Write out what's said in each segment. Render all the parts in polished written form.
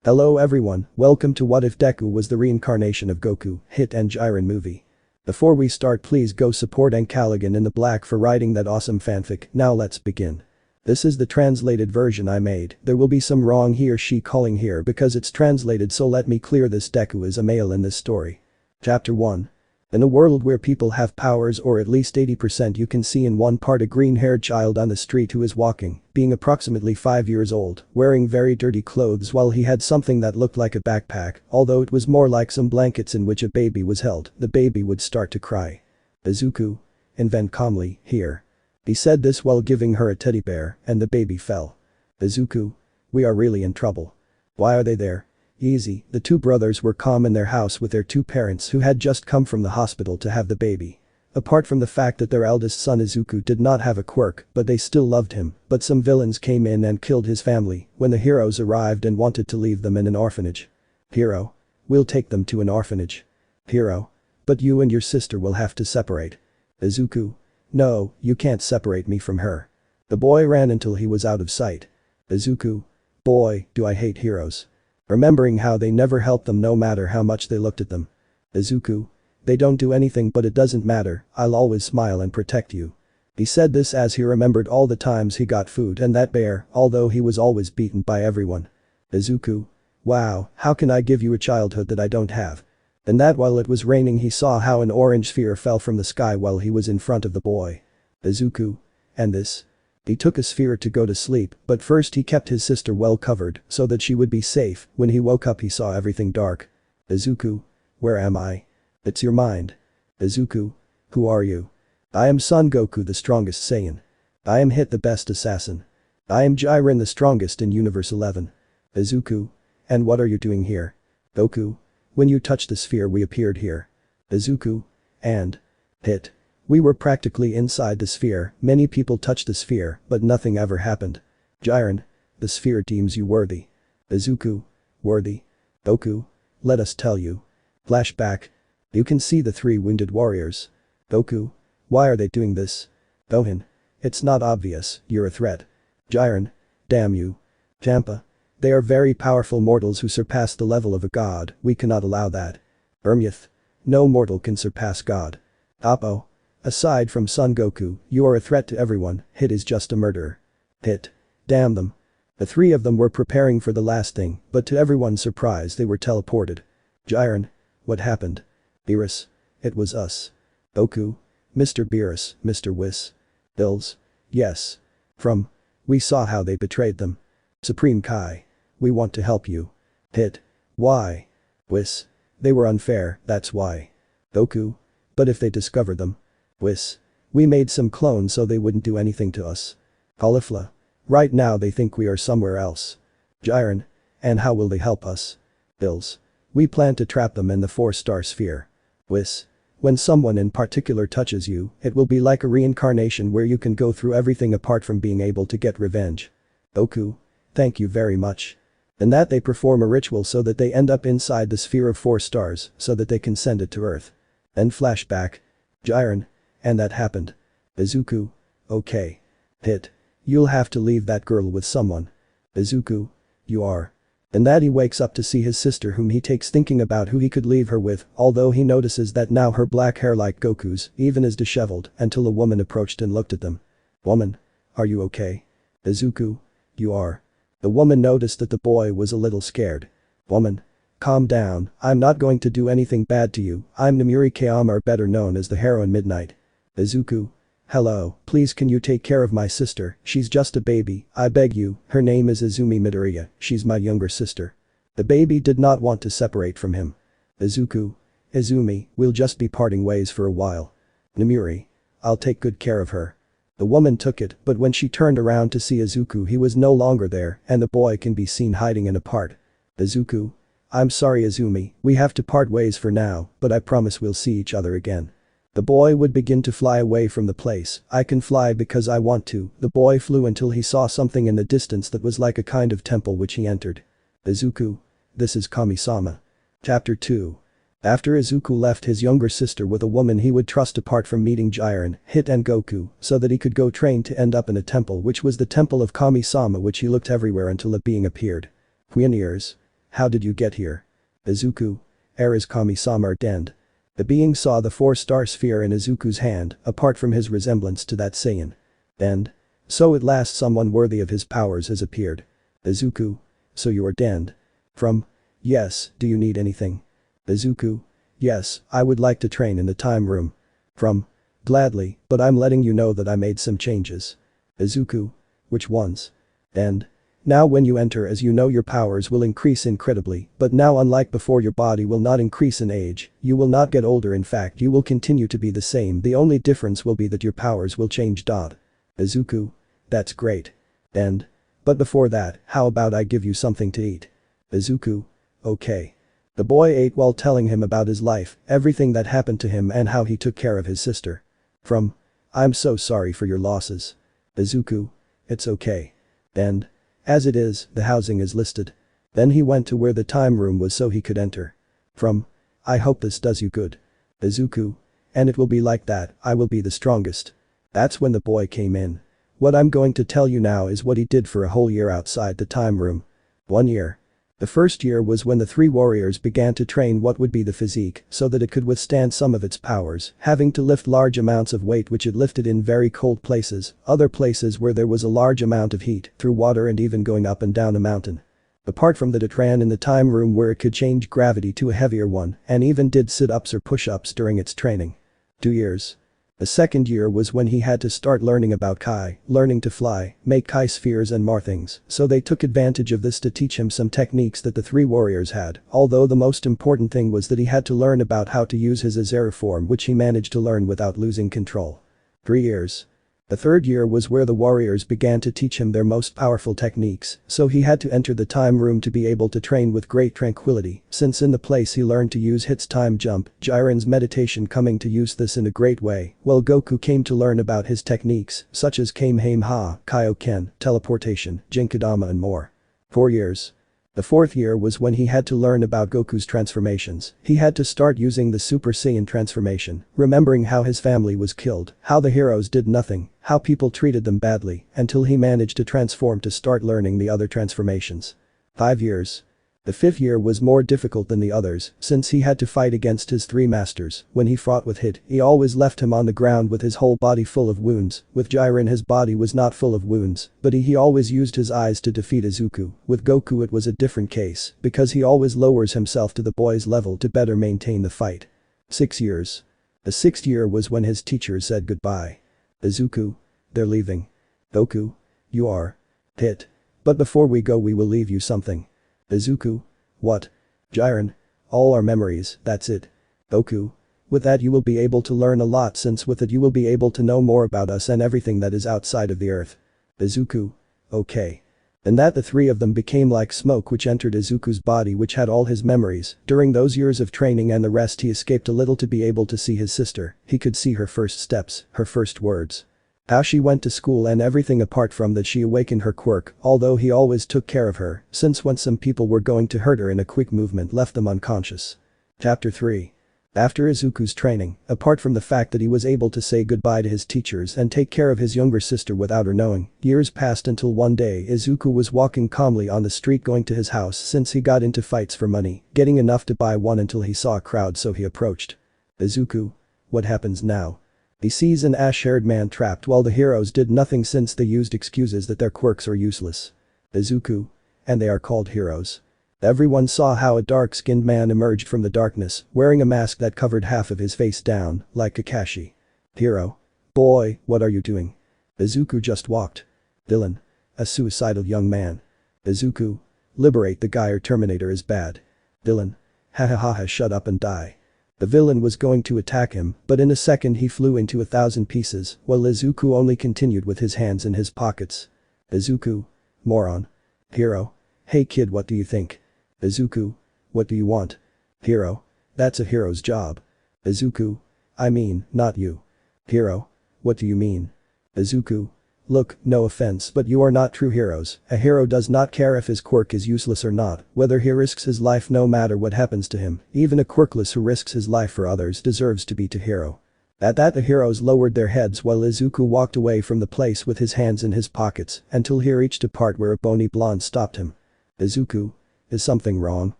Hello everyone, welcome to What If Deku Was the Reincarnation of Goku, Hit and Jiren movie. Before we start, please go support ancalagonintheblack for writing that awesome fanfic. Now let's begin. This is the translated version I made. There will be some wrong he or she calling here because it's translated, so let me clear this. Deku is a male in this story. Chapter 1. In a world where people have powers, or at least 80%, you can see in one part a green-haired child on the street who is walking, being approximately 5 years old, wearing very dirty clothes while he had something that looked like a backpack, although it was more like some blankets in which a baby was held. The baby would start to cry. Izuku. Invent calmly, here. He said this while giving her a teddy bear, and the baby fell. Izuku. We are really in trouble. Why are they there? Easy. The two brothers were calm in their house with their two parents who had just come from the hospital to have the baby. Apart from the fact that their eldest son Izuku did not have a quirk, but they still loved him, but some villains came in and killed his family when the heroes arrived and wanted to leave them in an orphanage. Hero. We'll take them to an orphanage. Hero. But you and your sister will have to separate. Izuku. No, you can't separate me from her. The boy ran until he was out of sight. Izuku. Boy, do I hate heroes. Remembering how they never helped them no matter how much they looked at them. Izuku. They don't do anything, but it doesn't matter, I'll always smile and protect you. He said this as he remembered all the times he got food and that bear, although he was always beaten by everyone. Izuku. Wow, how can I give you a childhood that I don't have? And that while it was raining he saw how an orange sphere fell from the sky while he was in front of the boy. Izuku. And this? He took a sphere to go to sleep, but first he kept his sister well covered so that she would be safe. When he woke up he saw everything dark. Izuku. Where am I? It's your mind. Izuku. Who are you? I am Son Goku, the strongest Saiyan. I am Hit, the best assassin. I am Jiren, the strongest in Universe 11. Izuku. And what are you doing here? Goku. When you touched the sphere we appeared here. Izuku. And? Hit. We were practically inside the sphere. Many people touched the sphere, but nothing ever happened. Jiren. The sphere deems you worthy. Izuku. Worthy? Goku. Let us tell you. Flashback. You can see the three wounded warriors. Goku. Why are they doing this? Gohan. It's not obvious, you're a threat. Jiren. Damn you. Champa. They are very powerful mortals who surpass the level of a god, we cannot allow that. Ermyth. No mortal can surpass God. Appo. Aside from Son Goku, you are a threat to everyone. Hit is just a murderer. Hit. Damn them. The three of them were preparing for the last thing, but to everyone's surprise they were teleported. Jiren. What happened? Beerus. It was us. Goku. Mr. Beerus, Mr. Whis. Bills. Yes. From. We saw how they betrayed them. Supreme Kai. We want to help you. Hit. Why? Whis. They were unfair, that's why. Goku. But if they discover them? Whis. We made some clones so they wouldn't do anything to us. Caulifla. Right now they think we are somewhere else. Jiren. And how will they help us? Bills. We plan to trap them in the 4-star sphere. Whis. When someone in particular touches you, it will be like a reincarnation where you can go through everything apart from being able to get revenge. Goku. Thank you very much. And that they perform a ritual so that they end up inside the sphere of 4 stars so that they can send it to Earth. Then flashback. Jiren. And that happened. Izuku. Okay. Hit. You'll have to leave that girl with someone. Izuku. You are. And that he wakes up to see his sister whom he takes, thinking about who he could leave her with, although he notices that now her black hair like Goku's, even is disheveled, until a woman approached and looked at them. Woman. Are you okay? Izuku. You are. The woman noticed that the boy was a little scared. Woman. Calm down, I'm not going to do anything bad to you, I'm Namuri Kayama, or better known as the Heroine Midnight. Izuku. Hello, please can you take care of my sister, she's just a baby, I beg you, her name is Izumi Midoriya, she's my younger sister. The baby did not want to separate from him. Izuku. Izumi, we'll just be parting ways for a while. Namuri. I'll take good care of her. The woman took it, but when she turned around to see Izuku he was no longer there and the boy can be seen hiding in a part. Izuku. I'm sorry Izumi, we have to part ways for now, but I promise we'll see each other again. The boy would begin to fly away from the place. I can fly because I want to. The boy flew until he saw something in the distance that was like a kind of temple which he entered. Izuku. This is Kami-sama. Chapter 2. After Izuku left his younger sister with a woman he would trust apart from meeting Jiren, Hit and Goku, so that he could go train to end up in a temple which was the temple of Kami-sama, which he looked everywhere until a being appeared. Pioneers. How did you get here? Izuku. Eras kami-sama dend. The being saw the 4-star sphere in Izuku's hand, apart from his resemblance to that Saiyan. Dend. So at last someone worthy of his powers has appeared. Izuku. So you are Dend. From. Yes, do you need anything? Izuku. Yes, I would like to train in the time room. From. Gladly, but I'm letting you know that I made some changes. Izuku. Which ones? Dend. Now when you enter, as you know, your powers will increase incredibly, but now unlike before, your body will not increase in age, you will not get older, in fact you will continue to be the same, the only difference will be that your powers will change. Izuku. That's great. Dend. But before that, how about I give you something to eat? Izuku. Okay. The boy ate while telling him about his life, everything that happened to him and how he took care of his sister. From. I'm so sorry for your losses. Izuku. It's okay. Dend. As it is, the housing is listed. Then he went to where the time room was so he could enter. From. I hope this does you good. Izuku. And it will be like that, I will be the strongest. That's when the boy came in. What I'm going to tell you now is what he did for a whole year outside the time room. 1 year. The first year was when the 3 warriors began to train what would be the physique so that it could withstand some of its powers, having to lift large amounts of weight which it lifted in very cold places, other places where there was a large amount of heat, through water, and even going up and down a mountain. Apart from that, it ran in the time room where it could change gravity to a heavier one and even did sit-ups or push-ups during its training. 2 years. The second year was when he had to start learning about Kai, learning to fly, make Kai spheres and more things, so they took advantage of this to teach him some techniques that the 3 warriors had, although the most important thing was that he had to learn about how to use his Azera form, which he managed to learn without losing control. 3 years. The third year was where the warriors began to teach him their most powerful techniques, so he had to enter the time room to be able to train with great tranquility, since in the place he learned to use Hit's time jump, Jiren's meditation coming to use this in a great way, while Goku came to learn about his techniques, such as Kamehameha, Kaioken, teleportation, Jinkidama and more. 4 years. The fourth year was when he had to learn about Goku's transformations. He had to start using the Super Saiyan transformation, remembering how his family was killed, how the heroes did nothing, how people treated them badly, until he managed to transform to start learning the other transformations. 5 years. The fifth year was more difficult than the others, since he had to fight against his 3 masters. When he fought with Hit, he always left him on the ground with his whole body full of wounds. With Jiren, his body was not full of wounds, but he always used his eyes to defeat Izuku. With Goku it was a different case, because he always lowers himself to the boy's level to better maintain the fight. 6 years. The 6th year was when his teachers said goodbye. Izuku. They're leaving. Goku. You are. Hit. But before we go we will leave you something. Izuku. What? Jiren. All our memories, that's it. Goku. With that you will be able to learn a lot, since with it you will be able to know more about us and everything that is outside of the earth. Izuku. Okay. And that the 3 of them became like smoke which entered Izuku's body, which had all his memories. During those years of training and the rest, he escaped a little to be able to see his sister. He could see her first steps, her first words. How she went to school and everything. Apart from that, she awakened her quirk, although he always took care of her, since when some people were going to hurt her in a quick movement left them unconscious. Chapter 3. After Izuku's training, apart from the fact that he was able to say goodbye to his teachers and take care of his younger sister without her knowing, years passed until one day Izuku was walking calmly on the street going to his house, since he got into fights for money, getting enough to buy one until he saw a crowd, so he approached. Izuku. What happens now? He sees an ash-haired man trapped while the heroes did nothing since they used excuses that their quirks are useless. Izuku. And they are called heroes. Everyone saw how a dark-skinned man emerged from the darkness, wearing a mask that covered half of his face down, like Kakashi. Hero. Boy, what are you doing? Izuku just walked. Villain. A suicidal young man. Izuku. Liberate the guy or Terminator is bad. Villain. Hahaha, shut up and die. The villain was going to attack him, but in a second he flew into 1,000 pieces, while Izuku only continued with his hands in his pockets. Izuku. Moron. Hero. Hey kid, what do you think? Izuku. What do you want? Hero. That's a hero's job. Izuku. I mean, not you. Hero. What do you mean? Izuku. Look, no offense, but you are not true heroes. A hero does not care if his quirk is useless or not, whether he risks his life no matter what happens to him. Even a quirkless who risks his life for others deserves to be a hero. At that the heroes lowered their heads while Izuku walked away from the place with his hands in his pockets until he reached a part where a bony blonde stopped him. Izuku. Is something wrong?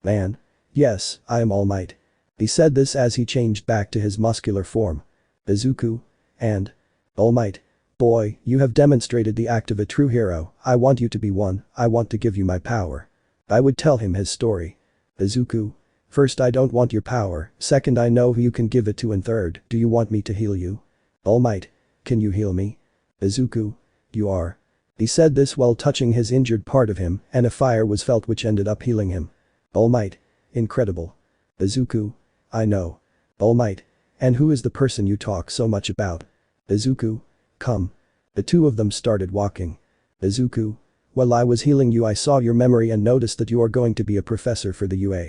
Man. Yes, I am All Might. He said this as he changed back to his muscular form. Izuku. And. All Might. Boy, you have demonstrated the act of a true hero, I want you to be one, I want to give you my power. I would tell him his story. Izuku. First, I don't want your power, second, I know who you can give it to, and third, do you want me to heal you? All Might. Can you heal me? Izuku. You are. He said this while touching his injured part of him, and a fire was felt which ended up healing him. All Might. Incredible. Izuku. I know. All Might. And who is the person you talk so much about? Izuku. Come. The two of them started walking. Izuku. While I was healing you, I saw your memory and noticed that you are going to be a professor for the UA.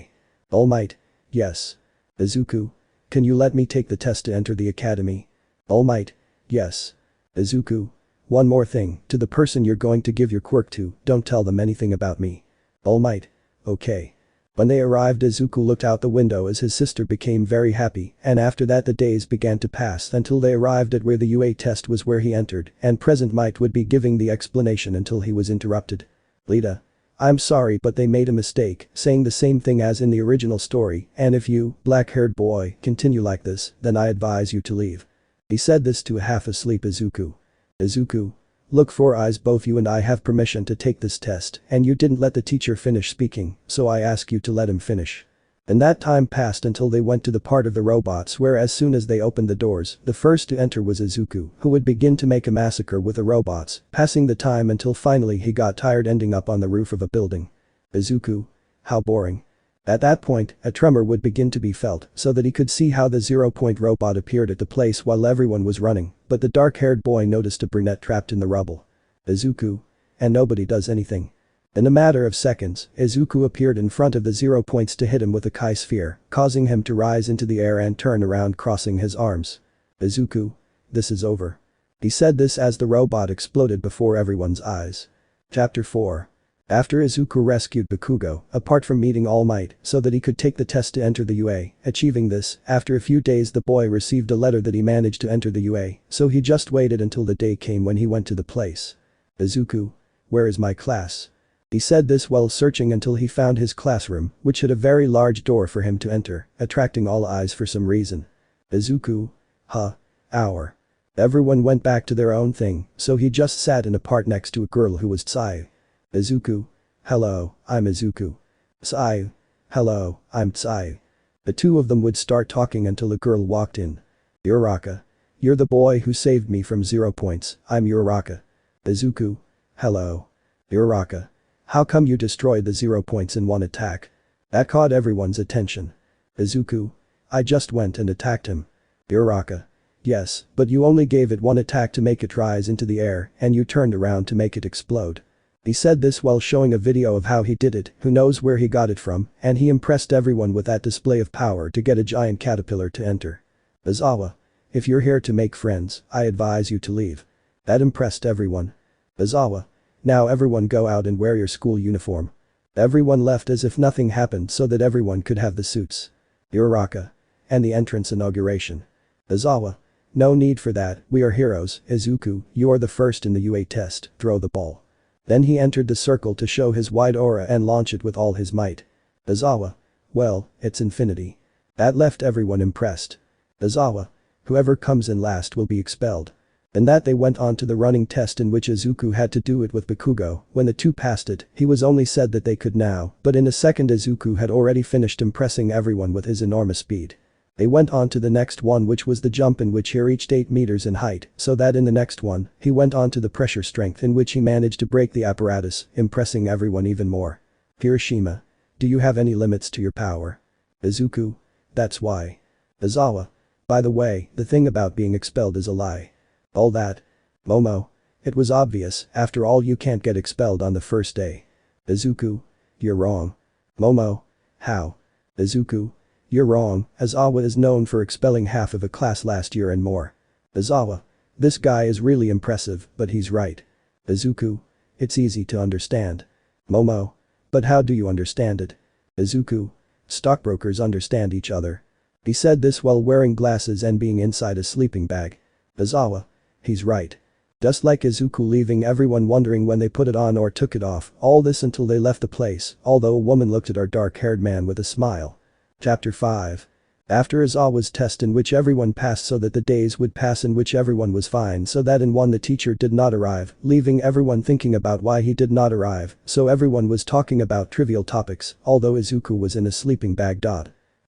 All Might. Yes. Izuku. Can you let me take the test to enter the academy? All Might. Yes. Izuku. One more thing, to the person you're going to give your quirk to, don't tell them anything about me. All Might. Okay. When they arrived, Izuku looked out the window as his sister became very happy, and after that the days began to pass until they arrived at where the UA test was, where he entered, and Present Might would be giving the explanation until he was interrupted. Lita. I'm sorry, but they made a mistake, saying the same thing as in the original story, and if you, black-haired boy, continue like this, then I advise you to leave. He said this to a half-asleep Izuku. Izuku. Look, Four Eyes, both you and I have permission to take this test, and you didn't let the teacher finish speaking, so I ask you to let him finish. And that time passed until they went to the part of the robots where as soon as they opened the doors, the first to enter was Izuku, who would begin to make a massacre with the robots, passing the time until finally he got tired, ending up on the roof of a building. Izuku. How boring. At that point, a tremor would begin to be felt so that he could see how the 0-point robot appeared at the place while everyone was running, but the dark-haired boy noticed a brunette trapped in the rubble. Izuku. And nobody does anything. In a matter of seconds, Izuku appeared in front of the 0 points to hit him with a Kai sphere, causing him to rise into the air and turn around, crossing his arms. Izuku. This is over. He said this as the robot exploded before everyone's eyes. Chapter 4. After Izuku rescued Bakugo, apart from meeting All Might, so that he could take the test to enter the UA, achieving this, after a few days the boy received a letter that he managed to enter the UA, so he just waited until the day came when he went to the place. Izuku. Where is my class? He said this while searching until he found his classroom, which had a very large door for him to enter, attracting all eyes for some reason. Izuku. Huh. Hour. Everyone went back to their own thing, so he just sat in a part next to a girl who was Tsuyu. Izuku. Hello, I'm Izuku. Tsuyu. Hello, I'm Tsuyu. The two of them would start talking until a girl walked in. Uraraka. You're the boy who saved me from 0 points, I'm Uraraka. Izuku. Hello. Uraraka. How come you destroyed the 0 points in one attack? That caught everyone's attention. Izuku. I just went and attacked him. Uraraka. Yes, but you only gave it one attack to make it rise into the air, and you turned around to make it explode. He said this while showing a video of how he did it, who knows where he got it from, and he impressed everyone with that display of power to get a giant caterpillar to enter. Izawa. If you're here to make friends, I advise you to leave. That impressed everyone. Izawa. Now everyone go out and wear your school uniform. Everyone left as if nothing happened so that everyone could have the suits. Uraraka. And the entrance inauguration. Izawa. No need for that, we are heroes, Izuku, you are the first in the UA test, throw the ball. Then he entered the circle to show his wide aura and launch it with all his might. Izawa. Well, it's infinity. That left everyone impressed. Izawa. Whoever comes in last will be expelled. And that they went on to the running test in which Izuku had to do it with Bakugo. When the two passed it, he was only said that they could now, but in a second Izuku had already finished impressing everyone with his enormous speed. They went on to the next one, which was the jump, in which he reached 8 meters in height, so that in the next one, he went on to the pressure strength, in which he managed to break the apparatus, impressing everyone even more. Hiroshima. Do you have any limits to your power? Izuku. That's why. Izawa. By the way, the thing about being expelled is a lie. All that. Momo. It was obvious, after all you can't get expelled on the first day. Izuku. You're wrong. Momo. How? Izuku. You're wrong, Izawa is known for expelling half of a class last year and more. Izawa. This guy is really impressive, but he's right. Izuku. It's easy to understand. Momo. But how do you understand it? Izuku. Stockbrokers understand each other. He said this while wearing glasses and being inside a sleeping bag. Izawa. He's right. Just like Izuku, leaving everyone wondering when they put it on or took it off, all this until they left the place, although a woman looked at our dark-haired man with a smile. Chapter 5. After Izawa's test, in which everyone passed so that the days would pass in which everyone was fine, so that in one the teacher did not arrive, leaving everyone thinking about why he did not arrive, so everyone was talking about trivial topics, although Izuku was in a sleeping bag.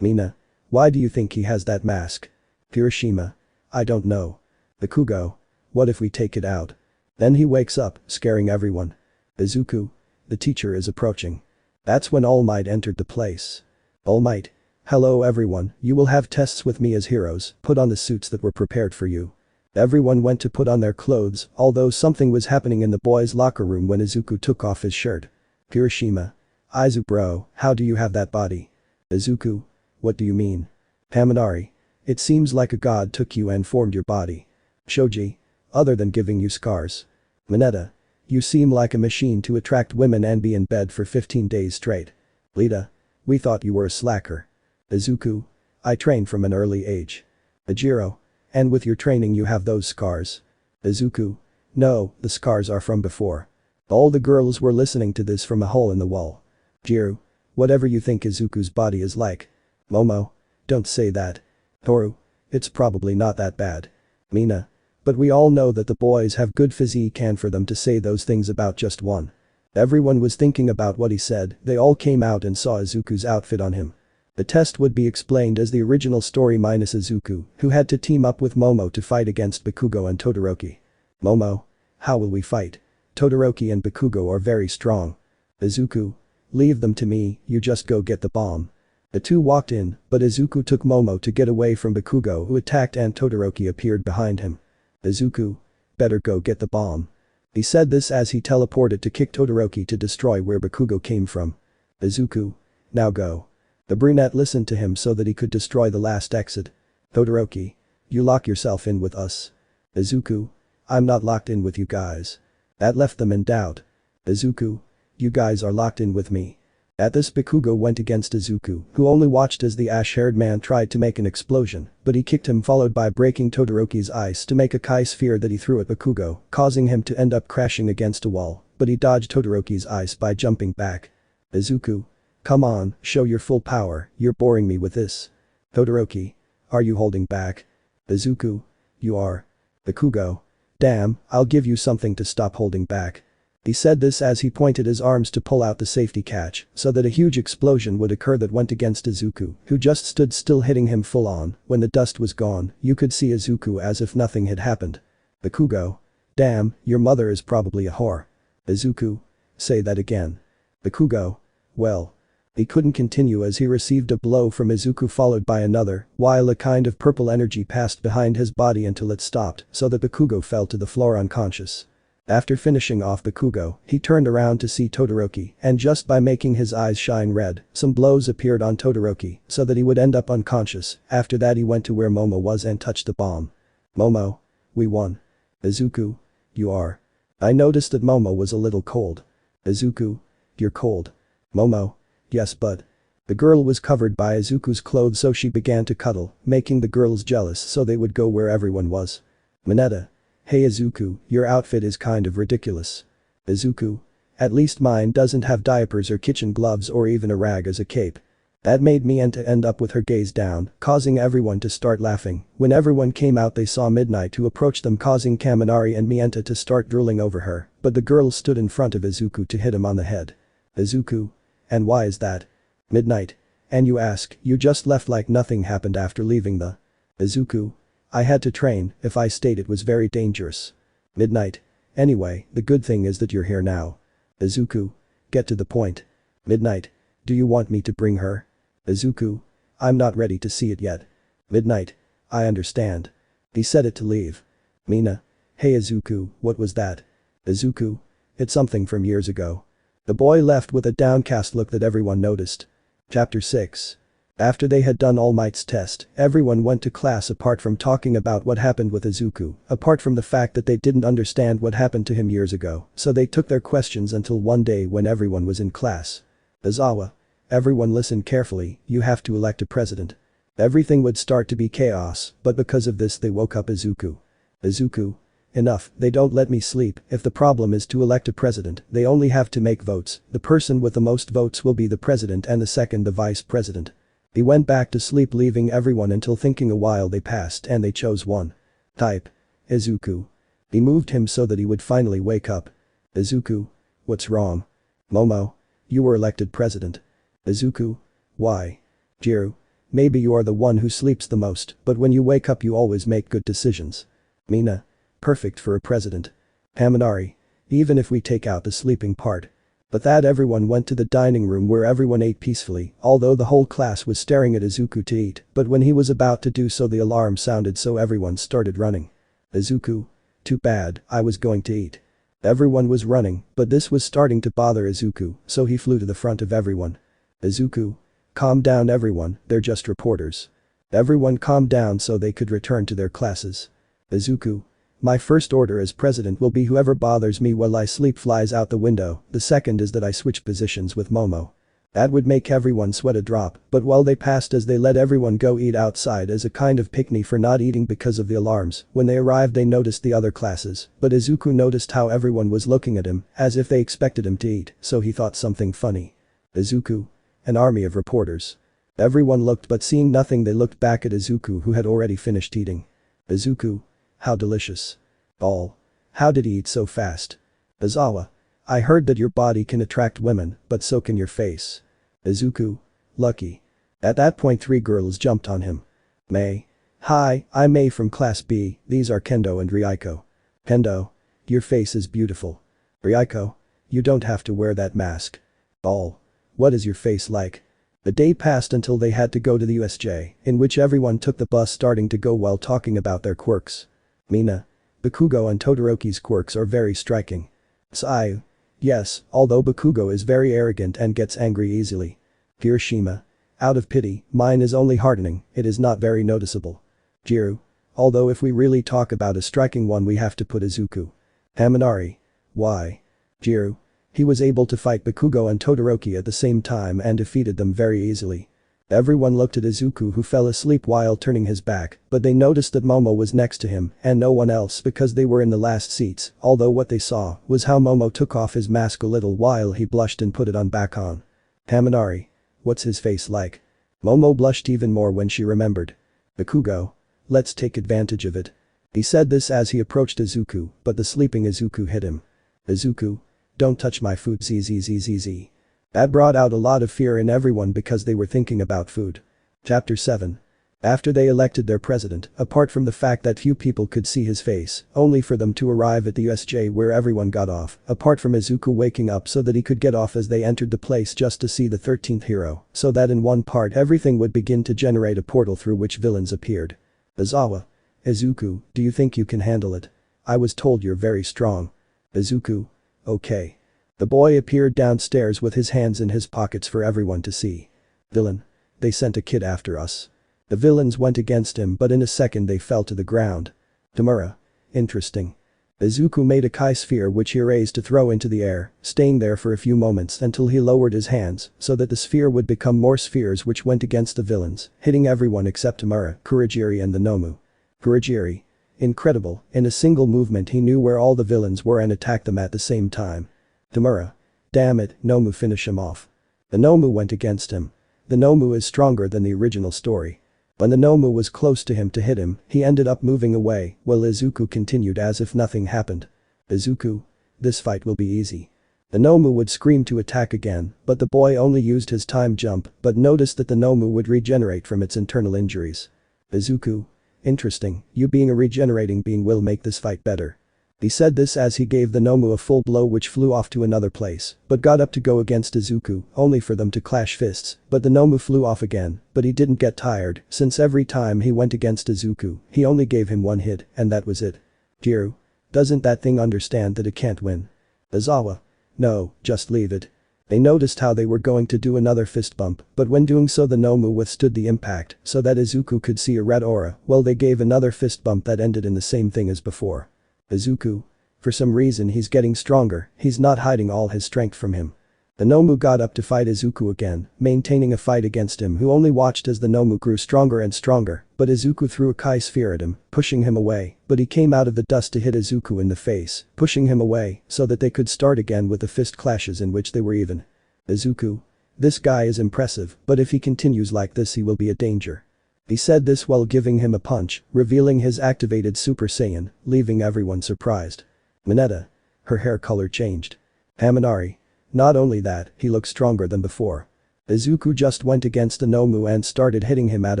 Mina. Why do you think he has that mask? Kirishima. I don't know. Bakugo. What if we take it out? Then he wakes up, scaring everyone. Izuku. The teacher is approaching. That's when All Might entered the place. All Might. Hello everyone, you will have tests with me as heroes, put on the suits that were prepared for you. Everyone went to put on their clothes, although something was happening in the boys' locker room when Izuku took off his shirt. Kirishima. Izuku bro, how do you have that body? Izuku. What do you mean? Haminari. It seems like a god took you and formed your body. Shoji. Other than giving you scars. Mineta. You seem like a machine to attract women and be in bed for 15 days straight. Lita. We thought you were a slacker. Izuku. I trained from an early age. Ajiro. And with your training you have those scars. Izuku. No, the scars are from before. All the girls were listening to this from a hole in the wall. Jiru. Whatever you think Izuku's body is like. Momo. Don't say that. Toru. It's probably not that bad. Mina. But we all know that the boys have good physique, and for them to say those things about just one. Everyone was thinking about what he said, they all came out and saw Izuku's outfit on him. The test would be explained as the original story minus Izuku, who had to team up with Momo to fight against Bakugo and Todoroki. Momo. How will we fight? Todoroki and Bakugo are very strong. Izuku. Leave them to me, you just go get the bomb. The two walked in, but Izuku took Momo to get away from Bakugo, who attacked, and Todoroki appeared behind him. Izuku. Better go get the bomb. He said this as he teleported to kick Todoroki to destroy where Bakugo came from. Izuku. Now go. The brunette listened to him so that he could destroy the last exit. Todoroki. You lock yourself in with us. Izuku. I'm not locked in with you guys. That left them in doubt. Izuku. You guys are locked in with me. At this, Bakugo went against Izuku, who only watched as the ash-haired man tried to make an explosion, but he kicked him, followed by breaking Todoroki's ice to make a Kai sphere that he threw at Bakugo, causing him to end up crashing against a wall, but he dodged Todoroki's ice by jumping back. Izuku. Come on, show your full power, you're boring me with this. Todoroki. Are you holding back? Izuku. You are. Bakugo. Damn, I'll give you something to stop holding back. He said this as he pointed his arms to pull out the safety catch, so that a huge explosion would occur that went against Izuku, who just stood still, hitting him full on. When the dust was gone, you could see Izuku as if nothing had happened. Bakugo. Damn, your mother is probably a whore. Izuku. Say that again. Bakugo. Well. He couldn't continue as he received a blow from Izuku, followed by another, while a kind of purple energy passed behind his body until it stopped, so that Bakugo fell to the floor unconscious. After finishing off Bakugo, he turned around to see Todoroki, and just by making his eyes shine red, some blows appeared on Todoroki, so that he would end up unconscious. After that he went to where Momo was and touched the bomb. Momo. We won. Izuku. You are. I noticed that Momo was a little cold. Izuku. You're cold. Momo. Yes, but. The girl was covered by Izuku's clothes, so she began to cuddle, making the girls jealous so they would go where everyone was. Mineta. Hey Izuku, your outfit is kind of ridiculous. Izuku. At least mine doesn't have diapers or kitchen gloves or even a rag as a cape. That made Mienta end up with her gaze down, causing everyone to start laughing. When everyone came out they saw Midnight, who approached them, causing Kaminari and Mienta to start drooling over her, but the girl stood in front of Izuku to hit him on the head. Izuku. And why is that? Midnight. And you ask, you just left like nothing happened after leaving the. Izuku. I had to train, if I stayed it was very dangerous. Midnight. Anyway, the good thing is that you're here now. Izuku. Get to the point. Midnight. Do you want me to bring her? Izuku. I'm not ready to see it yet. Midnight. I understand. He said it to leave. Mina. Hey Izuku, what was that? Izuku. It's something from years ago. The boy left with a downcast look that everyone noticed. Chapter 6. After they had done All Might's test, everyone went to class apart from talking about what happened with Izuku, apart from the fact that they didn't understand what happened to him years ago, so they took their questions until one day when everyone was in class. Izawa. Everyone listen carefully, you have to elect a president. Everything would start to be chaos, but because of this they woke up Izuku. Izuku. Enough, they don't let me sleep. If the problem is to elect a president, they only have to make votes. The person with the most votes will be the president and the second the vice president. He went back to sleep, leaving everyone until thinking a while they passed and they chose one. Type. Izuku. He moved him so that he would finally wake up. Izuku. What's wrong? Momo. You were elected president. Izuku. Why? Jiru. Maybe you are the one who sleeps the most, but when you wake up you always make good decisions. Mina. Perfect for a president. Haminari. Even if we take out the sleeping part. But that everyone went to the dining room where everyone ate peacefully, although the whole class was staring at Izuku to eat, but when he was about to do so the alarm sounded so everyone started running. Izuku. Too bad, I was going to eat. Everyone was running, but this was starting to bother Izuku, so he flew to the front of everyone. Izuku. Calm down everyone, they're just reporters. Everyone calmed down so they could return to their classes. Izuku. My first order as president will be whoever bothers me while I sleep flies out the window. The second is that I switch positions with Momo. That would make everyone sweat a drop, but while they passed as they let everyone go eat outside as a kind of pick-me for not eating because of the alarms, when they arrived they noticed the other classes, but Izuku noticed how everyone was looking at him, as if they expected him to eat, so he thought something funny. Izuku. An army of reporters. Everyone looked but seeing nothing they looked back at Izuku who had already finished eating. Izuku. How delicious. All. How did he eat so fast? Izawa. I heard that your body can attract women, but so can your face. Izuku. Lucky. At that point 3 girls jumped on him. Mei. Hi, I'm Mei from class B, these are Kendo and Ryuko. Kendo. Your face is beautiful. Ryuko. You don't have to wear that mask. All. What is your face like? The day passed until they had to go to the USJ, in which everyone took the bus starting to go while talking about their quirks. Mina. Bakugo and Todoroki's quirks are very striking. Sayu. Yes, although Bakugo is very arrogant and gets angry easily. Kirishima. Out of pity, mine is only hardening, it is not very noticeable. Jiru. Although if we really talk about a striking one we have to put Izuku. Haminari. Why? Jiru. He was able to fight Bakugo and Todoroki at the same time and defeated them very easily. Everyone looked at Izuku who fell asleep while turning his back, but they noticed that Momo was next to him and no one else because they were in the last seats, although what they saw was how Momo took off his mask a little while he blushed and put it on back on. Haminari. What's his face like? Momo blushed even more when she remembered. Bakugo. Let's take advantage of it. He said this as he approached Izuku, but the sleeping Izuku hit him. Izuku. Don't touch my food zzz. That brought out a lot of fear in everyone because they were thinking about food. Chapter 7. After they elected their president, apart from the fact that few people could see his face, only for them to arrive at the USJ where everyone got off, apart from Izuku waking up so that he could get off as they entered the place just to see the 13th hero, so that in one part everything would begin to generate a portal through which villains appeared. Izawa. Izuku, do you think you can handle it? I was told you're very strong. Izuku. Okay. The boy appeared downstairs with his hands in his pockets for everyone to see. Villain. They sent a kid after us. The villains went against him but in a second they fell to the ground. Tamura. Interesting. Izuku made a Kai sphere which he raised to throw into the air, staying there for a few moments until he lowered his hands so that the sphere would become more spheres which went against the villains, hitting everyone except Tamura, Kurogiri and the Nomu. Kurogiri. Incredible, in a single movement he knew where all the villains were and attacked them at the same time. Tamura. Damn it, Nomu finish him off. The Nomu went against him. The Nomu is stronger than the original story. When the Nomu was close to him to hit him, he ended up moving away, while Izuku continued as if nothing happened. Izuku. This fight will be easy. The Nomu would scream to attack again, but the boy only used his time jump, but noticed that the Nomu would regenerate from its internal injuries. Izuku. Interesting, you being a regenerating being will make this fight better. He said this as he gave the Nomu a full blow which flew off to another place, but got up to go against Izuku, only for them to clash fists, but the Nomu flew off again, but he didn't get tired, since every time he went against Izuku, he only gave him one hit, and that was it. Jiru. Doesn't that thing understand that it can't win? Izawa. No, just leave it. They noticed how they were going to do another fist bump, but when doing so the Nomu withstood the impact, so that Izuku could see a red aura, while they gave another fist bump that ended in the same thing as before. Izuku. For some reason he's getting stronger, he's not hiding all his strength from him. The Nomu got up to fight Izuku again, maintaining a fight against him who only watched as the Nomu grew stronger and stronger, but Izuku threw a Kai sphere at him, pushing him away, but he came out of the dust to hit Izuku in the face, pushing him away so that they could start again with the fist clashes in which they were even. Izuku. This guy is impressive, but if he continues like this he will be a danger. He said this while giving him a punch, revealing his activated Super Saiyan, leaving everyone surprised. Mineta. Her hair color changed. Haminari. Not only that, he looks stronger than before. Izuku just went against the Nomu and started hitting him at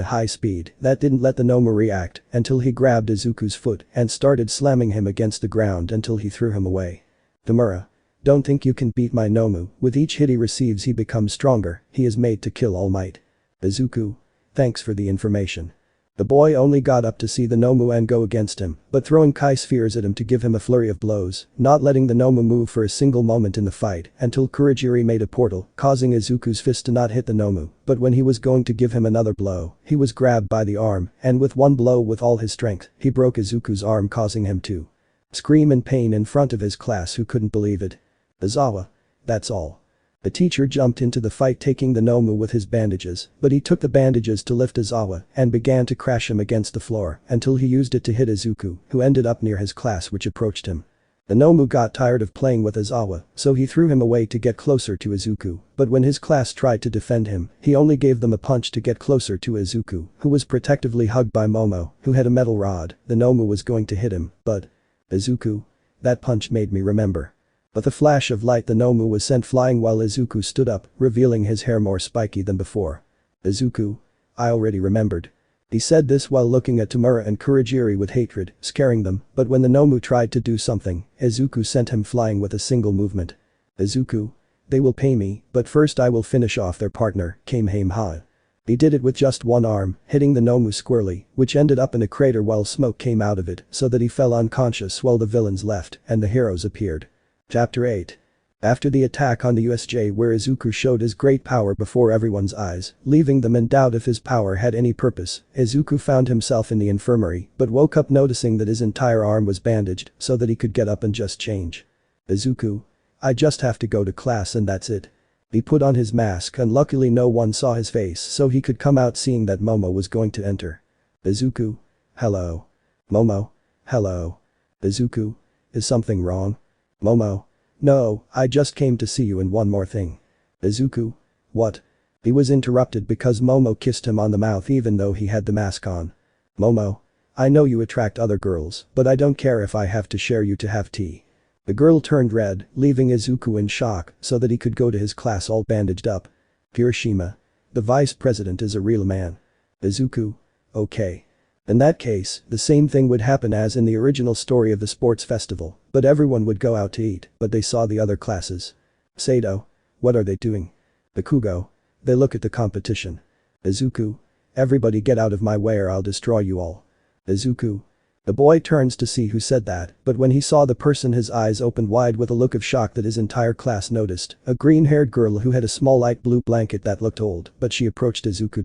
a high speed. That didn't let the Nomu react until he grabbed Izuku's foot and started slamming him against the ground until he threw him away. Tamura. Don't think you can beat my Nomu, with each hit he receives he becomes stronger, he is made to kill All Might. Izuku. Thanks for the information. The boy only got up to see the Nomu and go against him, but throwing Kai spheres at him to give him a flurry of blows, not letting the Nomu move for a single moment in the fight until Kurogiri made a portal, causing Izuku's fist to not hit the Nomu, but when he was going to give him another blow, he was grabbed by the arm, and with one blow with all his strength, he broke Izuku's arm causing him to scream in pain in front of his class who couldn't believe it. Izawa. That's all. The teacher jumped into the fight taking the Nomu with his bandages, but he took the bandages to lift Izawa and began to crash him against the floor until he used it to hit Izuku, who ended up near his class which approached him. The Nomu got tired of playing with Izawa, so he threw him away to get closer to Izuku, but when his class tried to defend him, he only gave them a punch to get closer to Izuku, who was protectively hugged by Momo, who had a metal rod. The Nomu was going to hit him, but Izuku. That punch made me remember. But the flash of light the Nomu was sent flying while Izuku stood up, revealing his hair more spiky than before. Izuku. I already remembered. He said this while looking at Tamura and Kurogiri with hatred, scaring them, but when the Nomu tried to do something, Izuku sent him flying with a single movement. Izuku. They will pay me, but first I will finish off their partner, Kamehameha. He did it with just one arm, hitting the Nomu squarely, which ended up in a crater while smoke came out of it so that he fell unconscious while the villains left and the heroes appeared. Chapter 8. After the attack on the USJ where Izuku showed his great power before everyone's eyes, leaving them in doubt if his power had any purpose, Izuku found himself in the infirmary but woke up noticing that his entire arm was bandaged so that he could get up and just change. Izuku. I just have to go to class and that's it. He put on his mask and luckily no one saw his face so he could come out seeing that Momo was going to enter. Izuku. Hello. Momo. Hello. Izuku. Is something wrong? Momo. No, I just came to see you and one more thing. Izuku. What? He was interrupted because Momo kissed him on the mouth even though he had the mask on. Momo. I know you attract other girls, but I don't care if I have to share you to have tea. The girl turned red, leaving Izuku in shock so that he could go to his class all bandaged up. Hiroshima. The vice president is a real man. Izuku. Okay. In that case, the same thing would happen as in the original story of the sports festival, but everyone would go out to eat, but they saw the other classes. Sato. What are they doing? Bakugo. They look at the competition. Izuku. Everybody get out of my way or I'll destroy you all. Izuku. The boy turns to see who said that, but when he saw the person his eyes opened wide with a look of shock that his entire class noticed, a green-haired girl who had a small light blue blanket that looked old, but she approached Izuku.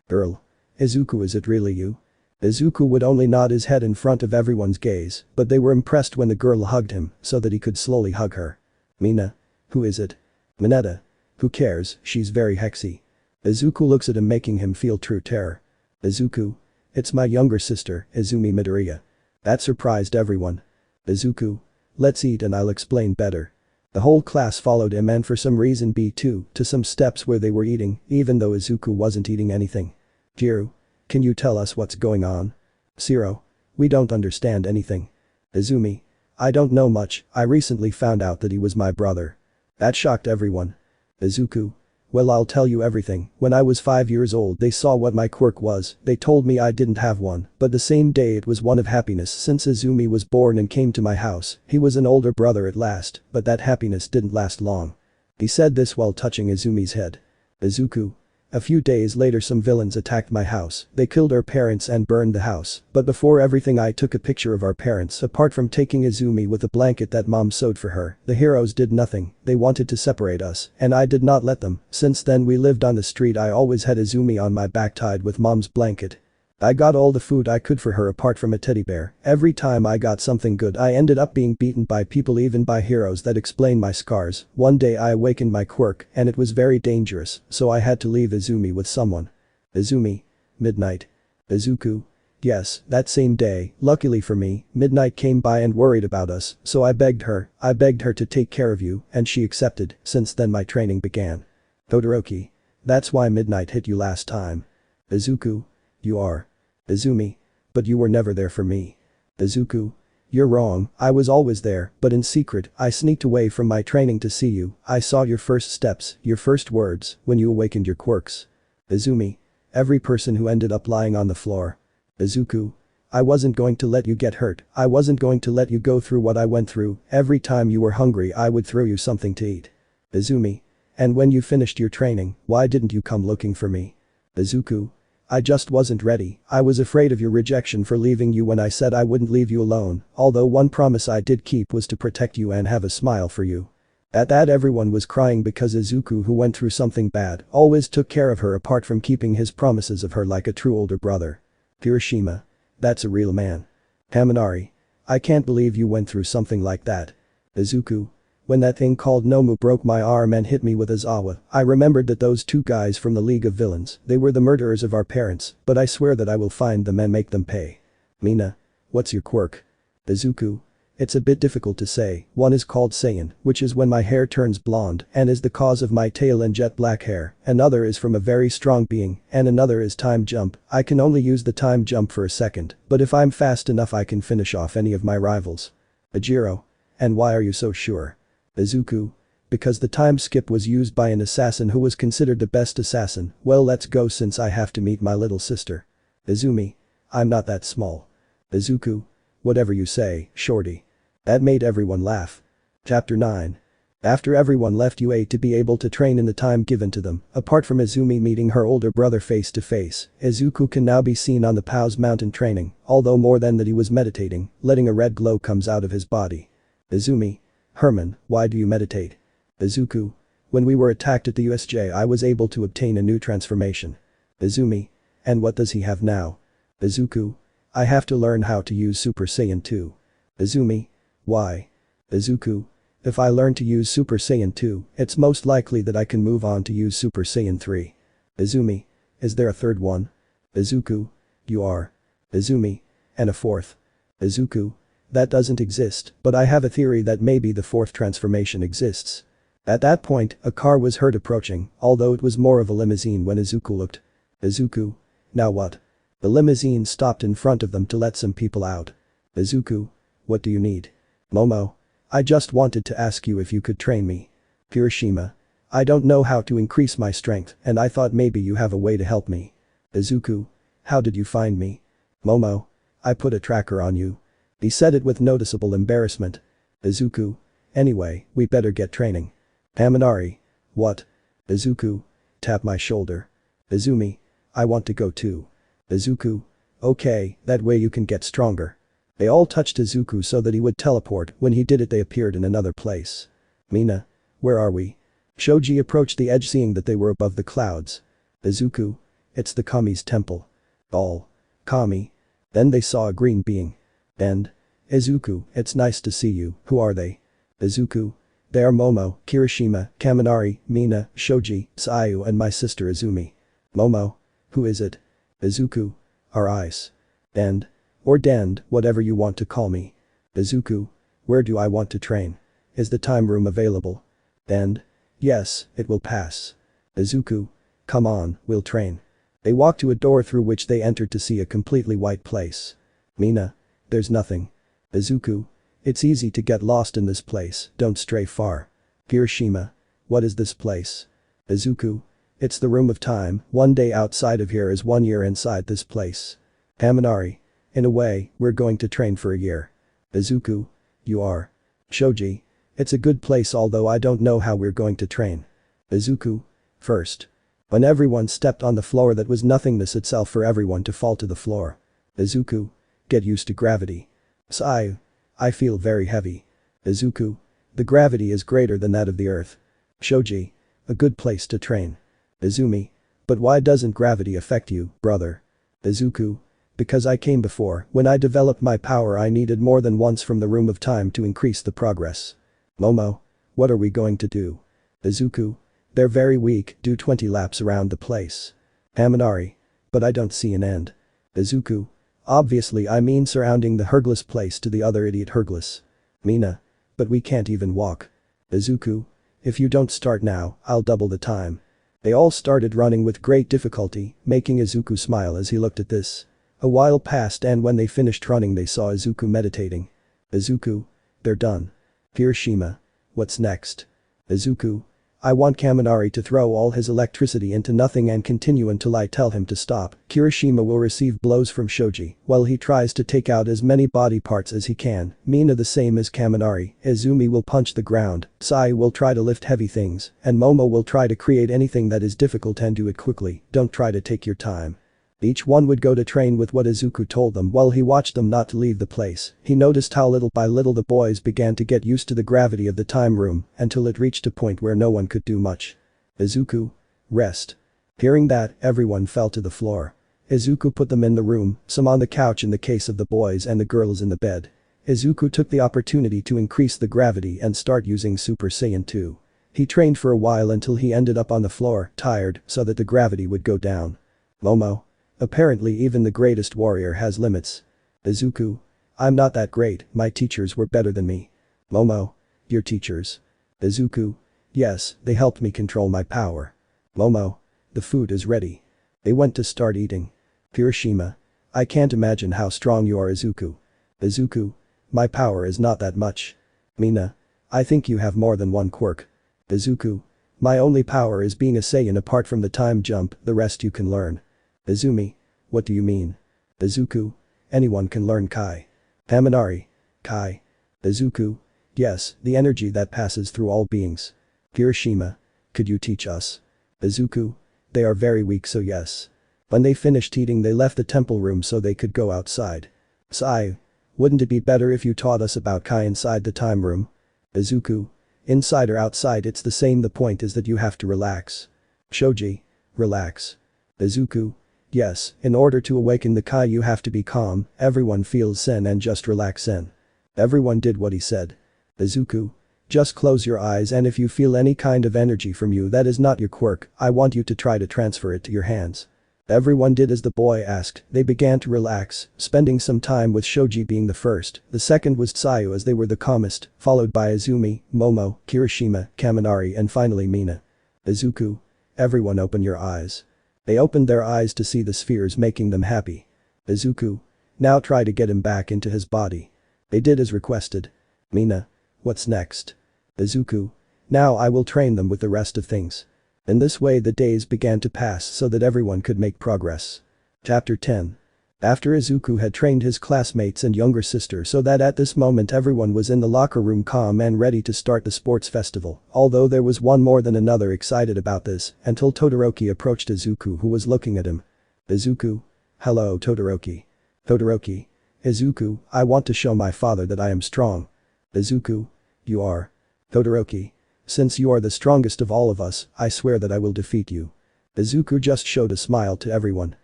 Girl. Izuku, is it really you? Izuku would only nod his head in front of everyone's gaze, but they were impressed when the girl hugged him so that he could slowly hug her. Mina. Who is it? Mineta. Who cares, she's very hexy. Izuku looks at him making him feel true terror. Izuku. It's my younger sister, Izumi Midoriya. That surprised everyone. Izuku. Let's eat and I'll explain better. The whole class followed him and for some reason B2 to some steps where they were eating, even though Izuku wasn't eating anything. Jiru. Can you tell us what's going on? Zero. We don't understand anything. Izumi. I don't know much, I recently found out that he was my brother. That shocked everyone. Izuku. Well, I'll tell you everything. When I was 5 years old they saw what my quirk was, they told me I didn't have one, but the same day it was one of happiness since Izumi was born and came to my house. He was an older brother at last, but that happiness didn't last long. He said this while touching Izumi's head. Izuku. A few days later some villains attacked my house, they killed our parents and burned the house, but before everything I took a picture of our parents apart from taking Izumi with a blanket that mom sewed for her. The heroes did nothing, they wanted to separate us, and I did not let them. Since then we lived on the street. I always had Izumi on my back tied with mom's blanket. I got all the food I could for her apart from a teddy bear. Every time I got something good I ended up being beaten by people, even by heroes that explain my scars. One day I awakened my quirk and it was very dangerous, so I had to leave Izumi with someone. Izumi. Midnight. Izuku. Yes, that same day, luckily for me, Midnight came by and worried about us, so I begged her to take care of you, and she accepted. Since then my training began. Todoroki. That's why Midnight hit you last time. Izuku. You are. Izumi. But you were never there for me. Izuku. You're wrong, I was always there, but in secret, I sneaked away from my training to see you. I saw your first steps, your first words, when you awakened your quirks. Izumi. Every person who ended up lying on the floor. Izuku. I wasn't going to let you get hurt, I wasn't going to let you go through what I went through. Every time you were hungry I would throw you something to eat. Izumi. And when you finished your training, why didn't you come looking for me? Izuku. I just wasn't ready, I was afraid of your rejection for leaving you when I said I wouldn't leave you alone, although one promise I did keep was to protect you and have a smile for you. At that everyone was crying because Izuku, who went through something bad, always took care of her apart from keeping his promises of her like a true older brother. Hiroshima. That's a real man. Kaminari. I can't believe you went through something like that. Izuku. When that thing called Nomu broke my arm and hit me with Izawa, I remembered that those two guys from the League of Villains, they were the murderers of our parents, but I swear that I will find them and make them pay. Mina. What's your quirk? Izuku. It's a bit difficult to say. One is called Saiyan, which is when my hair turns blonde and is the cause of my tail and jet black hair. Another is from a very strong being, and another is time jump. I can only use the time jump for a second, but if I'm fast enough I can finish off any of my rivals. Ajiro. And why are you so sure? Izuku. Because the time skip was used by an assassin who was considered the best assassin. Well, let's go since I have to meet my little sister. Izumi. I'm not that small. Izuku. Whatever you say, shorty. That made everyone laugh. Chapter 9. After everyone left UA to be able to train in the time given to them, apart from Izumi meeting her older brother face to face, Izuku can now be seen on the Pow's mountain training, although more than that he was meditating, letting a red glow comes out of his body. Izumi. Herman, why do you meditate? Izuku. When we were attacked at the USJ I was able to obtain a new transformation. Izumi. And what does he have now? Izuku. I have to learn how to use Super Saiyan 2. Izumi. Why? Izuku. If I learn to use Super Saiyan 2, it's most likely that I can move on to use Super Saiyan 3. Izumi. Is there a third one? Izuku. You are. Izumi. And a fourth. Izuku. That doesn't exist, but I have a theory that maybe the fourth transformation exists. At that point, a car was heard approaching, although it was more of a limousine when Izuku looked. Izuku. Now what? The limousine stopped in front of them to let some people out. Izuku. What do you need? Momo. I just wanted to ask you if you could train me. Hiroshima. I don't know how to increase my strength and I thought maybe you have a way to help me. Izuku. How did you find me? Momo. I put a tracker on you. He said it with noticeable embarrassment. Izuku. Anyway, we better get training. Kaminari. What? Izuku. Tap my shoulder. Izumi. I want to go too. Izuku. Okay, that way you can get stronger. They all touched Izuku so that he would teleport. When he did it they appeared in another place. Mina. Where are we? Shoji approached the edge seeing that they were above the clouds. Izuku. It's the Kami's temple. All. Kami. Then they saw a green being. And. Izuku, it's nice to see you, who are they? Izuku. They are Momo, Kirishima, Kaminari, Mina, Shoji, Sayu and my sister Izumi. Momo. Who is it? Izuku. Our eyes. And. Or Dend, whatever you want to call me. Izuku. Where do I want to train? Is the time room available? And. Yes, it will pass. Izuku. Come on, we'll train. They walked to a door through which they entered to see a completely white place. Mina. There's nothing. Izuku. It's easy to get lost in this place, don't stray far. Hiroshima. What is this place? Izuku. It's the room of time, 1 day outside of here is 1 year inside this place. Kaminari. In a way, we're going to train for a year. Izuku. You are. Shoji. It's a good place although I don't know how we're going to train. Izuku. First. When everyone stepped on the floor that was nothingness itself for everyone to fall to the floor. Izuku. Get used to gravity. Sayu. I feel very heavy. Izuku. The gravity is greater than that of the earth. Shoji. A good place to train. Izumi. But why doesn't gravity affect you, brother? Izuku. Because I came before, when I developed my power I needed more than once from the room of time to increase the progress. Momo. What are we going to do? Izuku. They're very weak, do 20 laps around the place. Kaminari. But I don't see an end. Izuku. Obviously I mean surrounding the Hergless place to the other idiot Hergless. Mina. But we can't even walk. Izuku. If you don't start now, I'll double the time. They all started running with great difficulty, making Izuku smile as he looked at this. A while passed and when they finished running they saw Izuku meditating. Izuku. They're done. Kirishima. What's next? Izuku. I want Kaminari to throw all his electricity into nothing and continue until I tell him to stop. Kirishima will receive blows from Shoji while he tries to take out as many body parts as he can. Mina the same as Kaminari. Izumi will punch the ground, Sai will try to lift heavy things, and Momo will try to create anything that is difficult and do it quickly. Don't try to take your time. Each one would go to train with what Izuku told them while he watched them not to leave the place. He noticed how little by little the boys began to get used to the gravity of the time room until it reached a point where no one could do much. Izuku. Rest. Hearing that, everyone fell to the floor. Izuku put them in the room, some on the couch in the case of the boys and the girls in the bed. Izuku took the opportunity to increase the gravity and start using Super Saiyan 2. He trained for a while until he ended up on the floor, tired, so that the gravity would go down. Momo. Apparently even the greatest warrior has limits. Izuku. I'm not that great, my teachers were better than me. Momo. Your teachers? Izuku. Yes, they helped me control my power. Momo. The food is ready. They went to start eating. Kirishima. I can't imagine how strong you are, Izuku. Izuku. My power is not that much. Mina. I think you have more than one quirk. Izuku. My only power is being a Saiyan apart from the time jump, the rest you can learn. Izumi. What do you mean? Izuku. Anyone can learn Kai. Kaminari. Kai. Izuku. Yes, the energy that passes through all beings. Kirishima. Could you teach us? Izuku. They are very weak so yes. When they finished eating they left the temple room so they could go outside. Sai. Wouldn't it be better if you taught us about Kai inside the time room? Izuku. Inside or outside it's the same, the point is that you have to relax. Shoji. Relax. Izuku. Yes, in order to awaken the Kai you have to be calm, everyone feels Zen and just relax Zen. Everyone did what he said. Izuku. Just close your eyes and if you feel any kind of energy from you that is not your quirk, I want you to try to transfer it to your hands. Everyone did as the boy asked, they began to relax, spending some time with Shoji being the first, the second was Tsuyu as they were the calmest, followed by Izumi, Momo, Kirishima, Kaminari and finally Mina. Izuku. Everyone open your eyes. They opened their eyes to see the spheres making them happy. Izuku. Now try to get him back into his body. They did as requested. Mina. What's next? Izuku. Now I will train them with the rest of things. In this way the days began to pass so that everyone could make progress. Chapter 10. After Izuku had trained his classmates and younger sister so that at this moment everyone was in the locker room calm and ready to start the sports festival, although there was one more than another excited about this, until Todoroki approached Izuku who was looking at him. Izuku. Hello Todoroki. Todoroki. Izuku, I want to show my father that I am strong. Izuku. You are. Todoroki. Since you are the strongest of all of us, I swear that I will defeat you. Izuku just showed a smile to everyone.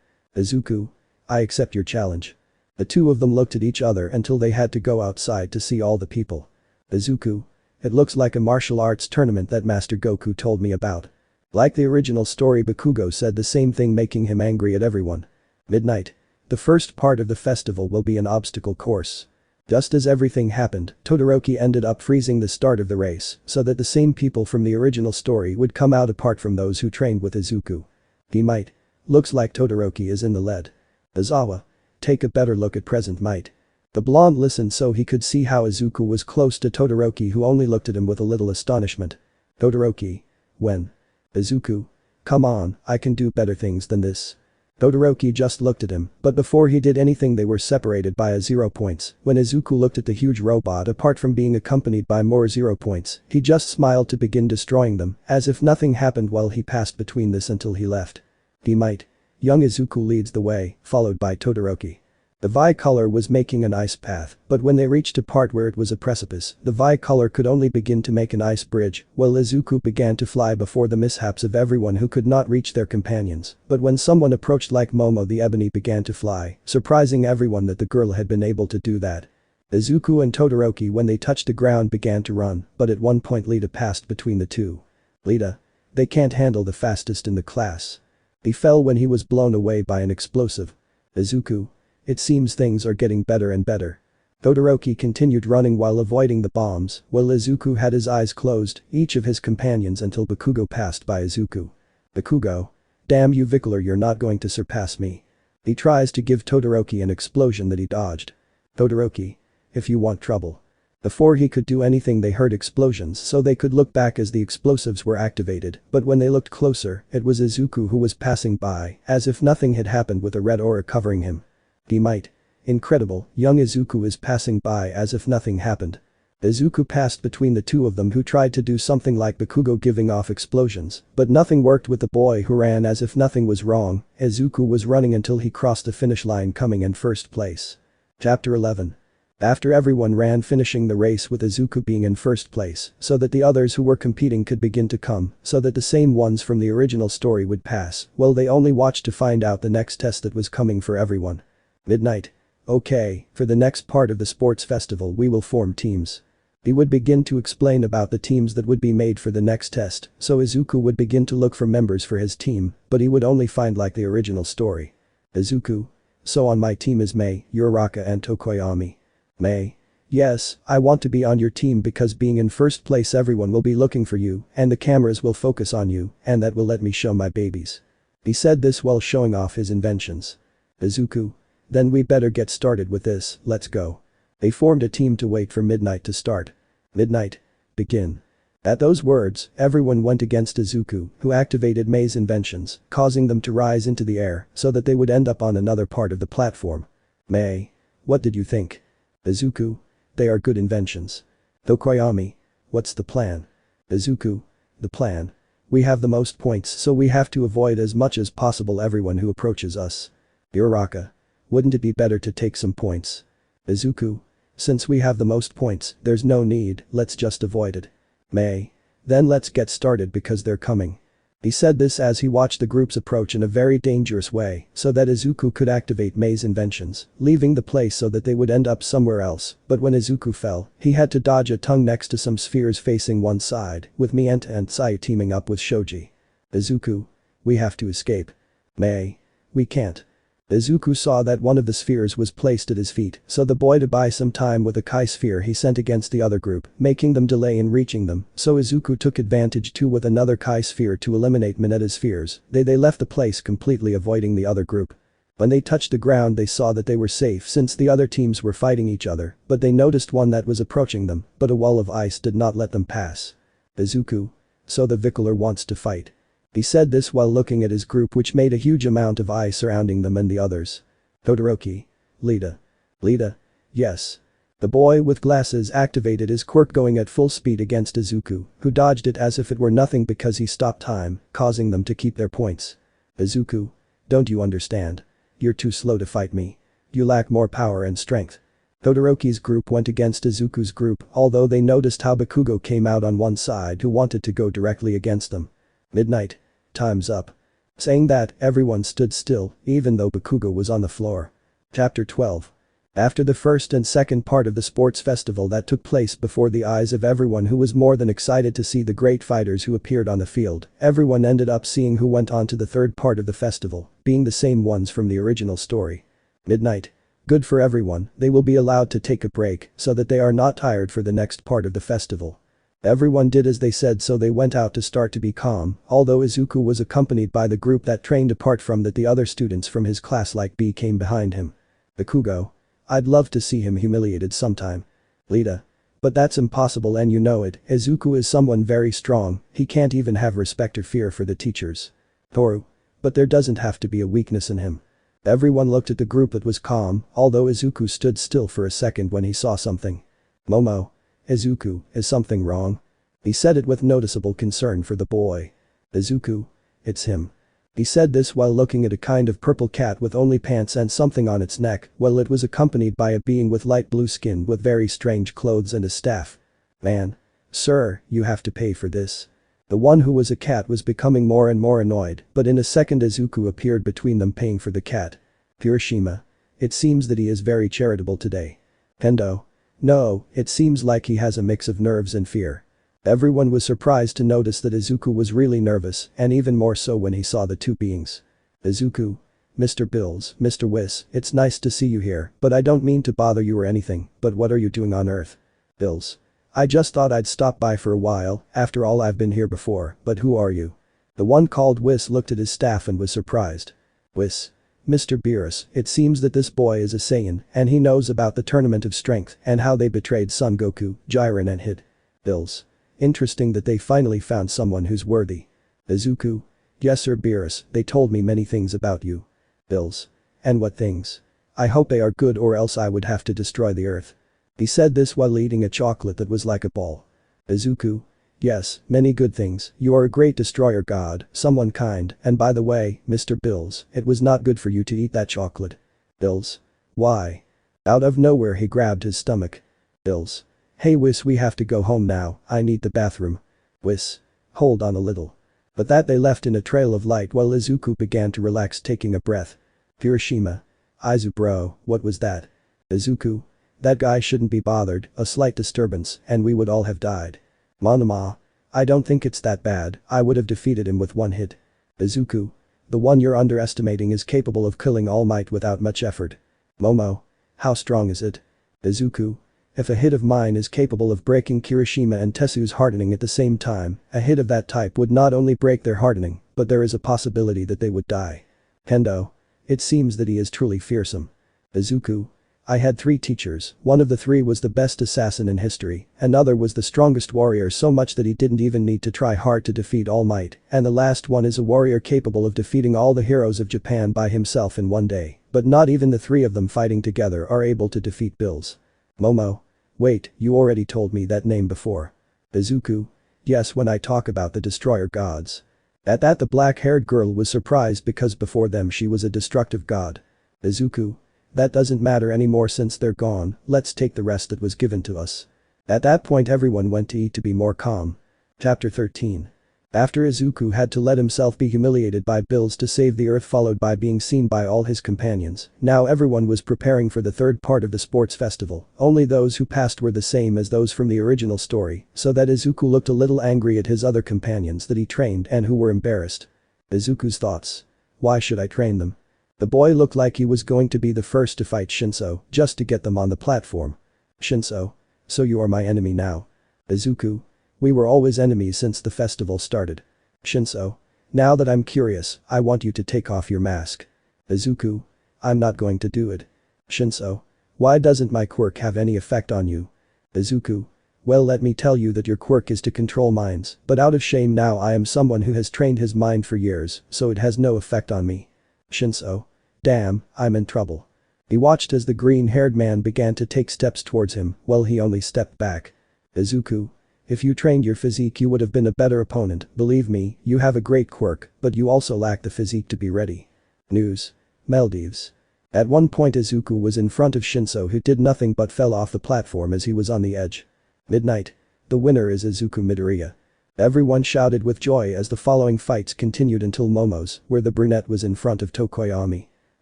Izuku. I accept your challenge. The two of them looked at each other until they had to go outside to see all the people. Izuku. It looks like a martial arts tournament that Master Goku told me about. Like the original story, Bakugo said the same thing, making him angry at everyone. Midnight. The first part of the festival will be an obstacle course. Just as everything happened, Todoroki ended up freezing the start of the race so that the same people from the original story would come out apart from those who trained with Izuku. He might. Looks like Todoroki is in the lead. Izawa. Take a better look at present might. The blonde listened so he could see how Izuku was close to Todoroki who only looked at him with a little astonishment. Todoroki. When? Izuku. Come on, I can do better things than this. Todoroki just looked at him, but before he did anything they were separated by a 0 points. When Izuku looked at the huge robot, apart from being accompanied by more 0 points, he just smiled to begin destroying them, as if nothing happened while he passed between this until he left. He might. Young Izuku leads the way, followed by Todoroki. The Vi-color was making an ice path, but when they reached a part where it was a precipice, the Vi-color could only begin to make an ice bridge, while Izuku began to fly before the mishaps of everyone who could not reach their companions. But when someone approached like Momo, the ebony began to fly, surprising everyone that the girl had been able to do that. Izuku and Todoroki, when they touched the ground, began to run, but at one point Lita passed between the two. Lita. They can't handle the fastest in the class. He fell when he was blown away by an explosive. Izuku. It seems things are getting better and better. Todoroki continued running while avoiding the bombs, while Izuku had his eyes closed, each of his companions, until Bakugo passed by Izuku. Bakugo. Damn you Vicolor, you're not going to surpass me. He tries to give Todoroki an explosion that he dodged. Todoroki. If you want trouble. Before he could do anything, they heard explosions, so they could look back as the explosives were activated, but when they looked closer, it was Izuku who was passing by, as if nothing had happened, with a red aura covering him. He might. Incredible, young Izuku is passing by as if nothing happened. Izuku passed between the two of them, who tried to do something like Bakugo giving off explosions, but nothing worked with the boy who ran as if nothing was wrong. Izuku was running until he crossed the finish line, coming in first place. Chapter 11. After everyone ran, finishing the race with Izuku being in first place, so that the others who were competing could begin to come, so that the same ones from the original story would pass, well, they only watched to find out the next test that was coming for everyone. Midnight. Okay, for the next part of the sports festival we will form teams. He would begin to explain about the teams that would be made for the next test, so Izuku would begin to look for members for his team, but he would only find like the original story. Izuku. So on my team is Mei, Uraraka and Tokoyami. Mei. Yes, I want to be on your team because being in first place everyone will be looking for you and the cameras will focus on you and that will let me show my babies. He said this while showing off his inventions. Izuku. Then we better get started with this, let's go. They formed a team to wait for midnight to start. Midnight. Begin. At those words, everyone went against Izuku, who activated Mei's inventions, causing them to rise into the air so that they would end up on another part of the platform. Mei. What did you think? Izuku. They are good inventions. Tokoyami. What's the plan? Izuku. The plan. We have the most points, so we have to avoid as much as possible everyone who approaches us. Uraraka. Wouldn't it be better to take some points? Izuku. Since we have the most points, there's no need, let's just avoid it. Mei. Then let's get started because they're coming. He said this as he watched the groups approach in a very dangerous way so that Izuku could activate Mei's inventions, leaving the place so that they would end up somewhere else, but when Izuku fell, he had to dodge a tongue next to some spheres facing one side, with Mienta and Sai teaming up with Shoji. Izuku. We have to escape. Mei. We can't. Izuku saw that one of the spheres was placed at his feet, so the boy to buy some time with a Kai sphere he sent against the other group, making them delay in reaching them, so Izuku took advantage too with another Kai sphere to eliminate Mineta's spheres. They left the place completely avoiding the other group. When they touched the ground they saw that they were safe since the other teams were fighting each other, but they noticed one that was approaching them, but a wall of ice did not let them pass. Izuku. So the Vicolor wants to fight. He said this while looking at his group, which made a huge amount of ice surrounding them and the others. Todoroki. Lita. Lita. Yes. The boy with glasses activated his quirk going at full speed against Izuku, who dodged it as if it were nothing because he stopped time, causing them to keep their points. Izuku. Don't you understand? You're too slow to fight me. You lack more power and strength. Todoroki's group went against Izuku's group, although they noticed how Bakugo came out on one side who wanted to go directly against them. Midnight. Time's up. Saying that, everyone stood still, even though Bakugo was on the floor. Chapter 12. After the first and second part of the sports festival that took place before the eyes of everyone who was more than excited to see the great fighters who appeared on the field, everyone ended up seeing who went on to the third part of the festival, being the same ones from the original story. Midnight. Good for everyone, they will be allowed to take a break so that they are not tired for the next part of the festival. Everyone did as they said, so they went out to start to be calm, although Izuku was accompanied by the group that trained apart from that the other students from his class like B came behind him. Bakugo. I'd love to see him humiliated sometime. Lita. But that's impossible and you know it, Izuku is someone very strong, he can't even have respect or fear for the teachers. Toru. But there doesn't have to be a weakness in him. Everyone looked at the group that was calm, although Izuku stood still for a second when he saw something. Momo. Izuku, is something wrong? He said it with noticeable concern for the boy. Izuku. It's him. He said this while looking at a kind of purple cat with only pants and something on its neck, while it was accompanied by a being with light blue skin with very strange clothes and a staff. Man. Sir, you have to pay for this. The one who was a cat was becoming more and more annoyed, but in a second Izuku appeared between them paying for the cat. Hiroshima. It seems that he is very charitable today. Kendo. No, it seems like he has a mix of nerves and fear. Everyone was surprised to notice that Izuku was really nervous, and even more so when he saw the two beings. Izuku. Mr. Bills, Mr. Whis, it's nice to see you here, but I don't mean to bother you or anything, but what are you doing on Earth? Bills. I just thought I'd stop by for a while, after all I've been here before, but who are you? The one called Whis looked at his staff and was surprised. Whis. Mr. Beerus, it seems that this boy is a Saiyan, and he knows about the Tournament of Strength and how they betrayed Son Goku, Jiren and Hit. Bills. Interesting that they finally found someone who's worthy. Izuku. Yes sir Beerus, they told me many things about you. Bills. And what things? I hope they are good or else I would have to destroy the earth. He said this while eating a chocolate that was like a ball. Izuku. Yes, many good things, you are a great destroyer god, someone kind, and by the way, Mr. Bills, it was not good for you to eat that chocolate. Bills. Why? Out of nowhere he grabbed his stomach. Bills. Hey Whis, we have to go home now, I need the bathroom. Whis. Hold on a little. But that they left in a trail of light while Izuku began to relax taking a breath. Hiroshima. Izu bro, what was that? Izuku. That guy shouldn't be bothered, a slight disturbance, and we would all have died. Monoma. I don't think it's that bad, I would have defeated him with one hit. Izuku. The one you're underestimating is capable of killing All Might without much effort. Momo. How strong is it? Izuku. If a hit of mine is capable of breaking Kirishima and Tetsu's hardening at the same time, a hit of that type would not only break their hardening, but there is a possibility that they would die. Kendo. It seems that he is truly fearsome. Izuku. I had 3 teachers, one of the 3 was the best assassin in history, another was the strongest warrior so much that he didn't even need to try hard to defeat All Might, and the last one is a warrior capable of defeating all the heroes of Japan by himself in one day, but not even the 3 of them fighting together are able to defeat Bills. Momo. Wait, you already told me that name before. Izuku. Yes, when I talk about the destroyer gods. At that the black-haired girl was surprised because before them she was a destructive god. Izuku. That doesn't matter anymore since they're gone, let's take the rest that was given to us. At that point everyone went to eat to be more calm. Chapter 13. After Izuku had to let himself be humiliated by Bills to save the earth followed by being seen by all his companions, now everyone was preparing for the third part of the sports festival, only those who passed were the same as those from the original story, so that Izuku looked a little angry at his other companions that he trained and who were embarrassed. Izuku's thoughts. Why should I train them? The boy looked like he was going to be the first to fight Shinso, just to get them on the platform. Shinso. So you are my enemy now. Izuku. We were always enemies since the festival started. Shinso. Now that I'm curious, I want you to take off your mask. Izuku. I'm not going to do it. Shinso. Why doesn't my quirk have any effect on you? Izuku. Well, let me tell you that your quirk is to control minds, but out of shame now I am someone who has trained his mind for years, so it has no effect on me. Shinso. Damn, I'm in trouble. He watched as the green-haired man began to take steps towards him, while he only stepped back. Izuku. If you trained your physique you would have been a better opponent, believe me, you have a great quirk, but you also lack the physique to be ready. News. Maldives. At one point Izuku was in front of Shinso who did nothing but fell off the platform as he was on the edge. Midnight. The winner is Izuku Midoriya. Everyone shouted with joy as the following fights continued until Momo's, where the brunette was in front of Tokoyami.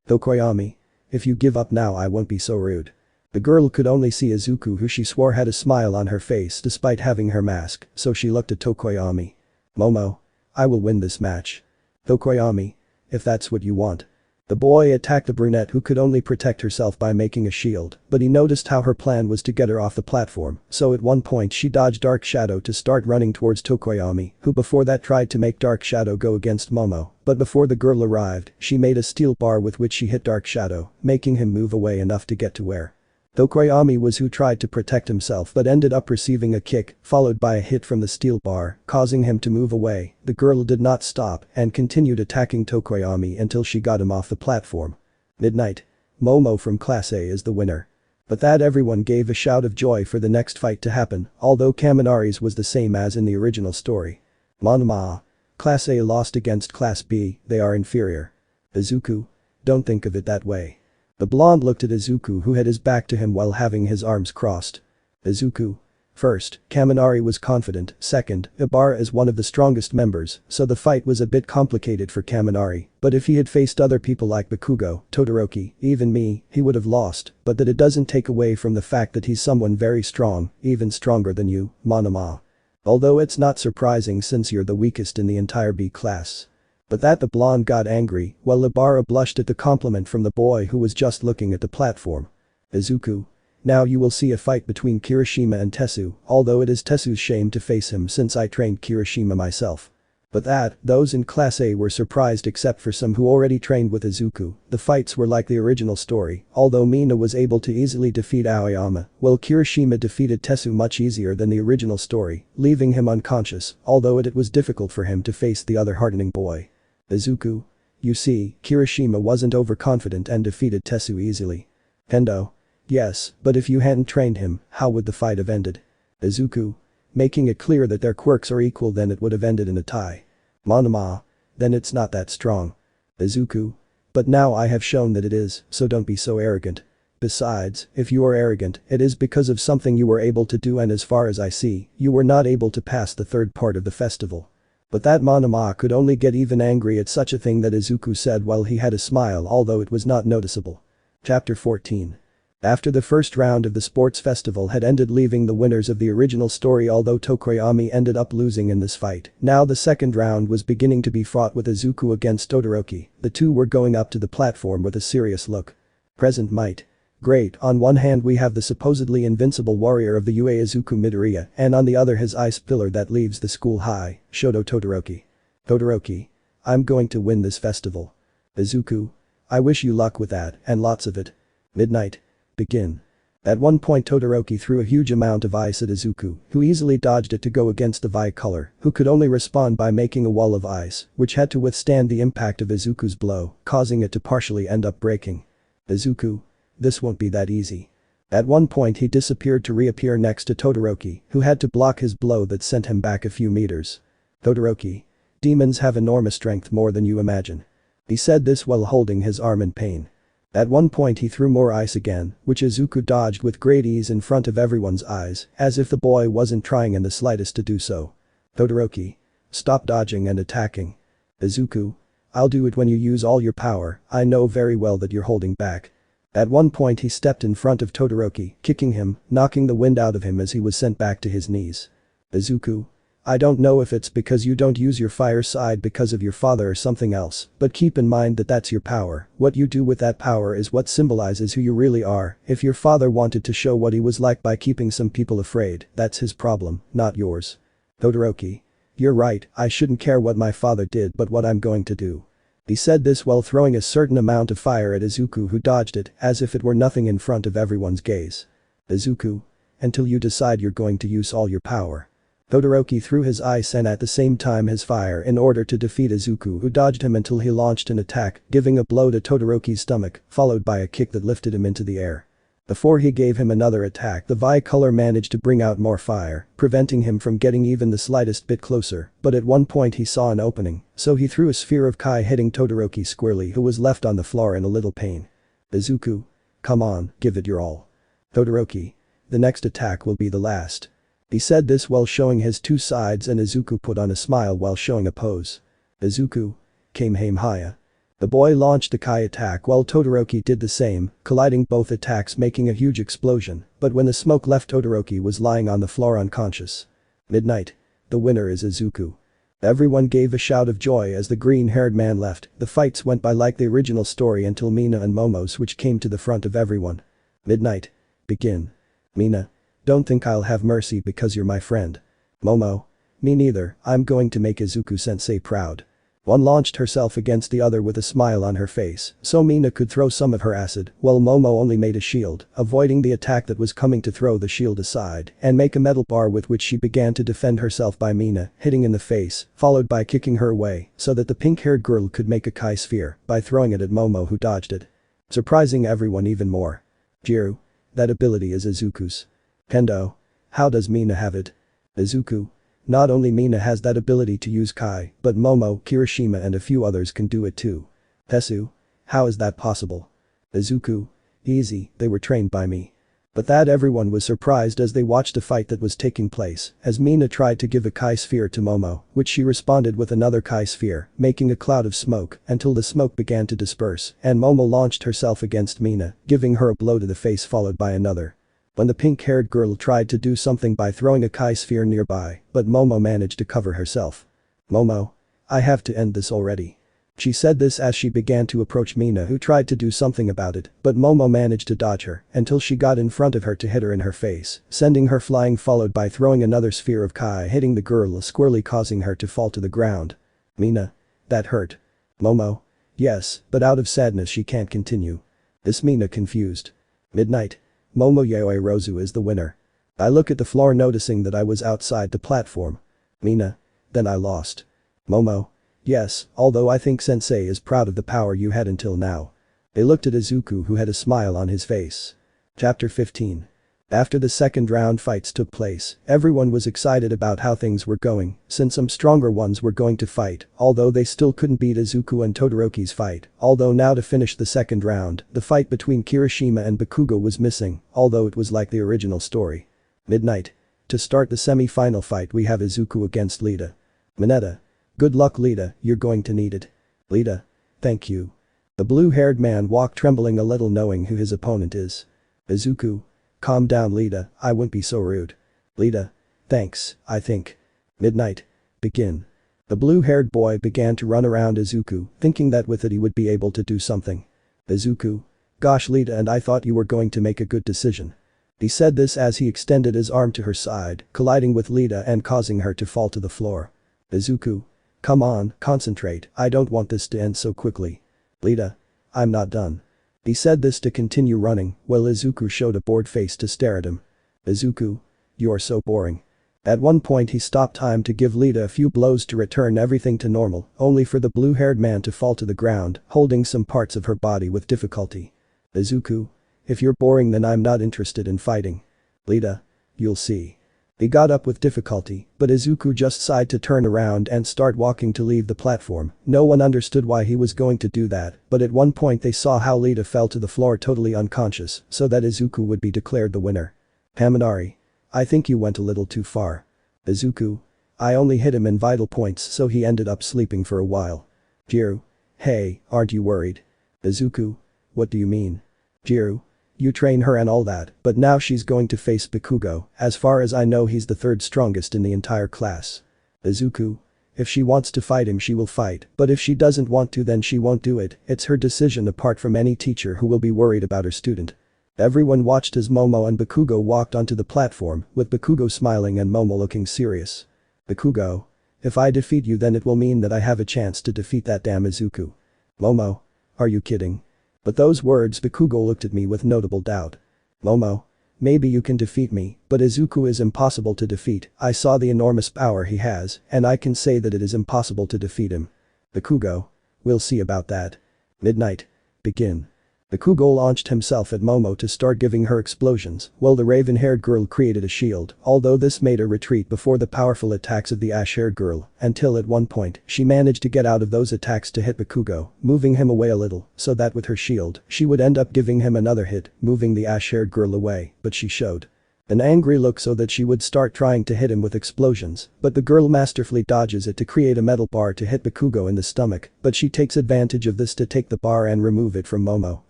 Tokoyami. If you give up now I won't be so rude. The girl could only see Izuku who she swore had a smile on her face despite having her mask, so she looked at Tokoyami. Momo. I will win this match. Tokoyami. If that's what you want. The boy attacked the brunette who could only protect herself by making a shield, but he noticed how her plan was to get her off the platform, so at one point she dodged Dark Shadow to start running towards Tokoyami, who before that tried to make Dark Shadow go against Momo, but before the girl arrived, she made a steel bar with which she hit Dark Shadow, making him move away enough to get to where Tokoyami was, who tried to protect himself but ended up receiving a kick, followed by a hit from the steel bar, causing him to move away. The girl did not stop and continued attacking Tokoyami until she got him off the platform. Midnight. Momo from Class A is the winner. But that everyone gave a shout of joy for the next fight to happen, although Kaminari's was the same as in the original story. Monoma. Class A lost against Class B, they are inferior. Izuku? Don't think of it that way. The blonde looked at Izuku, who had his back to him while having his arms crossed. Izuku. First, Kaminari was confident, second, Ibara is one of the strongest members, so the fight was a bit complicated for Kaminari, but if he had faced other people like Bakugo, Todoroki, even me, he would have lost, but that it doesn't take away from the fact that he's someone very strong, even stronger than you, Monoma. Although it's not surprising since you're the weakest in the entire B class. But that the blonde got angry, while Ibara blushed at the compliment from the boy who was just looking at the platform. Izuku. Now you will see a fight between Kirishima and Tesu, although it is Tesu's shame to face him since I trained Kirishima myself. But those in Class A were surprised except for some who already trained with Izuku. The fights were like the original story, although Mina was able to easily defeat Aoyama, while Kirishima defeated Tesu much easier than the original story, leaving him unconscious, although it was difficult for him to face the other hardening boy. Izuku. You see, Kirishima wasn't overconfident and defeated Tesu easily. Kendo. Yes, but if you hadn't trained him, how would the fight have ended? Izuku. Making it clear that their quirks are equal, then it would have ended in a tie. Monoma. Then it's not that strong. Izuku. But now I have shown that it is, so don't be so arrogant. Besides, if you are arrogant, it is because of something you were able to do, and as far as I see, you were not able to pass the third part of the festival. But that Monoma could only get even angry at such a thing that Izuku said while he had a smile, although it was not noticeable. Chapter 14. After the first round of the sports festival had ended, leaving the winners of the original story, although Tokoyami ended up losing in this fight. Now the second round was beginning to be fought with Izuku against Todoroki. The two were going up to the platform with a serious look. Present might. Great, on one hand we have the supposedly invincible warrior of the UA Izuku Midoriya, and on the other his ice pillar that leaves the school high, Shoto Todoroki. Todoroki. I'm going to win this festival. Izuku. I wish you luck with that, and lots of it. Midnight. Begin. At one point Todoroki threw a huge amount of ice at Izuku, who easily dodged it to go against the Vi color, who could only respond by making a wall of ice, which had to withstand the impact of Izuku's blow, causing it to partially end up breaking. Izuku. This won't be that easy. At one point he disappeared to reappear next to Todoroki, who had to block his blow that sent him back a few meters. Todoroki. Demons have enormous strength, more than you imagine. He said this while holding his arm in pain. At one point he threw more ice again, which Izuku dodged with great ease in front of everyone's eyes, as if the boy wasn't trying in the slightest to do so. Todoroki. Stop dodging and attacking. Izuku. I'll do it when you use all your power, I know very well that you're holding back. At one point he stepped in front of Todoroki, kicking him, knocking the wind out of him as he was sent back to his knees. Izuku. I don't know if it's because you don't use your fire side because of your father or something else, but keep in mind that that's your power. What you do with that power is what symbolizes who you really are. If your father wanted to show what he was like by keeping some people afraid, that's his problem, not yours. Todoroki. You're right, I shouldn't care what my father did, but what I'm going to do. He said this while throwing a certain amount of fire at Izuku, who dodged it as if it were nothing in front of everyone's gaze. Izuku. Until you decide you're going to use all your power. Todoroki threw his ice and at the same time his fire in order to defeat Izuku, who dodged him until he launched an attack, giving a blow to Todoroki's stomach, followed by a kick that lifted him into the air. Before he gave him another attack, the Vi color managed to bring out more fire, preventing him from getting even the slightest bit closer, but at one point he saw an opening, so he threw a sphere of Kai hitting Todoroki squarely, who was left on the floor in a little pain. Izuku. Come on, give it your all. Todoroki. The next attack will be the last. He said this while showing his two sides, and Izuku put on a smile while showing a pose. Izuku. Kamehameha. The boy launched a Kai attack while Todoroki did the same, colliding both attacks making a huge explosion, but when the smoke left Todoroki was lying on the floor unconscious. Midnight. The winner is Izuku. Everyone gave a shout of joy as the green-haired man left. The fights went by like the original story until Mina and Momo switched came to the front of everyone. Midnight. Begin. Mina. Don't think I'll have mercy because you're my friend. Momo. Me neither, I'm going to make Izuku-sensei proud. One launched herself against the other with a smile on her face, so Mina could throw some of her acid, while Momo only made a shield, avoiding the attack that was coming to throw the shield aside, and make a metal bar with which she began to defend herself by Mina, hitting in the face, followed by kicking her away, so that the pink-haired girl could make a Kai sphere, by throwing it at Momo, who dodged it. Surprising everyone even more. Jiru. That ability is Izuku's. Kendo. How does Mina have it? Izuku. Not only Mina has that ability to use Kai, but Momo, Kirishima and a few others can do it too. Tesu? How is that possible? Izuku? Easy, they were trained by me. But that everyone was surprised as they watched a fight that was taking place, as Mina tried to give a Kai sphere to Momo, which she responded with another Kai sphere, making a cloud of smoke, until the smoke began to disperse, and Momo launched herself against Mina, giving her a blow to the face followed by another. When the pink-haired girl tried to do something by throwing a Kai sphere nearby, but Momo managed to cover herself. Momo. I have to end this already. She said this as she began to approach Mina, who tried to do something about it, but Momo managed to dodge her until she got in front of her to hit her in her face, sending her flying followed by throwing another sphere of Kai hitting the girl squarely causing her to fall to the ground. Mina. That hurt. Momo. Yes, but out of sadness she can't continue. This Mina confused. Midnight. Momo Yaoi Rozu is the winner. I look at the floor noticing that I was outside the platform. Mina. Then I lost. Momo. Yes, although I think sensei is proud of the power you had until now. They looked at Izuku who had a smile on his face. Chapter 15. After the second round fights took place, everyone was excited about how things were going, since some stronger ones were going to fight, although they still couldn't beat Izuku and Todoroki's fight, although now to finish the second round, the fight between Kirishima and Bakugo was missing, although it was like the original story. Midnight. To start the semi-final fight we have Izuku against Lita. Mineta. Good luck Lita, you're going to need it. Lita. Thank you. The blue-haired man walked trembling a little knowing who his opponent is. Izuku. Calm down Lita, I won't be so rude. Lita. Thanks, I think. Midnight. Begin. The blue-haired boy began to run around Izuku, thinking that with it he would be able to do something. Izuku. Gosh Lita, and I thought you were going to make a good decision. He said this as he extended his arm to her side, colliding with Lita and causing her to fall to the floor. Izuku. Come on, concentrate, I don't want this to end so quickly. Lita. I'm not done. He said this to continue running, while Izuku showed a bored face to stare at him. Izuku. You are so boring. At one point he stopped time to give Lita a few blows to return everything to normal, only for the blue-haired man to fall to the ground, holding some parts of her body with difficulty. Izuku. If you're boring then I'm not interested in fighting. Lita. You'll see. He got up with difficulty, but Izuku just sighed to turn around and start walking to leave the platform. No one understood why he was going to do that, but at one point they saw how Lita fell to the floor totally unconscious, so that Izuku would be declared the winner. Haminari. I think you went a little too far. Izuku. I only hit him in vital points so he ended up sleeping for a while. Jiru. Hey, aren't you worried? Izuku. What do you mean? Jiru. You train her and all that, but now she's going to face Bakugo, as far as I know he's the third strongest in the entire class. Izuku. If she wants to fight him she will fight, but if she doesn't want to then she won't do it, it's her decision apart from any teacher who will be worried about her student. Everyone watched as Momo and Bakugo walked onto the platform, with Bakugo smiling and Momo looking serious. Bakugo. If I defeat you then it will mean that I have a chance to defeat that damn Izuku. Momo. Are you kidding? But those words Bakugo looked at me with notable doubt. Momo. Maybe you can defeat me, but Izuku is impossible to defeat, I saw the enormous power he has, and I can say that it is impossible to defeat him. Bakugo. We'll see about that. Midnight. Begin. Bakugo launched himself at Momo to start giving her explosions, while the raven-haired girl created a shield, although this made her retreat before the powerful attacks of the ash-haired girl, until at one point, she managed to get out of those attacks to hit Bakugo, moving him away a little, so that with her shield, she would end up giving him another hit, moving the ash-haired girl away, but she showed an angry look so that she would start trying to hit him with explosions, but the girl masterfully dodges it to create a metal bar to hit Bakugo in the stomach, but she takes advantage of this to take the bar and remove it from Momo,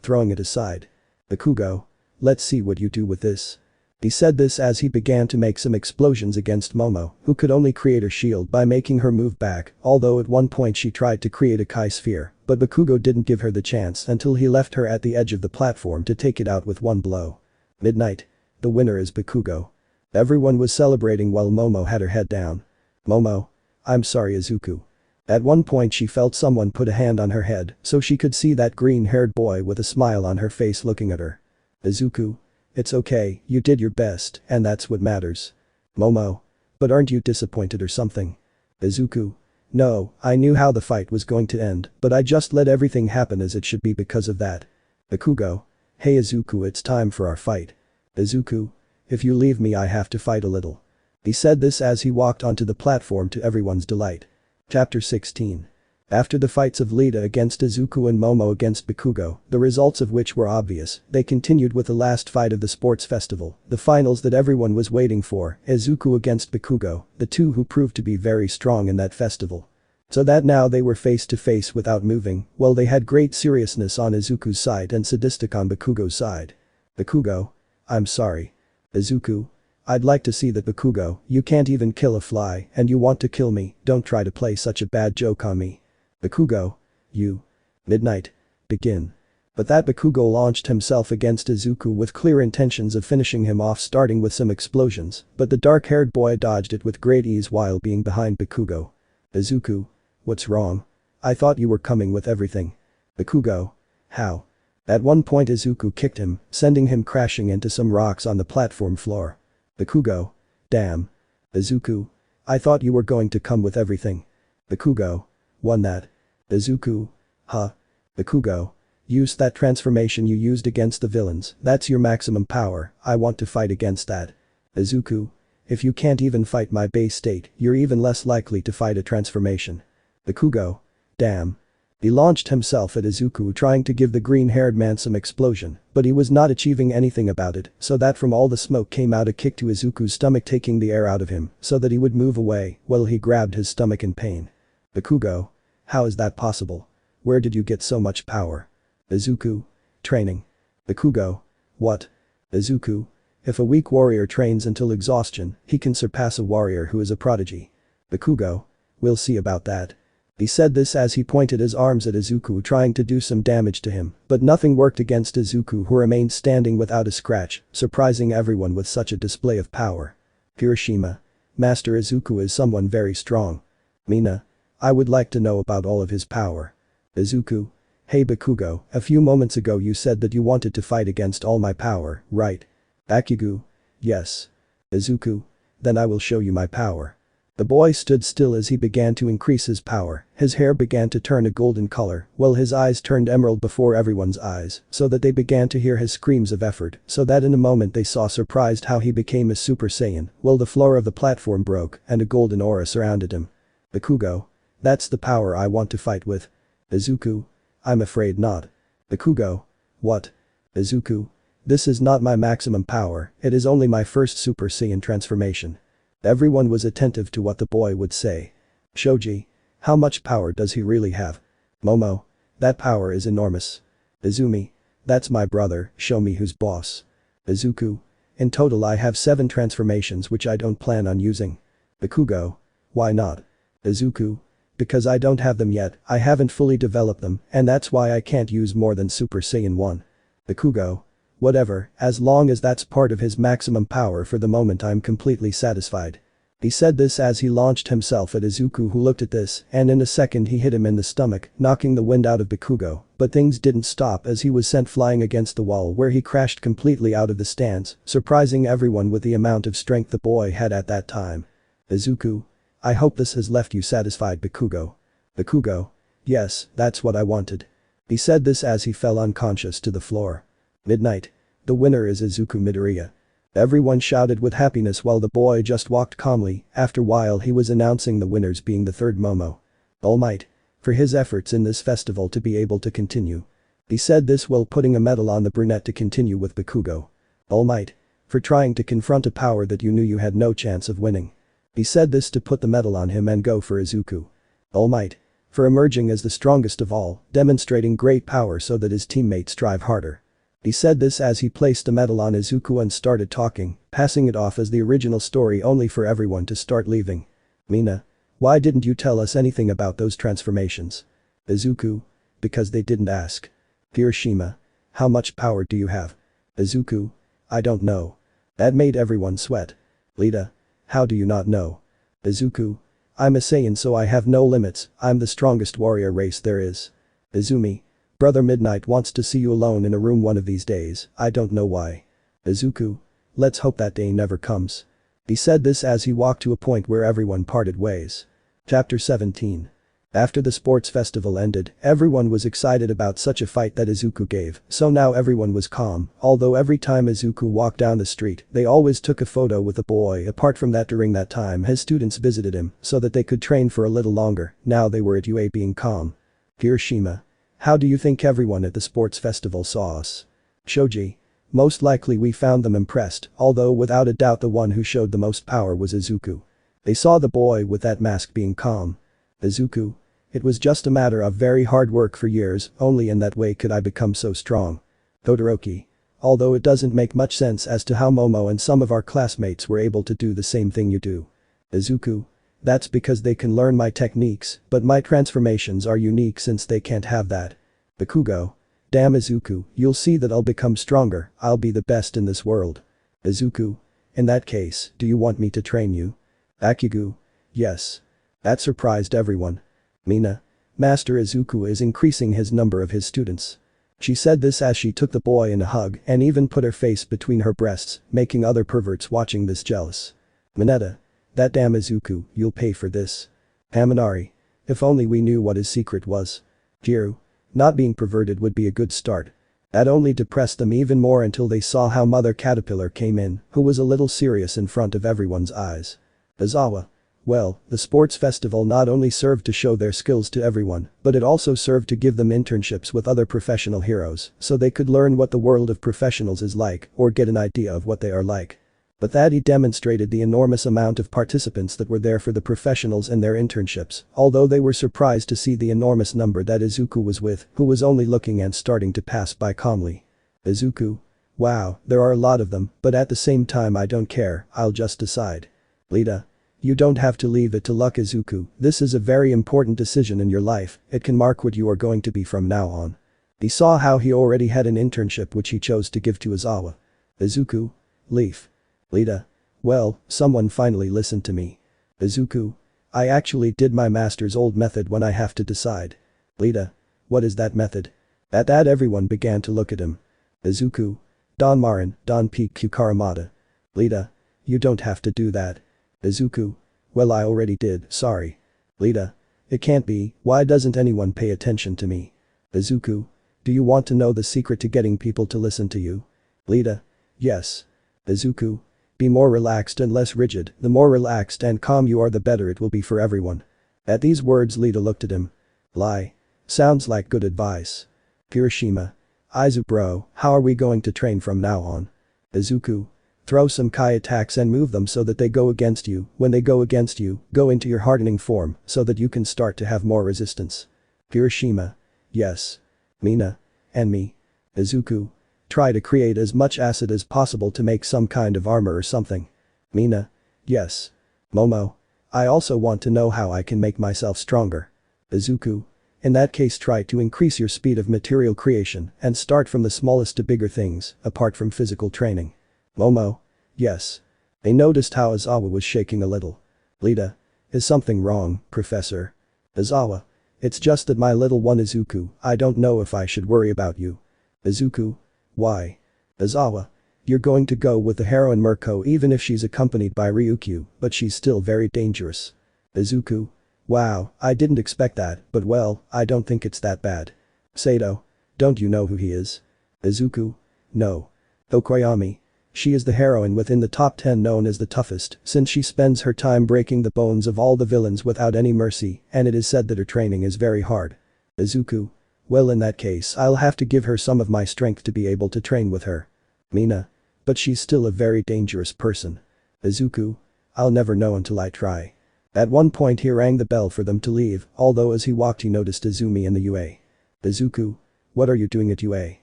throwing it aside. Bakugo. Let's see what you do with this. He said this as he began to make some explosions against Momo, who could only create her shield by making her move back, although at one point she tried to create a Kai sphere, but Bakugo didn't give her the chance until he left her at the edge of the platform to take it out with one blow. Midnight. The winner is Bakugo. Everyone was celebrating while Momo had her head down. Momo. I'm sorry Izuku. At one point she felt someone put a hand on her head so she could see that green-haired boy with a smile on her face looking at her. Izuku. It's okay, you did your best, and that's what matters. Momo. But aren't you disappointed or something? Izuku. No, I knew how the fight was going to end, but I just let everything happen as it should be because of that. Bakugo. Hey Izuku, it's time for our fight. Izuku. If you leave me I have to fight a little. He said this as he walked onto the platform to everyone's delight. Chapter 16. After the fights of Lita against Izuku and Momo against Bakugo, the results of which were obvious, they continued with the last fight of the sports festival, the finals that everyone was waiting for, Izuku against Bakugo, the two who proved to be very strong in that festival. So that now they were face to face without moving, well they had great seriousness on Izuku's side and sadistic on Bakugo's side. Bakugo. I'm sorry. Izuku. I'd like to see that. Bakugo, you can't even kill a fly and you want to kill me, don't try to play such a bad joke on me. Bakugo. You. Midnight. Begin. But that Bakugo launched himself against Izuku with clear intentions of finishing him off, starting with some explosions, but the dark-haired boy dodged it with great ease while being behind Bakugo. Izuku. What's wrong? I thought you were coming with everything. Bakugo. How? At one point Izuku kicked him, sending him crashing into some rocks on the platform floor. Bakugo. Damn. Izuku. I thought you were going to come with everything. Bakugo. Won that. Izuku. Huh. Bakugo. Use that transformation you used against the villains, that's your maximum power, I want to fight against that. Izuku. If you can't even fight my base state, you're even less likely to fight a transformation. Bakugo. Damn. He launched himself at Izuku trying to give the green-haired man some explosion, but he was not achieving anything about it, so that from all the smoke came out a kick to Izuku's stomach, taking the air out of him so that he would move away while he grabbed his stomach in pain. Bakugo. How is that possible? Where did you get so much power? Izuku. Training. Bakugo. What? Izuku. If a weak warrior trains until exhaustion, he can surpass a warrior who is a prodigy. Bakugo. We'll see about that. He said this as he pointed his arms at Izuku, trying to do some damage to him, but nothing worked against Izuku, who remained standing without a scratch, surprising everyone with such a display of power. Hiroshima. Master Izuku is someone very strong. Mina. I would like to know about all of his power. Izuku. Hey Bakugo, a few moments ago you said that you wanted to fight against all my power, right? Bakugo. Yes. Izuku. Then I will show you my power. The boy stood still as he began to increase his power, his hair began to turn a golden color, while his eyes turned emerald before everyone's eyes, so that they began to hear his screams of effort, so that in a moment they saw surprised how he became a Super Saiyan, while the floor of the platform broke and a golden aura surrounded him. Bakugo. That's the power I want to fight with. Izuku. I'm afraid not. Bakugo. What? Izuku. This is not my maximum power, it is only my first Super Saiyan transformation. Everyone was attentive to what the boy would say. Shoji. How much power does he really have? Momo. That power is enormous. Izumi. That's my brother, show me who's boss. Izuku. In total I have 7 transformations which I don't plan on using. Bakugo. Why not? Izuku. Because I don't have them yet, I haven't fully developed them, and that's why I can't use more than Super Saiyan 1. Bakugo. Whatever, as long as that's part of his maximum power for the moment I'm completely satisfied. He said this as he launched himself at Izuku, who looked at this, and in a second he hit him in the stomach, knocking the wind out of Bakugo, but things didn't stop as he was sent flying against the wall, where he crashed completely out of the stands, surprising everyone with the amount of strength the boy had at that time. Izuku. I hope this has left you satisfied. Bakugo. Bakugo. Yes, that's what I wanted. He said this as he fell unconscious to the floor. Midnight. The winner is Izuku Midoriya. Everyone shouted with happiness while the boy just walked calmly, after a while he was announcing the winners being the third Momo. All Might. For his efforts in this festival to be able to continue. He said this while putting a medal on the brunette to continue with Bakugo. All Might. For trying to confront a power that you knew you had no chance of winning. He said this to put the medal on him and go for Izuku. All Might. For emerging as the strongest of all, demonstrating great power so that his teammates strive harder. He said this as he placed the medal on Izuku and started talking, passing it off as the original story only for everyone to start leaving. Mina. Why didn't you tell us anything about those transformations? Izuku. Because they didn't ask. Hiroshima. How much power do you have? Izuku. I don't know. That made everyone sweat. Lita. How do you not know? Izuku. I'm a Saiyan, so I have no limits, I'm the strongest warrior race there is. Izumi. Brother Midnight wants to see you alone in a room one of these days, I don't know why. Izuku. Let's hope that day never comes. He said this as he walked to a point where everyone parted ways. Chapter 17. After the sports festival ended, everyone was excited about such a fight that Izuku gave, so now everyone was calm, although every time Izuku walked down the street, they always took a photo with the boy. Apart from that, during that time his students visited him so that they could train for a little longer. Now they were at UA being calm. Hiroshima. How do you think everyone at the sports festival saw us? Shoji. Most likely we found them impressed, although without a doubt the one who showed the most power was Izuku. They saw the boy with that mask being calm. Izuku. It was just a matter of very hard work for years, only in that way could I become so strong. Todoroki. Although it doesn't make much sense as to how Momo and some of our classmates were able to do the same thing you do. Izuku. That's because they can learn my techniques, but my transformations are unique since they can't have that. Bakugo. Damn Izuku, you'll see that I'll become stronger, I'll be the best in this world. Izuku. In that case, do you want me to train you? Akigugu. Yes. That surprised everyone. Mina. Master Izuku is increasing his number of his students. She said this as she took the boy in a hug and even put her face between her breasts, making other perverts watching this jealous. Mineta. That damn Izuku, you'll pay for this. Haminari. If only we knew what his secret was. Jiru. Not being perverted would be a good start. That only depressed them even more until they saw how Mother Caterpillar came in, who was a little serious in front of everyone's eyes. Izawa. Well, the sports festival not only served to show their skills to everyone, but it also served to give them internships with other professional heroes, so they could learn what the world of professionals is like, or get an idea of what they are like. But that he demonstrated the enormous amount of participants that were there for the professionals and their internships, although they were surprised to see the enormous number that Izuku was with, who was only looking and starting to pass by calmly. Izuku. Wow, there are a lot of them, but at the same time I don't care, I'll just decide. Lita. You don't have to leave it to luck, Izuku, this is a very important decision in your life, it can mark what you are going to be from now on. He saw how he already had an internship which he chose to give to Izawa. Izuku. Leaf. Lita. Well, someone finally listened to me. Izuku. I actually did my master's old method when I have to decide. Lita. What is that method? At that everyone began to look at him. Izuku. Don Marin, Don PQ Karamata. Lita. You don't have to do that. Izuku. Well, I already did, sorry. Lita. It can't be, why doesn't anyone pay attention to me? Izuku. Do you want to know the secret to getting people to listen to you? Lita. Yes. Izuku. Be more relaxed and less rigid, the more relaxed and calm you are the better it will be for everyone. At these words Lita looked at him. Lie. Sounds like good advice. Hiroshima. Izuku bro, how are we going to train from now on? Izuku. Throw some Kai attacks and move them so that they go against you, when they go against you, go into your hardening form so that you can start to have more resistance. Hiroshima. Yes. Mina. And me. Izuku. Try to create as much acid as possible to make some kind of armor or something. Mina. Yes. Momo. I also want to know how I can make myself stronger. Izuku. In that case try to increase your speed of material creation and start from the smallest to bigger things, apart from physical training. Momo. Yes. They noticed how Izawa was shaking a little. Lita. Is something wrong, Professor? Izawa. It's just that my little one Izuku, I don't know if I should worry about you. Izuku. Why? Izawa. You're going to go with the heroine Mirko even if she's accompanied by Ryukyu, but she's still very dangerous. Izuku. Wow, I didn't expect that, but well, I don't think it's that bad. Sato. Don't you know who he is? Izuku. No. Okoyami. She is the heroine within the top 10 known as the toughest since she spends her time breaking the bones of all the villains without any mercy and it is said that her training is very hard. Izuku. Well, in that case I'll have to give her some of my strength to be able to train with her. Mina. But she's still a very dangerous person. Izuku. I'll never know until I try. At one point he rang the bell for them to leave, although as he walked he noticed Izumi in the UA. Izuku. What are you doing at UA?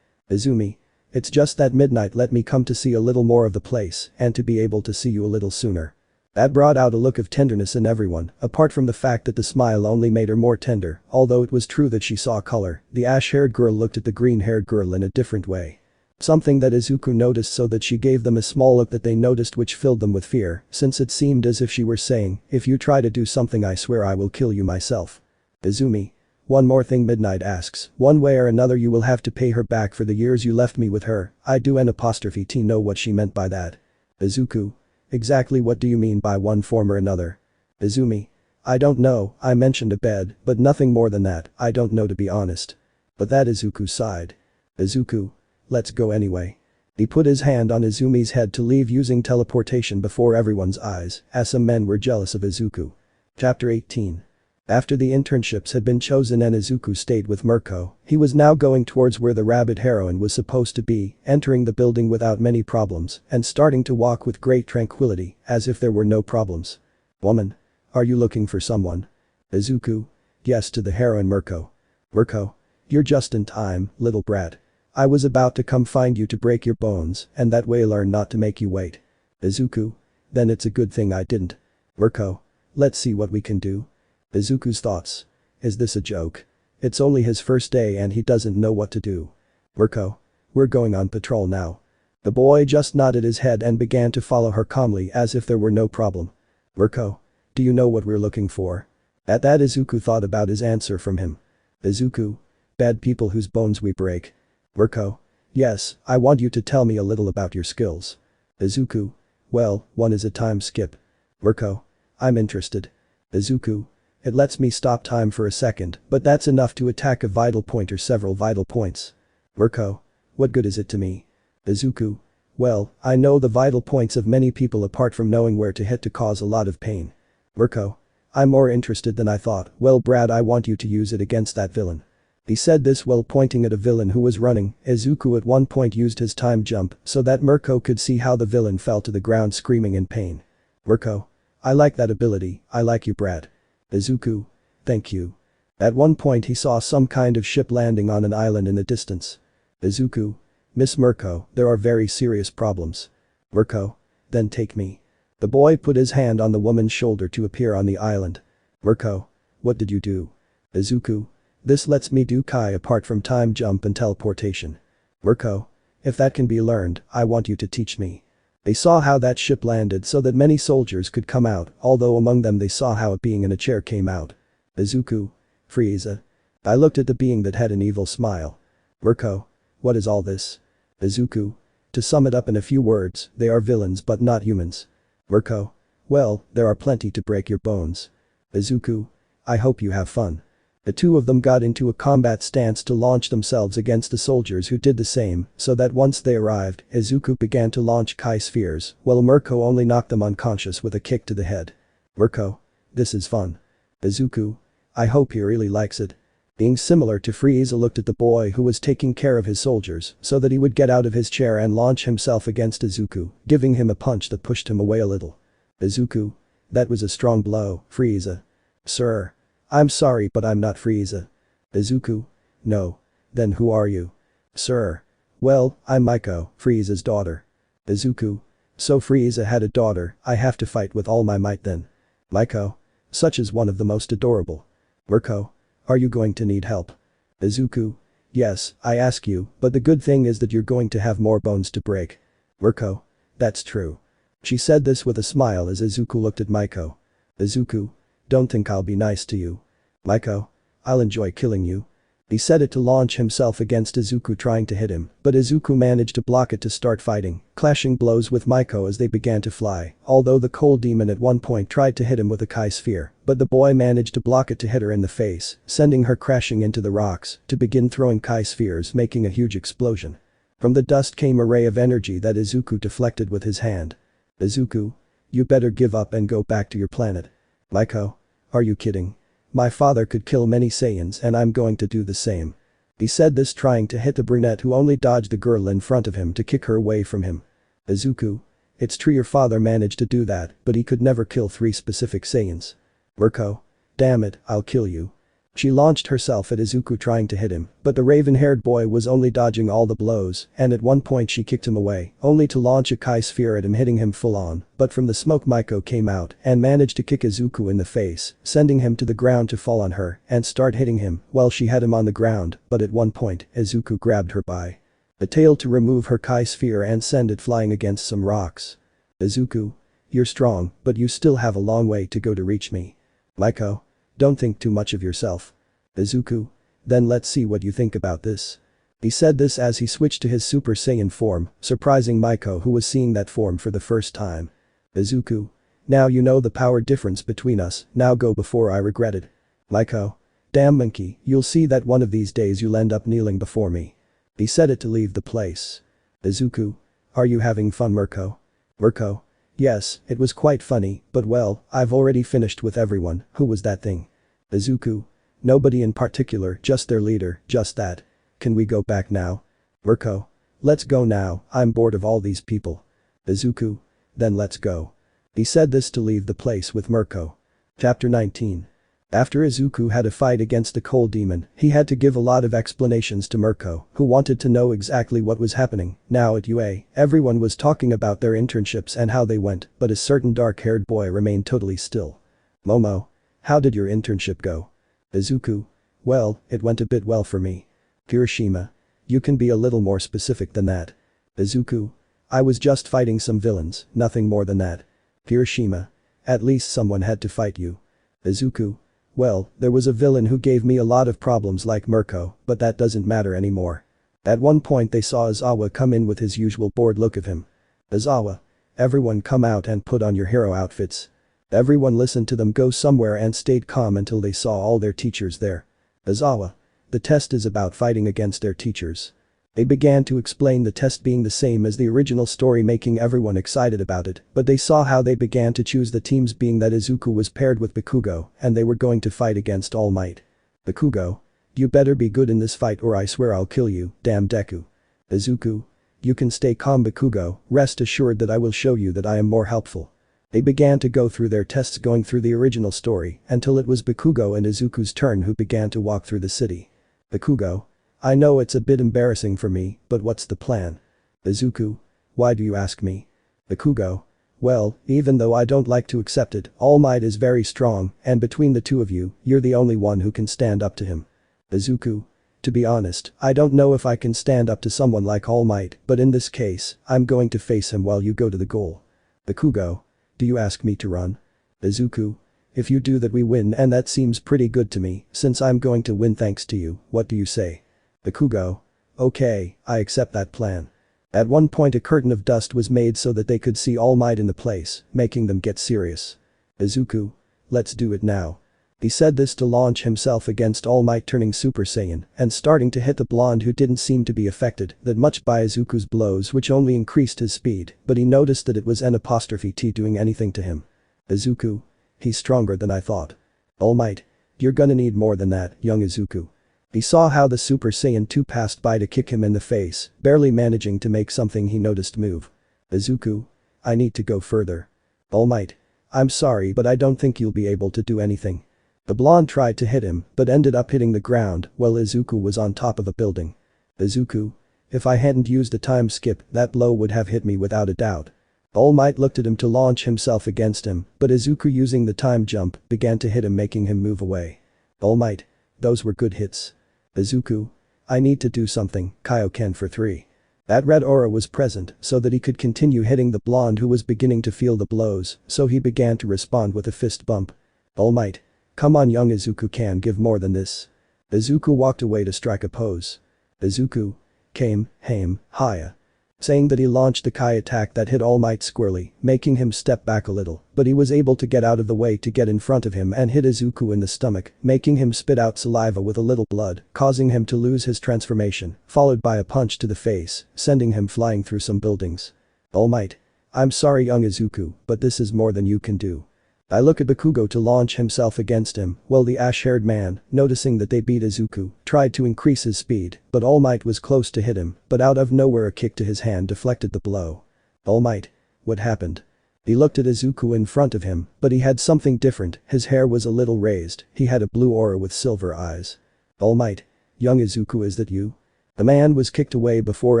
Izumi. It's just that midnight let me come to see a little more of the place and to be able to see you a little sooner. That brought out a look of tenderness in everyone, apart from the fact that the smile only made her more tender, although it was true that she saw color, the ash-haired girl looked at the green-haired girl in a different way. Something that Izuku noticed so that she gave them a small look that they noticed which filled them with fear, since it seemed as if she were saying, if you try to do something I swear I will kill you myself. Izumi. One more thing Midnight asks, one way or another you will have to pay her back for the years you left me with her, I do N''T know what she meant by that. Izuku. Exactly what do you mean by one form or another? Izumi. I don't know, I mentioned a bed, but nothing more than that, I don't know to be honest. But that Izuku sighed. Izuku. Let's go anyway. He put his hand on Izumi's head to leave using teleportation before everyone's eyes, as some men were jealous of Izuku. Chapter 18. After the internships had been chosen and Izuku stayed with Mirko, he was now going towards where the rabbit heroine was supposed to be, entering the building without many problems and starting to walk with great tranquility, as if there were no problems. Woman. Are you looking for someone? Izuku. Yes to the heroine Mirko. Mirko. You're just in time, little brat. I was about to come find you to break your bones and that way learn not to make you wait. Izuku. Then it's a good thing I didn't. Mirko. Let's see what we can do. Izuku's thoughts. Is this a joke? It's only his first day and he doesn't know what to do. Mirko. We're going on patrol now. The boy just nodded his head and began to follow her calmly as if there were no problem. Mirko. Do you know what we're looking for? At that Izuku thought about his answer from him. Izuku. Bad people whose bones we break. Mirko. Yes, I want you to tell me a little about your skills. Izuku. Well, one is a time skip. Mirko. I'm interested. Izuku. It lets me stop time for a second, but that's enough to attack a vital point or several vital points. Mirko. What good is it to me? Izuku. Well, I know the vital points of many people apart from knowing where to hit to cause a lot of pain. Mirko. I'm more interested than I thought. Well Brad, I want you to use it against that villain. He said this while pointing at a villain who was running. Izuku at one point used his time jump so that Mirko could see how the villain fell to the ground screaming in pain. Mirko. I like that ability, I like you Brad. Izuku. Thank you. At one point he saw some kind of ship landing on an island in the distance. Izuku. Miss Mirko, there are very serious problems. Mirko. Then take me. The boy put his hand on the woman's shoulder to appear on the island. Mirko. What did you do? Izuku. This lets me do Kai apart from time jump and teleportation. Mirko. If that can be learned, I want you to teach me. They saw how that ship landed so that many soldiers could come out, although among them they saw how it being in a chair came out. Izuku. Frieza. I looked at the being that had an evil smile. Mirko. What is all this? Izuku. To sum it up in a few words, they are villains but not humans. Mirko. Well, there are plenty to break your bones. Izuku. I hope you have fun. The two of them got into a combat stance to launch themselves against the soldiers who did the same, so that once they arrived, Izuku began to launch Kai spheres, while Mirko only knocked them unconscious with a kick to the head. Mirko. This is fun. Izuku. I hope he really likes it. Being similar to Frieza looked at the boy who was taking care of his soldiers so that he would get out of his chair and launch himself against Izuku, giving him a punch that pushed him away a little. Izuku. That was a strong blow, Frieza. Sir. I'm sorry but I'm not Frieza. Izuku. No. Then who are you? Sir. Well, I'm Maiko, Frieza's daughter. Izuku. So Frieza had a daughter, I have to fight with all my might then. Maiko. Such is one of the most adorable. Mirko. Are you going to need help? Izuku. Yes, I ask you, but the good thing is that you're going to have more bones to break. Mirko. That's true. She said this with a smile as Izuku looked at Maiko. Izuku. Don't think I'll be nice to you. Maiko. I'll enjoy killing you. He said it to launch himself against Izuku trying to hit him, but Izuku managed to block it to start fighting, clashing blows with Maiko as they began to fly, although the cold demon at one point tried to hit him with a Kai sphere, but the boy managed to block it to hit her in the face, sending her crashing into the rocks, to begin throwing Kai spheres making a huge explosion. From the dust came a ray of energy that Izuku deflected with his hand. Izuku. You better give up and go back to your planet. Maiko. Are you kidding? My father could kill many Saiyans and I'm going to do the same. He said this trying to hit the brunette who only dodged the girl in front of him to kick her away from him. Izuku. It's true your father managed to do that, but he could never kill 3 specific Saiyans. Mirko. Damn it, I'll kill you. She launched herself at Izuku trying to hit him, but the raven-haired boy was only dodging all the blows, and at one point she kicked him away, only to launch a Kai sphere at him hitting him full on, but from the smoke Maiko came out and managed to kick Izuku in the face, sending him to the ground to fall on her and start hitting him while she had him on the ground, but at one point, Izuku grabbed her by the tail to remove her Kai sphere and send it flying against some rocks. Izuku. You're strong, but you still have a long way to go to reach me. Maiko. Don't think too much of yourself. Izuku. Then let's see what you think about this. He said this as he switched to his Super Saiyan form, surprising Maiko who was seeing that form for the first time. Izuku. Now you know the power difference between us, now go before I regret it. Maiko. Damn monkey, you'll see that one of these days you'll end up kneeling before me. He said it to leave the place. Izuku. Are you having fun, Mirko? Mirko. Yes, it was quite funny, but well, I've already finished with everyone. Who was that thing? Izuku. Nobody in particular, just their leader, just that. Can we go back now? Mirko. Let's go now, I'm bored of all these people. Izuku. Then let's go. He said this to leave the place with Mirko. Chapter 19. After Izuku had a fight against the coal demon, he had to give a lot of explanations to Mirko, who wanted to know exactly what was happening. Now at UA, everyone was talking about their internships and how they went, but a certain dark-haired boy remained totally still. Momo. How did your internship go? Izuku. Well, it went a bit well for me. Kirishima. You can be a little more specific than that. Izuku. I was just fighting some villains, nothing more than that. Kirishima. At least someone had to fight you. Izuku. Well, there was a villain who gave me a lot of problems like Mirko, but that doesn't matter anymore. At one point they saw Izawa come in with his usual bored look of him. Izawa. Everyone come out and put on your hero outfits. Everyone listened to them go somewhere and stayed calm until they saw all their teachers there. Izawa. The test is about fighting against their teachers. They began to explain the test being the same as the original story, making everyone excited about it, but they saw how they began to choose the teams, being that Izuku was paired with Bakugo and they were going to fight against All Might. Bakugo. You better be good in this fight or I swear I'll kill you, damn Deku. Izuku. You can stay calm, Bakugo, rest assured that I will show you that I am more helpful. They began to go through their tests going through the original story until it was Bakugo and Izuku's turn, who began to walk through the city. Bakugo. I know it's a bit embarrassing for me, but what's the plan? Izuku. Why do you ask me? Bakugo. Well, even though I don't like to accept it, All Might is very strong, and between the two of you, you're the only one who can stand up to him. Izuku. To be honest, I don't know if I can stand up to someone like All Might, but in this case, I'm going to face him while you go to the goal. Bakugo. Do you ask me to run? Izuku. If you do that we win, and that seems pretty good to me, since I'm going to win thanks to you, what do you say? Bakugo. Okay, I accept that plan. At one point a curtain of dust was made so that they could see All Might in the place, making them get serious. Izuku. Let's do it now. He said this to launch himself against All Might, turning Super Saiyan and starting to hit the blonde, who didn't seem to be affected that much by Izuku's blows, which only increased his speed, but he noticed that it was N''T doing anything to him. Izuku. He's stronger than I thought. All Might. You're gonna need more than that, young Izuku. He saw how the Super Saiyan 2 passed by to kick him in the face, barely managing to make something he noticed move. Izuku. I need to go further. All Might. I'm sorry, but I don't think you'll be able to do anything. The blonde tried to hit him, but ended up hitting the ground while Izuku was on top of a building. Izuku. If I hadn't used a time skip, that blow would have hit me without a doubt. All Might looked at him to launch himself against him, but Izuku, using the time jump, began to hit him, making him move away. All Might. Those were good hits. Izuku. I need to do something, Kaioken for 3. That red aura was present so that he could continue hitting the blonde, who was beginning to feel the blows, so he began to respond with a fist bump. All Might. Come on, young Izuku can give more than this. Izuku walked away to strike a pose. Izuku. Came, Haim, Haya. Saying that, he launched the Kai attack that hit All Might squarely, making him step back a little, but he was able to get out of the way to get in front of him and hit Izuku in the stomach, making him spit out saliva with a little blood, causing him to lose his transformation, followed by a punch to the face, sending him flying through some buildings. All Might. I'm sorry, young Izuku, but this is more than you can do. I look at Bakugo to launch himself against him, while the ash-haired man, noticing that they beat Izuku, tried to increase his speed, but All Might was close to hit him, but out of nowhere a kick to his hand deflected the blow. All Might. What happened? He looked at Izuku in front of him, but he had something different. His hair was a little raised, he had a blue aura with silver eyes. All Might. Young Izuku, is that you? The man was kicked away before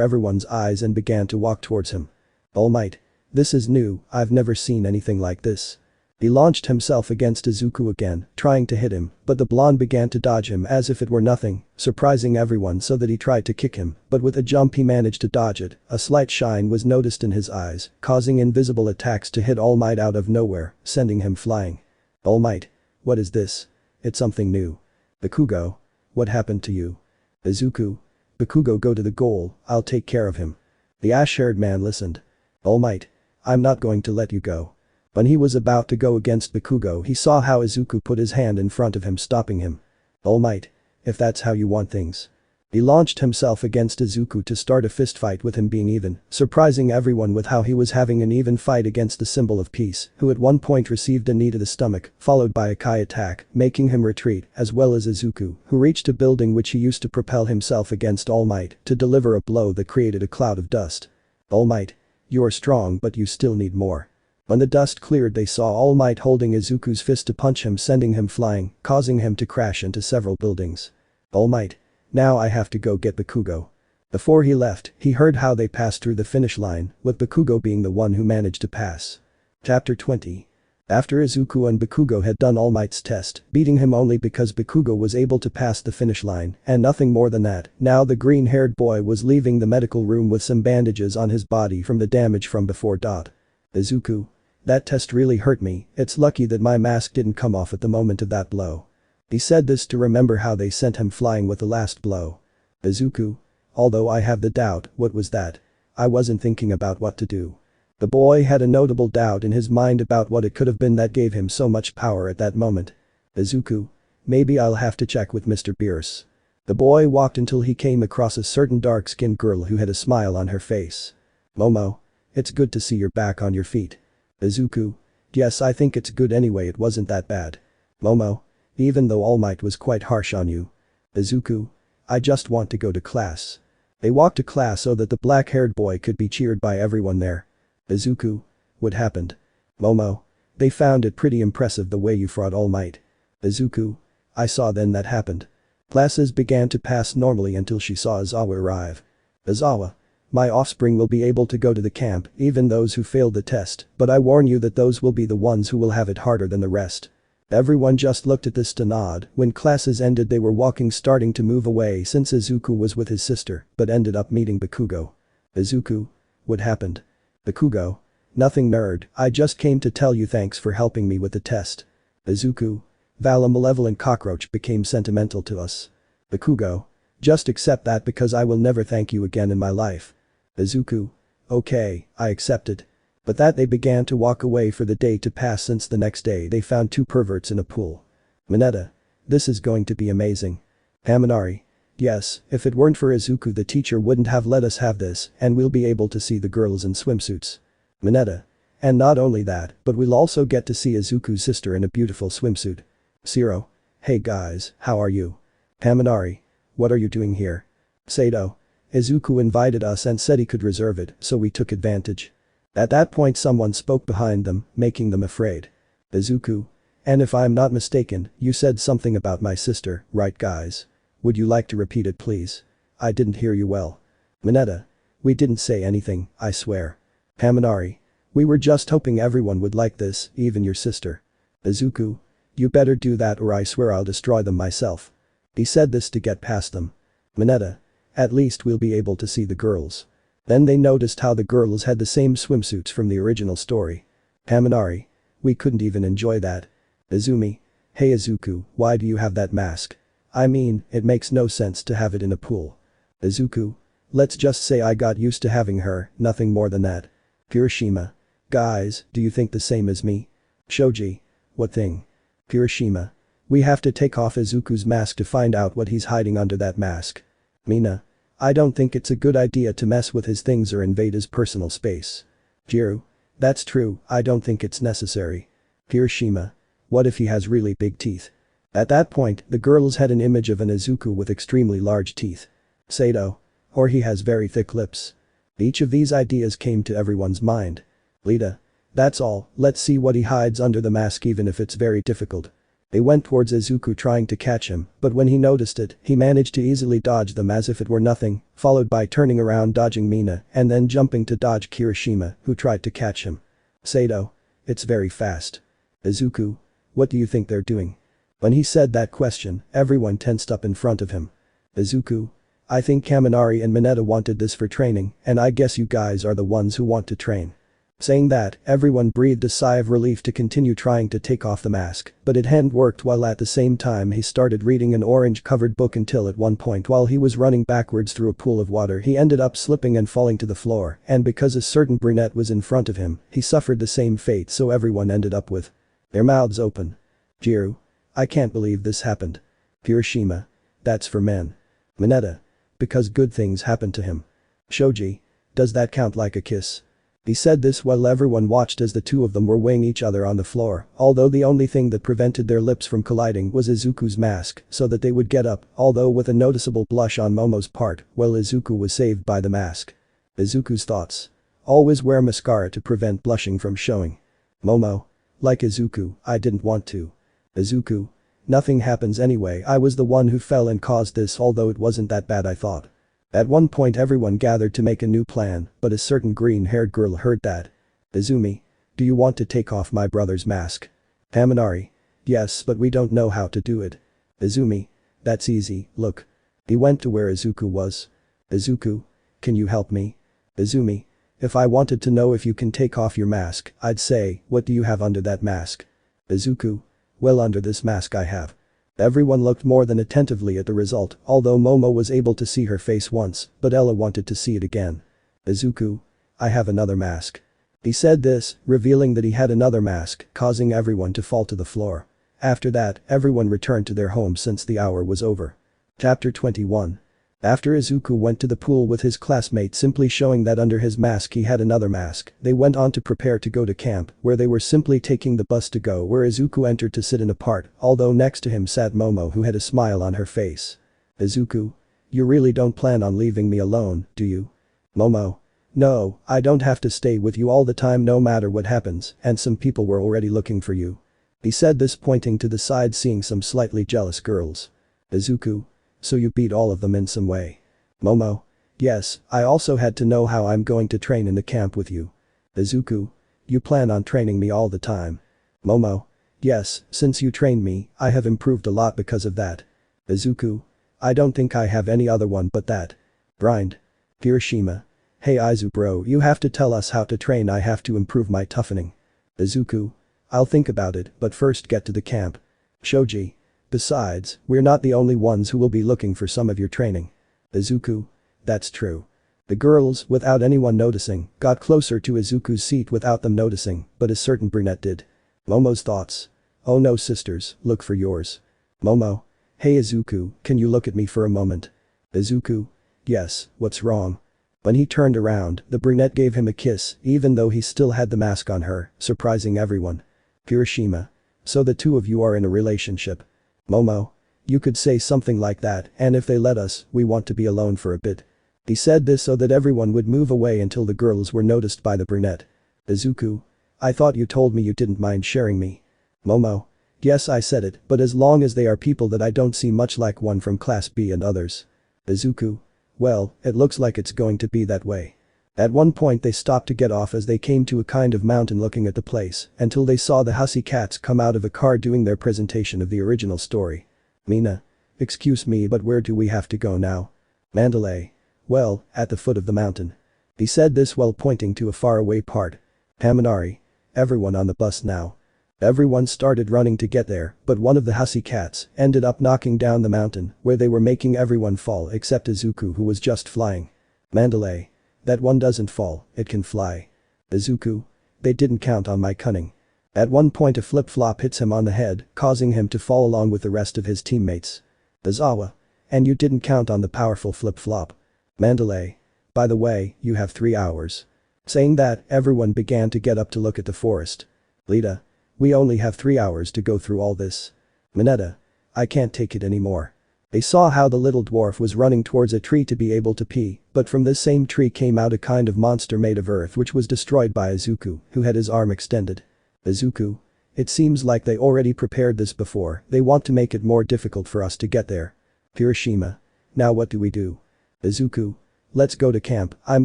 everyone's eyes and began to walk towards him. All Might. This is new, I've never seen anything like this. He launched himself against Izuku again, trying to hit him, but the blonde began to dodge him as if it were nothing, surprising everyone so that he tried to kick him, but with a jump he managed to dodge it. A slight shine was noticed in his eyes, causing invisible attacks to hit All Might out of nowhere, sending him flying. All Might. What is this? It's something new. Bakugo. What happened to you? Izuku. Bakugo, go to the goal, I'll take care of him. The ash-haired man listened. All Might. I'm not going to let you go. When he was about to go against Bakugo, he saw how Izuku put his hand in front of him, stopping him. All Might. If that's how you want things. He launched himself against Izuku to start a fistfight with him being even, surprising everyone with how he was having an even fight against the symbol of peace, who at one point received a knee to the stomach, followed by a Kai attack, making him retreat, as well as Izuku, who reached a building which he used to propel himself against All Might to deliver a blow that created a cloud of dust. All Might. You are strong but you still need more. When the dust cleared, they saw All Might holding Izuku's fist to punch him, sending him flying, causing him to crash into several buildings. All Might. Now I have to go get Bakugo. Before he left, he heard how they passed through the finish line, with Bakugo being the one who managed to pass. Chapter 20. After Izuku and Bakugo had done All Might's test, beating him only because Bakugo was able to pass the finish line, and nothing more than that, now the green-haired boy was leaving the medical room with some bandages on his body from the damage from before. Izuku. That test really hurt me, it's lucky that my mask didn't come off at the moment of that blow. He said this to remember how they sent him flying with the last blow. Izuku. Although I have the doubt, what was that? I wasn't thinking about what to do. The boy had a notable doubt in his mind about what it could have been that gave him so much power at that moment. Izuku. Maybe I'll have to check with Mr. Beerus. The boy walked until he came across a certain dark-skinned girl who had a smile on her face. Momo. It's good to see you're back on your feet. Izuku. Yes, I think it's good anyway, it wasn't that bad. Momo. Even though All Might was quite harsh on you. Izuku. I just want to go to class. They walked to class so that the black-haired boy could be cheered by everyone there. Izuku. What happened? Momo. They found it pretty impressive the way you fought All Might. Izuku. I saw then that happened. Classes began to pass normally until she saw Izawa arrive. Izawa. My offspring will be able to go to the camp, even those who failed the test, but I warn you that those will be the ones who will have it harder than the rest. Everyone just looked at this to nod. When classes ended, they were walking, starting to move away since Izuku was with his sister, but ended up meeting Bakugo. Izuku. What happened? Bakugo. Nothing, nerd, I just came to tell you thanks for helping me with the test. Izuku. Val, a malevolent cockroach, became sentimental to us. Bakugo. Just accept that because I will never thank you again in my life. Izuku. Okay, I accept it. But that they began to walk away for the day to pass since the next day they found two perverts in a pool. Mineta. This is going to be amazing. Haminari. Yes, if it weren't for Izuku the teacher wouldn't have let us have this and we'll be able to see the girls in swimsuits. Mineta. And not only that, but we'll also get to see Izuku's sister in a beautiful swimsuit. Zero. Hey guys, how are you? Haminari. What are you doing here? Sato. Izuku invited us and said he could reserve it, so we took advantage. At that point someone spoke behind them, making them afraid. Izuku. And if I'm not mistaken, you said something about my sister, right guys? Would you like to repeat it please? I didn't hear you well. Mineta. We didn't say anything, I swear. Haminari. We were just hoping everyone would like this, even your sister. Izuku. You better do that or I swear I'll destroy them myself. He said this to get past them. Mineta. At least we'll be able to see the girls. Then they noticed how the girls had the same swimsuits from the original story. Haminari. We couldn't even enjoy that. Izumi. Hey Izuku, why do you have that mask? I mean, it makes no sense to have it in a pool. Izuku. Let's just say I got used to having her, nothing more than that. Kirishima. Guys, do you think the same as me? Shoji. What thing? Kirishima. We have to take off Izuku's mask to find out what he's hiding under that mask. Mina. I don't think it's a good idea to mess with his things or invade his personal space. Jiru. That's true, I don't think it's necessary. Kirishima. What if he has really big teeth? At that point, the girls had an image of an Izuku with extremely large teeth. Sato. Or he has very thick lips. Each of these ideas came to everyone's mind. Lita. That's all, let's see what he hides under the mask even if it's very difficult. They went towards Izuku trying to catch him, but when he noticed it, he managed to easily dodge them as if it were nothing, followed by turning around dodging Mina and then jumping to dodge Kirishima, who tried to catch him. Sato. It's very fast. Izuku. What do you think they're doing? When he said that question, everyone tensed up in front of him. Izuku. I think Kaminari and Mineta wanted this for training, and I guess you guys are the ones who want to train. Saying that, everyone breathed a sigh of relief to continue trying to take off the mask, but it hadn't worked while at the same time he started reading an orange-covered book until at one point while he was running backwards through a pool of water he ended up slipping and falling to the floor, and because a certain brunette was in front of him, he suffered the same fate so everyone ended up with their mouths open. Jiru. I can't believe this happened. Hiroshima. That's for men. Mineta. Because good things happened to him. Shoji. Does that count like a kiss? He said this while everyone watched as the two of them were weighing each other on the floor, although the only thing that prevented their lips from colliding was Izuku's mask so that they would get up, although with a noticeable blush on Momo's part, while Izuku was saved by the mask. Izuku's thoughts. Always wear mascara to prevent blushing from showing. Momo. Like Izuku, I didn't want to. Izuku. Nothing happens anyway, I was the one who fell and caused this although it wasn't that bad I thought. At one point everyone gathered to make a new plan, but a certain green-haired girl heard that. Izumi. Do you want to take off my brother's mask? Haminari. Yes, but we don't know how to do it. Izumi. That's easy, look. He went to where Izuku was. Izuku. Can you help me? Izumi. If I wanted to know if you can take off your mask, I'd say, what do you have under that mask? Izuku. Well, under this mask I have. Everyone looked more than attentively at the result, although Momo was able to see her face once, but Ella wanted to see it again. Izuku. I have another mask. He said this, revealing that he had another mask, causing everyone to fall to the floor. After that, everyone returned to their homes since the hour was over. Chapter 21. After Izuku went to the pool with his classmate simply showing that under his mask he had another mask, they went on to prepare to go to camp, where they were simply taking the bus to go where Izuku entered to sit in a part, although next to him sat Momo who had a smile on her face. Izuku. You really don't plan on leaving me alone, do you? Momo. No, I don't have to stay with you all the time no matter what happens, and some people were already looking for you. He said this pointing to the side seeing some slightly jealous girls. Izuku. So you beat all of them in some way. Momo. Yes, I also had to know how I'm going to train in the camp with you. Izuku. You plan on training me all the time. Momo. Yes, since you trained me, I have improved a lot because of that. Izuku. I don't think I have any other one but that. Grind. Hiroshima. Hey Izu bro, you have to tell us how to train, I have to improve my toughening. Izuku. I'll think about it, but first get to the camp. Shoji. Besides, we're not the only ones who will be looking for some of your training. Izuku. That's true. The girls, without anyone noticing, got closer to Izuku's seat without them noticing, but a certain brunette did. Momo's thoughts. Oh no sisters, look for yours. Momo. Hey Izuku, can you look at me for a moment? Izuku. Yes, what's wrong? When he turned around, the brunette gave him a kiss, even though he still had the mask on her, surprising everyone. Hiroshima. So the two of you are in a relationship. Momo. You could say something like that, and if they let us, we want to be alone for a bit. He said this so that everyone would move away until the girls were noticed by the brunette. Izuku. I thought you told me you didn't mind sharing me. Momo. Yes, I said it, but as long as they are people that I don't see much like one from class B and others. Izuku. Well, it looks like it's going to be that way. At one point they stopped to get off as they came to a kind of mountain looking at the place, until they saw the hussy cats come out of a car doing their presentation of the original story. Mina. Excuse me, but where do we have to go now? Mandalay. Well, at the foot of the mountain. He said this while pointing to a faraway part. Haminari. Everyone on the bus now. Everyone started running to get there, but one of the hussy cats ended up knocking down the mountain where they were making everyone fall except Izuku who was just flying. Mandalay. That one doesn't fall, it can fly. Izuku. They didn't count on my cunning. At one point a flip-flop hits him on the head, causing him to fall along with the rest of his teammates. Izawa. And you didn't count on the powerful flip-flop. Mandalay. By the way, you have 3 hours. Saying that, everyone began to get up to look at the forest. Lita. We only have 3 hours to go through all this. Mineta. I can't take it anymore. They saw how the little dwarf was running towards a tree to be able to pee, but from this same tree came out a kind of monster made of earth which was destroyed by Izuku, who had his arm extended. Izuku. It seems like they already prepared this before, they want to make it more difficult for us to get there. Hiroshima. Now what do we do? Izuku. Let's go to camp, I'm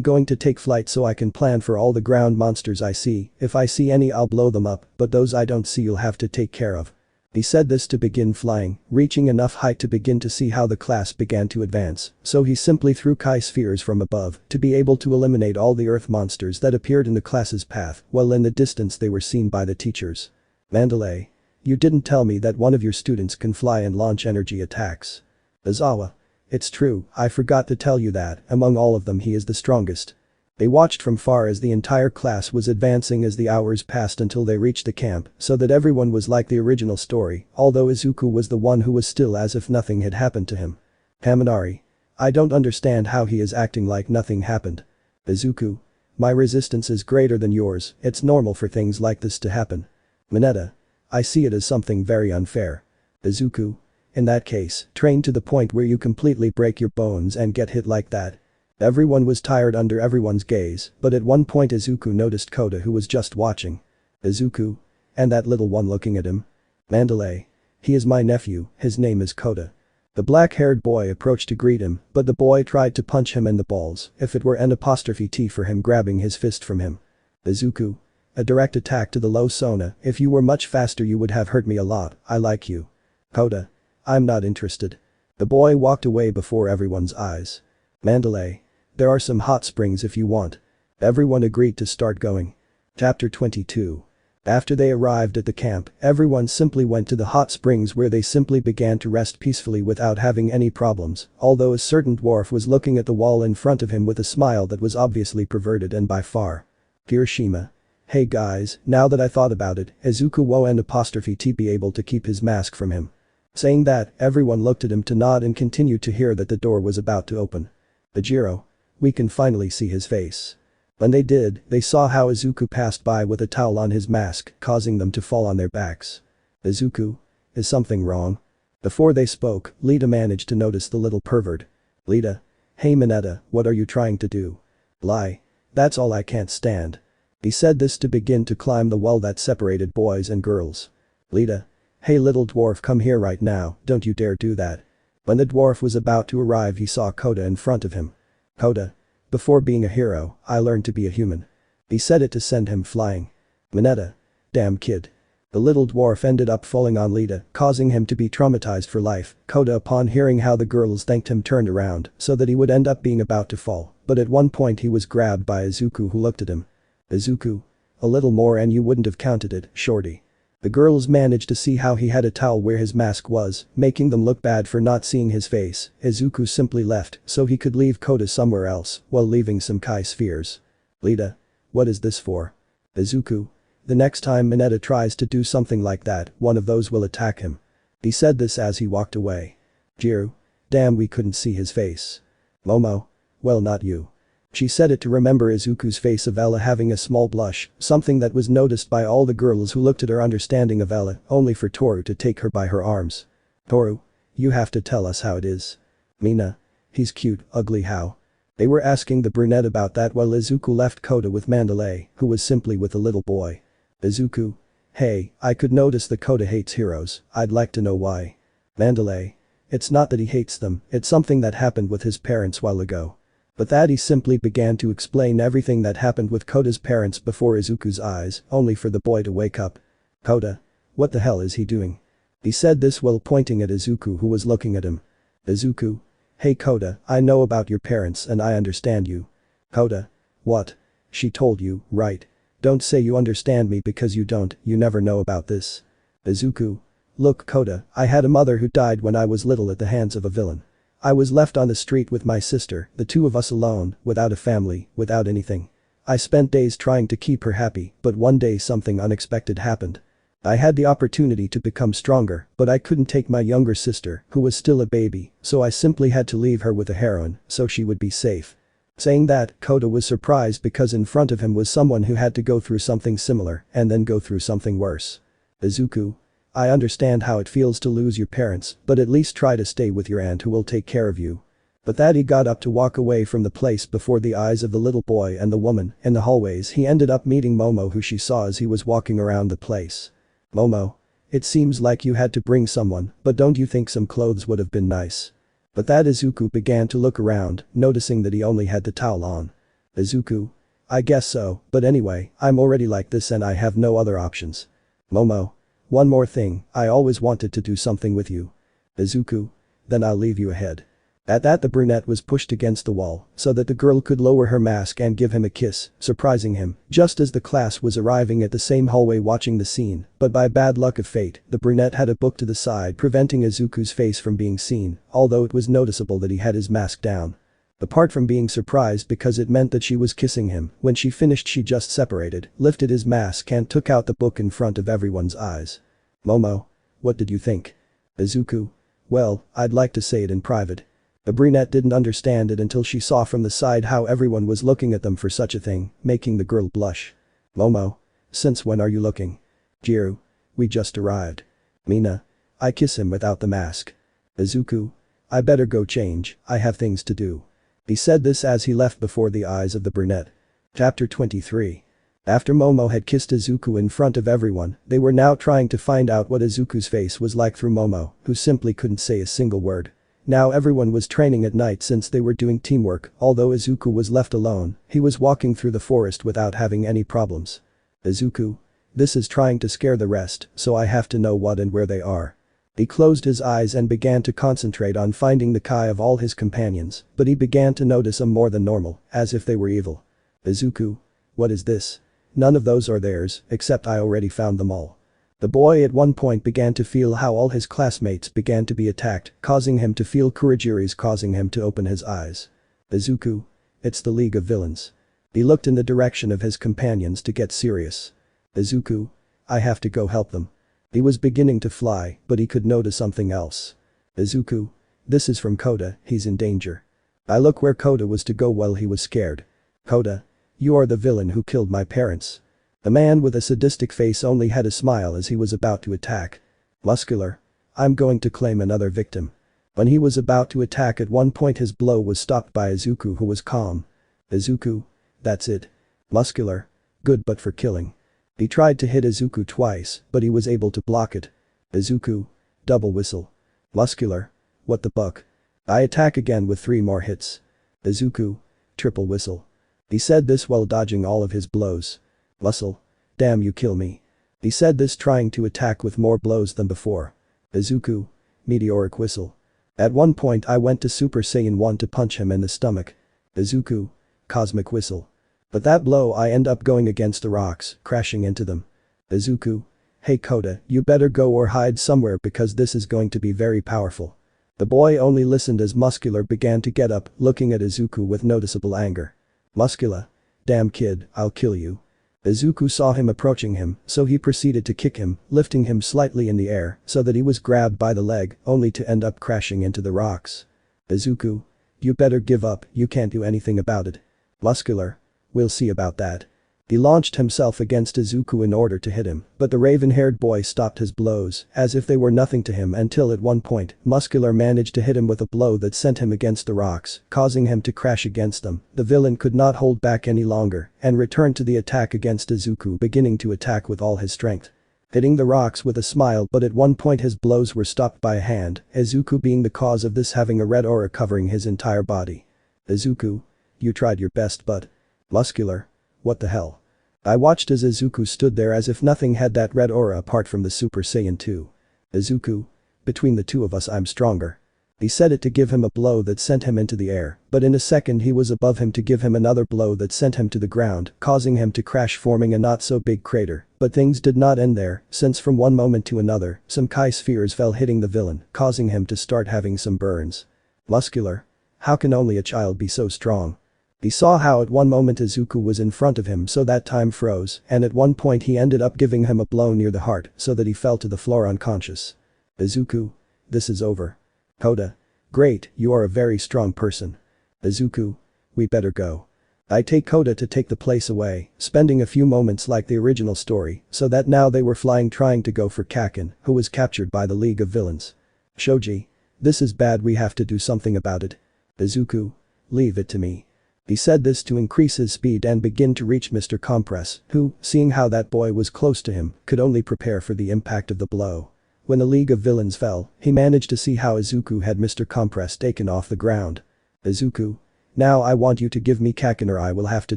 going to take flight so I can plan for all the ground monsters I see, if I see any I'll blow them up, but those I don't see you'll have to take care of. He said this to begin flying, reaching enough height to begin to see how the class began to advance, so he simply threw Kai spheres from above to be able to eliminate all the earth monsters that appeared in the class's path, while in the distance they were seen by the teachers. Mandalay. You didn't tell me that one of your students can fly and launch energy attacks. Izawa. It's true, I forgot to tell you that, among all of them he is the strongest. They watched from far as the entire class was advancing as the hours passed until they reached the camp, so that everyone was like the original story, although Izuku was the one who was still as if nothing had happened to him. Kaminari. I don't understand how he is acting like nothing happened. Izuku. My resistance is greater than yours, it's normal for things like this to happen. Mineta. I see it as something very unfair. Izuku. In that case, train to the point where you completely break your bones and get hit like that. Everyone was tired under everyone's gaze, but at one point Izuku noticed Kota, who was just watching. Izuku? And that little one looking at him? Mandalay. He is my nephew, his name is Kota. The black-haired boy approached to greet him, but the boy tried to punch him in the balls, if it were an apostrophe T for him grabbing his fist from him. Izuku. A direct attack to the low Sona, if you were much faster you would have hurt me a lot, I like you. Kota. I'm not interested. The boy walked away before everyone's eyes. Mandalay. There are some hot springs if you want. Everyone agreed to start going. Chapter 22. After they arrived at the camp, everyone simply went to the hot springs where they simply began to rest peacefully without having any problems, although a certain dwarf was looking at the wall in front of him with a smile that was obviously perverted and by far. Kirishima. Hey guys, now that I thought about it, Izuku won't apostrophe T be able to keep his mask from him. Saying that, everyone looked at him to nod and continued to hear that the door was about to open. Ajiro. We can finally see his face. When they did, they saw how Izuku passed by with a towel on his mask, causing them to fall on their backs. Izuku? Is something wrong? Before they spoke, Lita managed to notice the little pervert. Lita. Hey Mineta, what are you trying to do? Lie. That's all I can't stand. He said this to begin to climb the wall that separated boys and girls. Lita. Hey little dwarf, come here right now, don't you dare do that. When the dwarf was about to arrive he saw Kota in front of him. Kota. Before being a hero, I learned to be a human. He said it to send him flying. Mineta. Damn kid. The little dwarf ended up falling on Lita, causing him to be traumatized for life. Kota, upon hearing how the girls thanked him, turned around so that he would end up being about to fall, but at one point he was grabbed by Izuku, who looked at him. Izuku. A little more and you wouldn't have counted it, shorty. The girls managed to see how he had a towel where his mask was, making them look bad for not seeing his face. Izuku simply left so he could leave Kota somewhere else while leaving some Kai spheres. Lita. What is this for? Izuku. The next time Mineta tries to do something like that, one of those will attack him. He said this as he walked away. Jiru. Damn, we couldn't see his face. Momo. Well, not you. She said it to remember Izuku's face of Ella having a small blush, something that was noticed by all the girls who looked at her understanding of Ella, only for Toru to take her by her arms. Toru. You have to tell us how it is. Mina. He's cute, ugly how? They were asking the brunette about that while Izuku left Kota with Mandalay, who was simply with a little boy. Izuku. Hey, I could notice that Kota hates heroes, I'd like to know why. Mandalay. It's not that he hates them, it's something that happened with his parents while ago. But that he simply began to explain everything that happened with Kota's parents before Izuku's eyes, only for the boy to wake up. Kota. What the hell is he doing? He said this while pointing at Izuku, who was looking at him. Izuku. Hey Kota, I know about your parents and I understand you. Kota. What? She told you, right? Don't say you understand me because you don't, you never know about this. Izuku. Look Kota, I had a mother who died when I was little at the hands of a villain. I was left on the street with my sister, the two of us alone, without a family, without anything. I spent days trying to keep her happy, but one day something unexpected happened. I had the opportunity to become stronger, but I couldn't take my younger sister, who was still a baby, so I simply had to leave her with a heroine, so she would be safe. Saying that, Kota was surprised because in front of him was someone who had to go through something similar, and then go through something worse. Izuku. I understand how it feels to lose your parents, but at least try to stay with your aunt who will take care of you. But that he got up to walk away from the place before the eyes of the little boy and the woman. In the hallways he ended up meeting Momo, who she saw as he was walking around the place. Momo. It seems like you had to bring someone, but don't you think some clothes would have been nice? But that Izuku began to look around, noticing that he only had the towel on. Izuku. I guess so, but anyway, I'm already like this and I have no other options. Momo. One more thing, I always wanted to do something with you. Izuku. Then I'll leave you ahead. At that the brunette was pushed against the wall so that the girl could lower her mask and give him a kiss, surprising him, just as the class was arriving at the same hallway watching the scene, but by bad luck of fate, the brunette had a book to the side preventing Izuku's face from being seen, although it was noticeable that he had his mask down. Apart from being surprised because it meant that she was kissing him, when she finished she just separated, lifted his mask and took out the book in front of everyone's eyes. Momo. What did you think? Izuku. Well, I'd like to say it in private. The brunette didn't understand it until she saw from the side how everyone was looking at them for such a thing, making the girl blush. Momo. Since when are you looking? Jiru. We just arrived. Mina. I kiss him without the mask. Izuku. I better go change, I have things to do. He said this as he left before the eyes of the brunette. Chapter 23. After Momo had kissed Izuku in front of everyone, they were now trying to find out what Izuku's face was like through Momo, who simply couldn't say a single word. Now everyone was training at night since they were doing teamwork, although Izuku was left alone, he was walking through the forest without having any problems. Izuku. This is trying to scare the rest, so I have to know what and where they are. He closed his eyes and began to concentrate on finding the kai of all his companions, but he began to notice them more than normal, as if they were evil. Izuku. What is this? None of those are theirs, except I already found them all. The boy at one point began to feel how all his classmates began to be attacked, causing him to feel Kurijiris causing him to open his eyes. Izuku. It's the League of Villains. He looked in the direction of his companions to get serious. Izuku. I have to go help them. He was beginning to fly, but he could notice something else. Izuku. This is from Koda, he's in danger. I look where Koda was to go while he was scared. Koda. You are the villain who killed my parents. The man with a sadistic face only had a smile as he was about to attack. Muscular. I'm going to claim another victim. When he was about to attack at one point his blow was stopped by Izuku who was calm. Izuku. That's it. Muscular. Good but for killing. He tried to hit Izuku twice, but he was able to block it. Izuku. Double whistle. Muscular. What the buck? I attack again with 3 more hits. Izuku. Triple whistle. He said this while dodging all of his blows. Muscle. Damn you kill me. He said this trying to attack with more blows than before. Izuku. Meteoric whistle. At one point I went to Super Saiyan 1 to punch him in the stomach. Izuku. Cosmic whistle. But that blow I end up going against the rocks, crashing into them. Izuku. Hey Koda, you better go or hide somewhere because this is going to be very powerful. The boy only listened as Muscular began to get up, looking at Izuku with noticeable anger. Muscular. Damn kid, I'll kill you. Izuku saw him approaching him, so he proceeded to kick him, lifting him slightly in the air so that he was grabbed by the leg, only to end up crashing into the rocks. Izuku. You better give up, you can't do anything about it. Muscular. We'll see about that. He launched himself against Izuku in order to hit him, but the raven-haired boy stopped his blows, as if they were nothing to him until at one point, Muscular managed to hit him with a blow that sent him against the rocks, causing him to crash against them. The villain could not hold back any longer, and returned to the attack against Izuku, beginning to attack with all his strength. Hitting the rocks with a smile, but at one point his blows were stopped by a hand, Izuku being the cause of this, having a red aura covering his entire body. Izuku. You tried your best but. Muscular. What the hell? I watched as Izuku stood there as if nothing had that red aura apart from the Super Saiyan 2. Izuku. Between the two of us I'm stronger. He said it to give him a blow that sent him into the air, but in a second he was above him to give him another blow that sent him to the ground, causing him to crash, forming a not so big crater. But things did not end there, since from one moment to another, some Kai spheres fell hitting the villain, causing him to start having some burns. Muscular. How can only a child be so strong? He saw how at one moment Izuku was in front of him, so that time froze, and at one point he ended up giving him a blow near the heart so that he fell to the floor unconscious. Izuku. This is over. Koda. Great, you are a very strong person. Izuku. We better go. I take Koda to take the place away, spending a few moments like the original story, so that now they were flying trying to go for Kakin, who was captured by the League of Villains. Shoji. This is bad, we have to do something about it. Izuku. Leave it to me. He said this to increase his speed and begin to reach Mr. Compress, who, seeing how that boy was close to him, could only prepare for the impact of the blow. When the League of Villains fell, he managed to see how Izuku had Mr. Compress taken off the ground. Izuku. Now I want you to give me Kakin or I will have to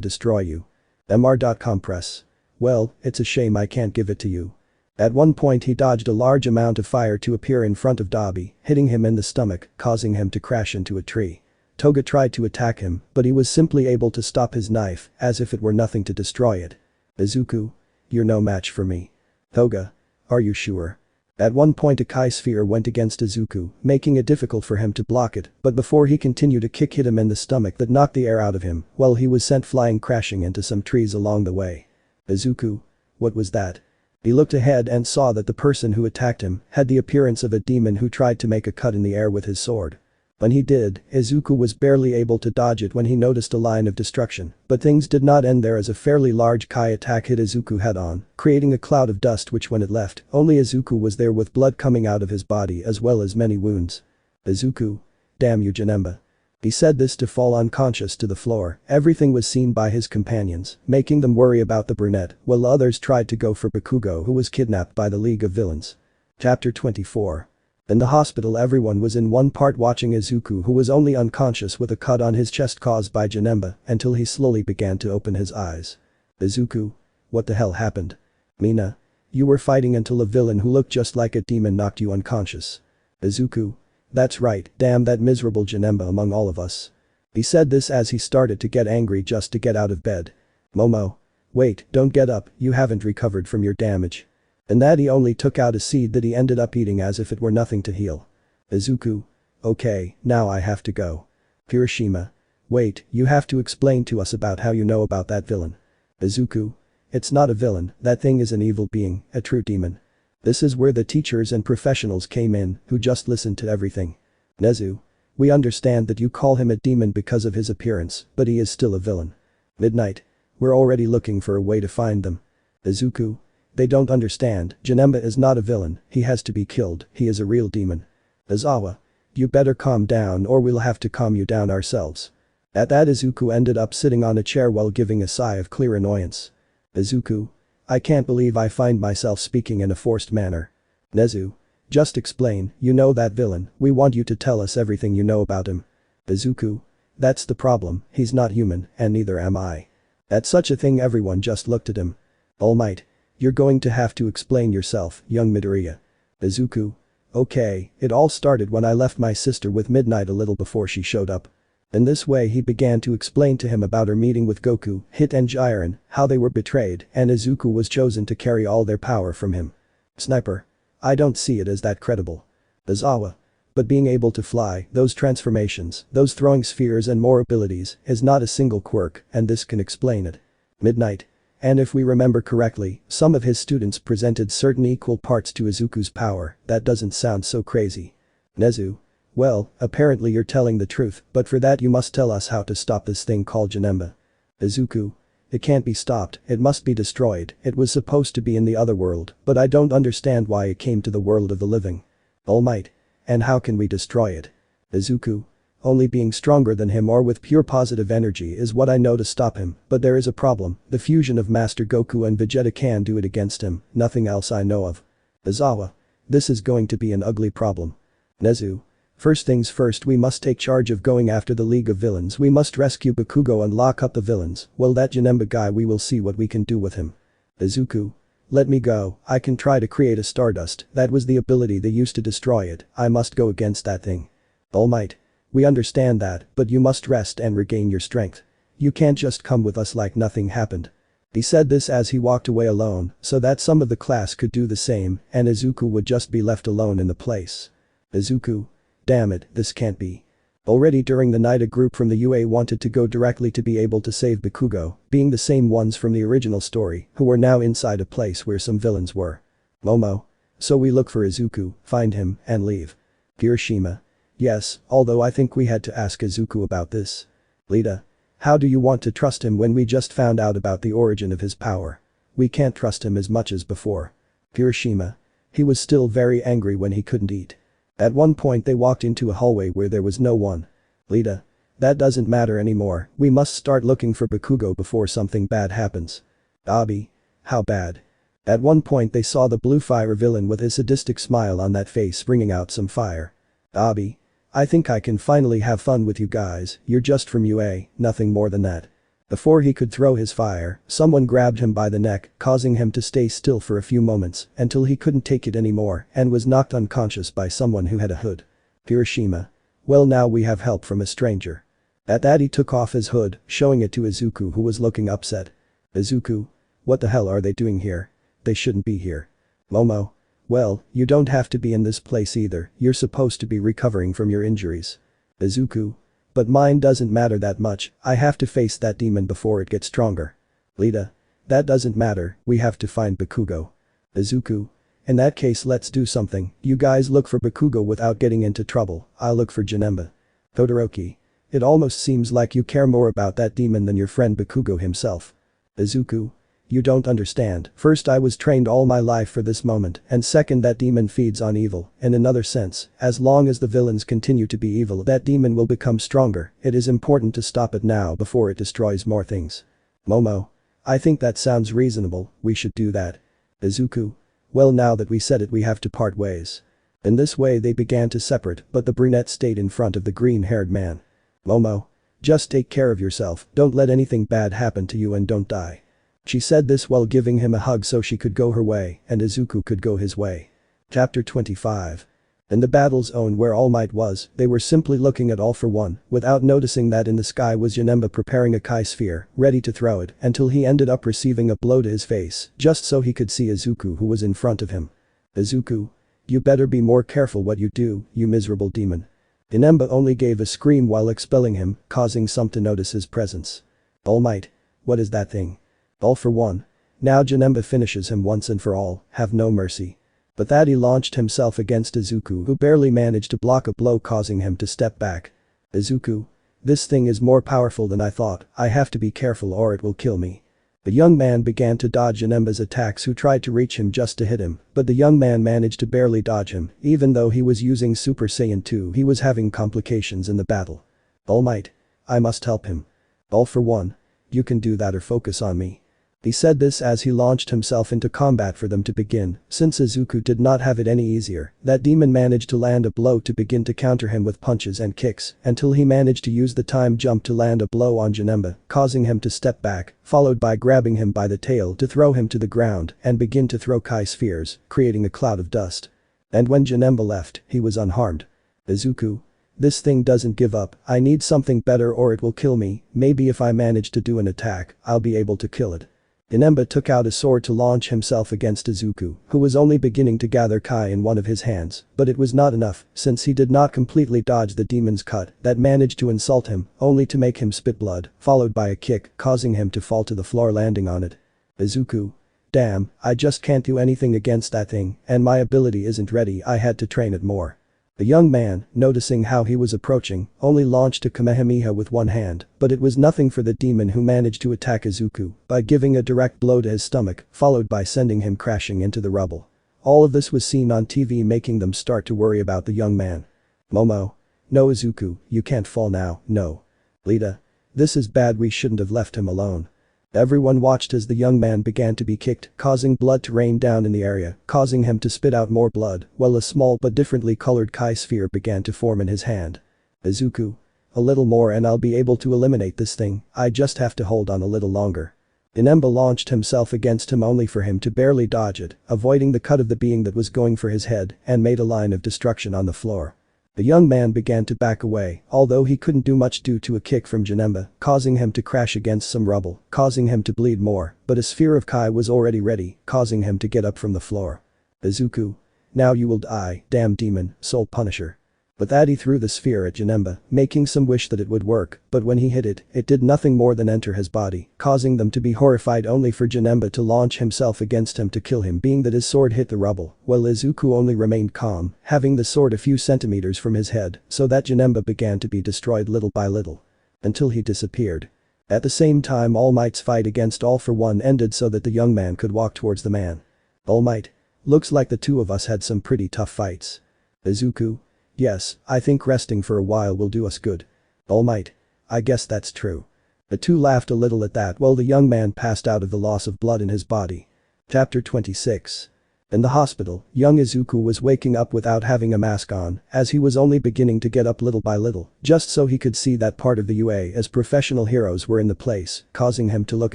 destroy you. Mr. Compress. Well, it's a shame I can't give it to you. At one point he dodged a large amount of fire to appear in front of Dabi, hitting him in the stomach, causing him to crash into a tree. Toga tried to attack him, but he was simply able to stop his knife, as if it were nothing to destroy it. Izuku? You're no match for me. Toga? Are you sure? At one point a Kai sphere went against Izuku, making it difficult for him to block it, but before he continued a kick hit him in the stomach that knocked the air out of him, while he was sent flying crashing into some trees along the way. Izuku? What was that? He looked ahead and saw that the person who attacked him had the appearance of a demon who tried to make a cut in the air with his sword. When he did, Izuku was barely able to dodge it when he noticed a line of destruction, but things did not end there as a fairly large Kai attack hit Izuku head-on, creating a cloud of dust which when it left, only Izuku was there with blood coming out of his body as well as many wounds. Izuku? Damn you Janemba. He said this to fall unconscious to the floor. Everything was seen by his companions, making them worry about the brunette, while others tried to go for Bakugo who was kidnapped by the League of Villains. Chapter 24. In the hospital everyone was in one part watching Izuku who was only unconscious with a cut on his chest caused by Janemba until he slowly began to open his eyes. Izuku? What the hell happened? Mina? You were fighting until a villain who looked just like a demon knocked you unconscious. Izuku? That's right, damn that miserable Janemba among all of us. He said this as he started to get angry just to get out of bed. Momo? Wait, don't get up, you haven't recovered from your damage. And that he only took out a seed that he ended up eating as if it were nothing to heal. Izuku? Okay, now I have to go. Kirishima? Wait, you have to explain to us about how you know about that villain. Izuku? It's not a villain, that thing is an evil being, a true demon. This is where the teachers and professionals came in, who just listened to everything. Nezu? We understand that you call him a demon because of his appearance, but he is still a villain. Midnight? We're already looking for a way to find them. Izuku? They don't understand, Janemba is not a villain, he has to be killed, he is a real demon. Izawa? You better calm down or we'll have to calm you down ourselves. At that Izuku ended up sitting on a chair while giving a sigh of clear annoyance. Izuku? I can't believe I find myself speaking in a forced manner. Nezu? Just explain, you know that villain, we want you to tell us everything you know about him. Izuku? That's the problem, he's not human, and neither am I. At such a thing everyone just looked at him. All Might? You're going to have to explain yourself, young Midoriya. Izuku? Okay, it all started when I left my sister with Midnight a little before she showed up. In this way he began to explain to him about her meeting with Goku, Hit and Jiren, how they were betrayed and Izuku was chosen to carry all their power from him. Sniper? I don't see it as that credible. Izawa? But being able to fly, those transformations, those throwing spheres and more abilities, is not a single quirk and this can explain it. Midnight? And if we remember correctly, some of his students presented certain equal parts to Izuku's power, that doesn't sound so crazy. Nezu? Well, apparently you're telling the truth, but for that you must tell us how to stop this thing called Janemba. Izuku? It can't be stopped, it must be destroyed, it was supposed to be in the other world, but I don't understand why it came to the world of the living. All Might? And how can we destroy it? Izuku? Only being stronger than him or with pure positive energy is what I know to stop him, but there is a problem, the fusion of Master Goku and Vegeta can do it against him, nothing else I know of. Izawa? This is going to be an ugly problem. Nezu? First things first we must take charge of going after the League of Villains, we must rescue Bakugo and lock up the villains, well that Janemba guy we will see what we can do with him. Izuku? Let me go, I can try to create a Stardust, that was the ability they used to destroy it, I must go against that thing. All Might? We understand that, but you must rest and regain your strength. You can't just come with us like nothing happened. He said this as he walked away alone, so that some of the class could do the same, and Izuku would just be left alone in the place. Izuku? Damn it, this can't be. Already during the night a group from the UA wanted to go directly to be able to save Bakugo, being the same ones from the original story, who were now inside a place where some villains were. Momo? So we look for Izuku, find him, and leave. Kirishima? Yes, although I think we had to ask Izuku about this. Lita? How do you want to trust him when we just found out about the origin of his power? We can't trust him as much as before. Kirishima? He was still very angry when he couldn't eat. At one point they walked into a hallway where there was no one. Lita? That doesn't matter anymore, we must start looking for Bakugo before something bad happens. Abi? How bad? At one point they saw the blue fire villain with his sadistic smile on that face bringing out some fire. Abi? I think I can finally have fun with you guys, you're just from UA, nothing more than that. Before he could throw his fire, someone grabbed him by the neck, causing him to stay still for a few moments until he couldn't take it anymore and was knocked unconscious by someone who had a hood. Hiroshima. Well, now we have help from a stranger. At that he took off his hood, showing it to Izuku, who was looking upset. Izuku? What the hell are they doing here? They shouldn't be here. Momo. Well, you don't have to be in this place either, you're supposed to be recovering from your injuries. Izuku. But mine doesn't matter that much, I have to face that demon before it gets stronger. Lita. That doesn't matter, we have to find Bakugo. Izuku. In that case, let's do something, you guys look for Bakugo without getting into trouble, I'll look for Janemba. Todoroki. It almost seems like you care more about that demon than your friend Bakugo himself. Izuku. You don't understand, first I was trained all my life for this moment, and second that demon feeds on evil, in another sense, as long as the villains continue to be evil that demon will become stronger, it is important to stop it now before it destroys more things. Momo. I think that sounds reasonable, we should do that. Izuku. Well, now that we said it, we have to part ways. In this way they began to separate, but the brunette stayed in front of the green-haired man. Momo. Just take care of yourself, don't let anything bad happen to you and don't die. She said this while giving him a hug so she could go her way and Izuku could go his way. Chapter 25. In the battle zone where All Might was, they were simply looking at All for One, without noticing that in the sky was Janemba preparing a Kai sphere, ready to throw it, until he ended up receiving a blow to his face, just so he could see Izuku, who was in front of him. Izuku. You better be more careful what you do, you miserable demon. Janemba only gave a scream while expelling him, causing some to notice his presence. All Might. What is that thing? All for One. Now Janemba finishes him once and for all, have no mercy. But that he launched himself against Izuku, who barely managed to block a blow, causing him to step back. Izuku. This thing is more powerful than I thought, I have to be careful or it will kill me. The young man began to dodge Janemba's attacks, who tried to reach him just to hit him, but the young man managed to barely dodge him, even though he was using Super Saiyan 2 he was having complications in the battle. All Might. I must help him. All for One. You can do that or focus on me. He said this as he launched himself into combat for them to begin, since Izuku did not have it any easier, that demon managed to land a blow to begin to counter him with punches and kicks, until he managed to use the time jump to land a blow on Janemba, causing him to step back, followed by grabbing him by the tail to throw him to the ground and begin to throw Kai spheres, creating a cloud of dust. And when Janemba left, he was unharmed. Izuku. This thing doesn't give up, I need something better or it will kill me, maybe if I manage to do an attack, I'll be able to kill it. Janemba took out a sword to launch himself against Izuku, who was only beginning to gather Kai in one of his hands, but it was not enough, since he did not completely dodge the demon's cut that managed to insult him, only to make him spit blood, followed by a kick, causing him to fall to the floor, landing on it. Izuku. Damn, I just can't do anything against that thing, and my ability isn't ready, I had to train it more. The young man, noticing how he was approaching, only launched a Kamehameha with one hand, but it was nothing for the demon, who managed to attack Izuku by giving a direct blow to his stomach, followed by sending him crashing into the rubble. All of this was seen on TV, making them start to worry about the young man. Momo. No Izuku, you can't fall now, no. Lita. This is bad, we shouldn't have left him alone. Everyone watched as the young man began to be kicked, causing blood to rain down in the area, causing him to spit out more blood, while a small but differently colored Kai sphere began to form in his hand. Izuku. A little more and I'll be able to eliminate this thing, I just have to hold on a little longer. Janemba launched himself against him only for him to barely dodge it, avoiding the cut of the being that was going for his head, and made a line of destruction on the floor. The young man began to back away, although he couldn't do much due to a kick from Janemba, causing him to crash against some rubble, causing him to bleed more, but a sphere of Kai was already ready, causing him to get up from the floor. Izuku. Now you will die, damn demon, soul punisher. With that he threw the sphere at Janemba, making some wish that it would work, but when he hit it, it did nothing more than enter his body, causing them to be horrified, only for Janemba to launch himself against him to kill him, being that his sword hit the rubble, while Izuku only remained calm, having the sword a few centimeters from his head, so that Janemba began to be destroyed little by little. Until he disappeared. At the same time, All Might's fight against All for One ended so that the young man could walk towards the man. All Might. Looks like the two of us had some pretty tough fights. Izuku. Yes, I think resting for a while will do us good. All Might. I guess that's true. The two laughed a little at that while the young man passed out of the loss of blood in his body. Chapter 26. In the hospital, young Izuku was waking up without having a mask on, as he was only beginning to get up little by little, just so he could see that part of the UA as professional heroes were in the place, causing him to look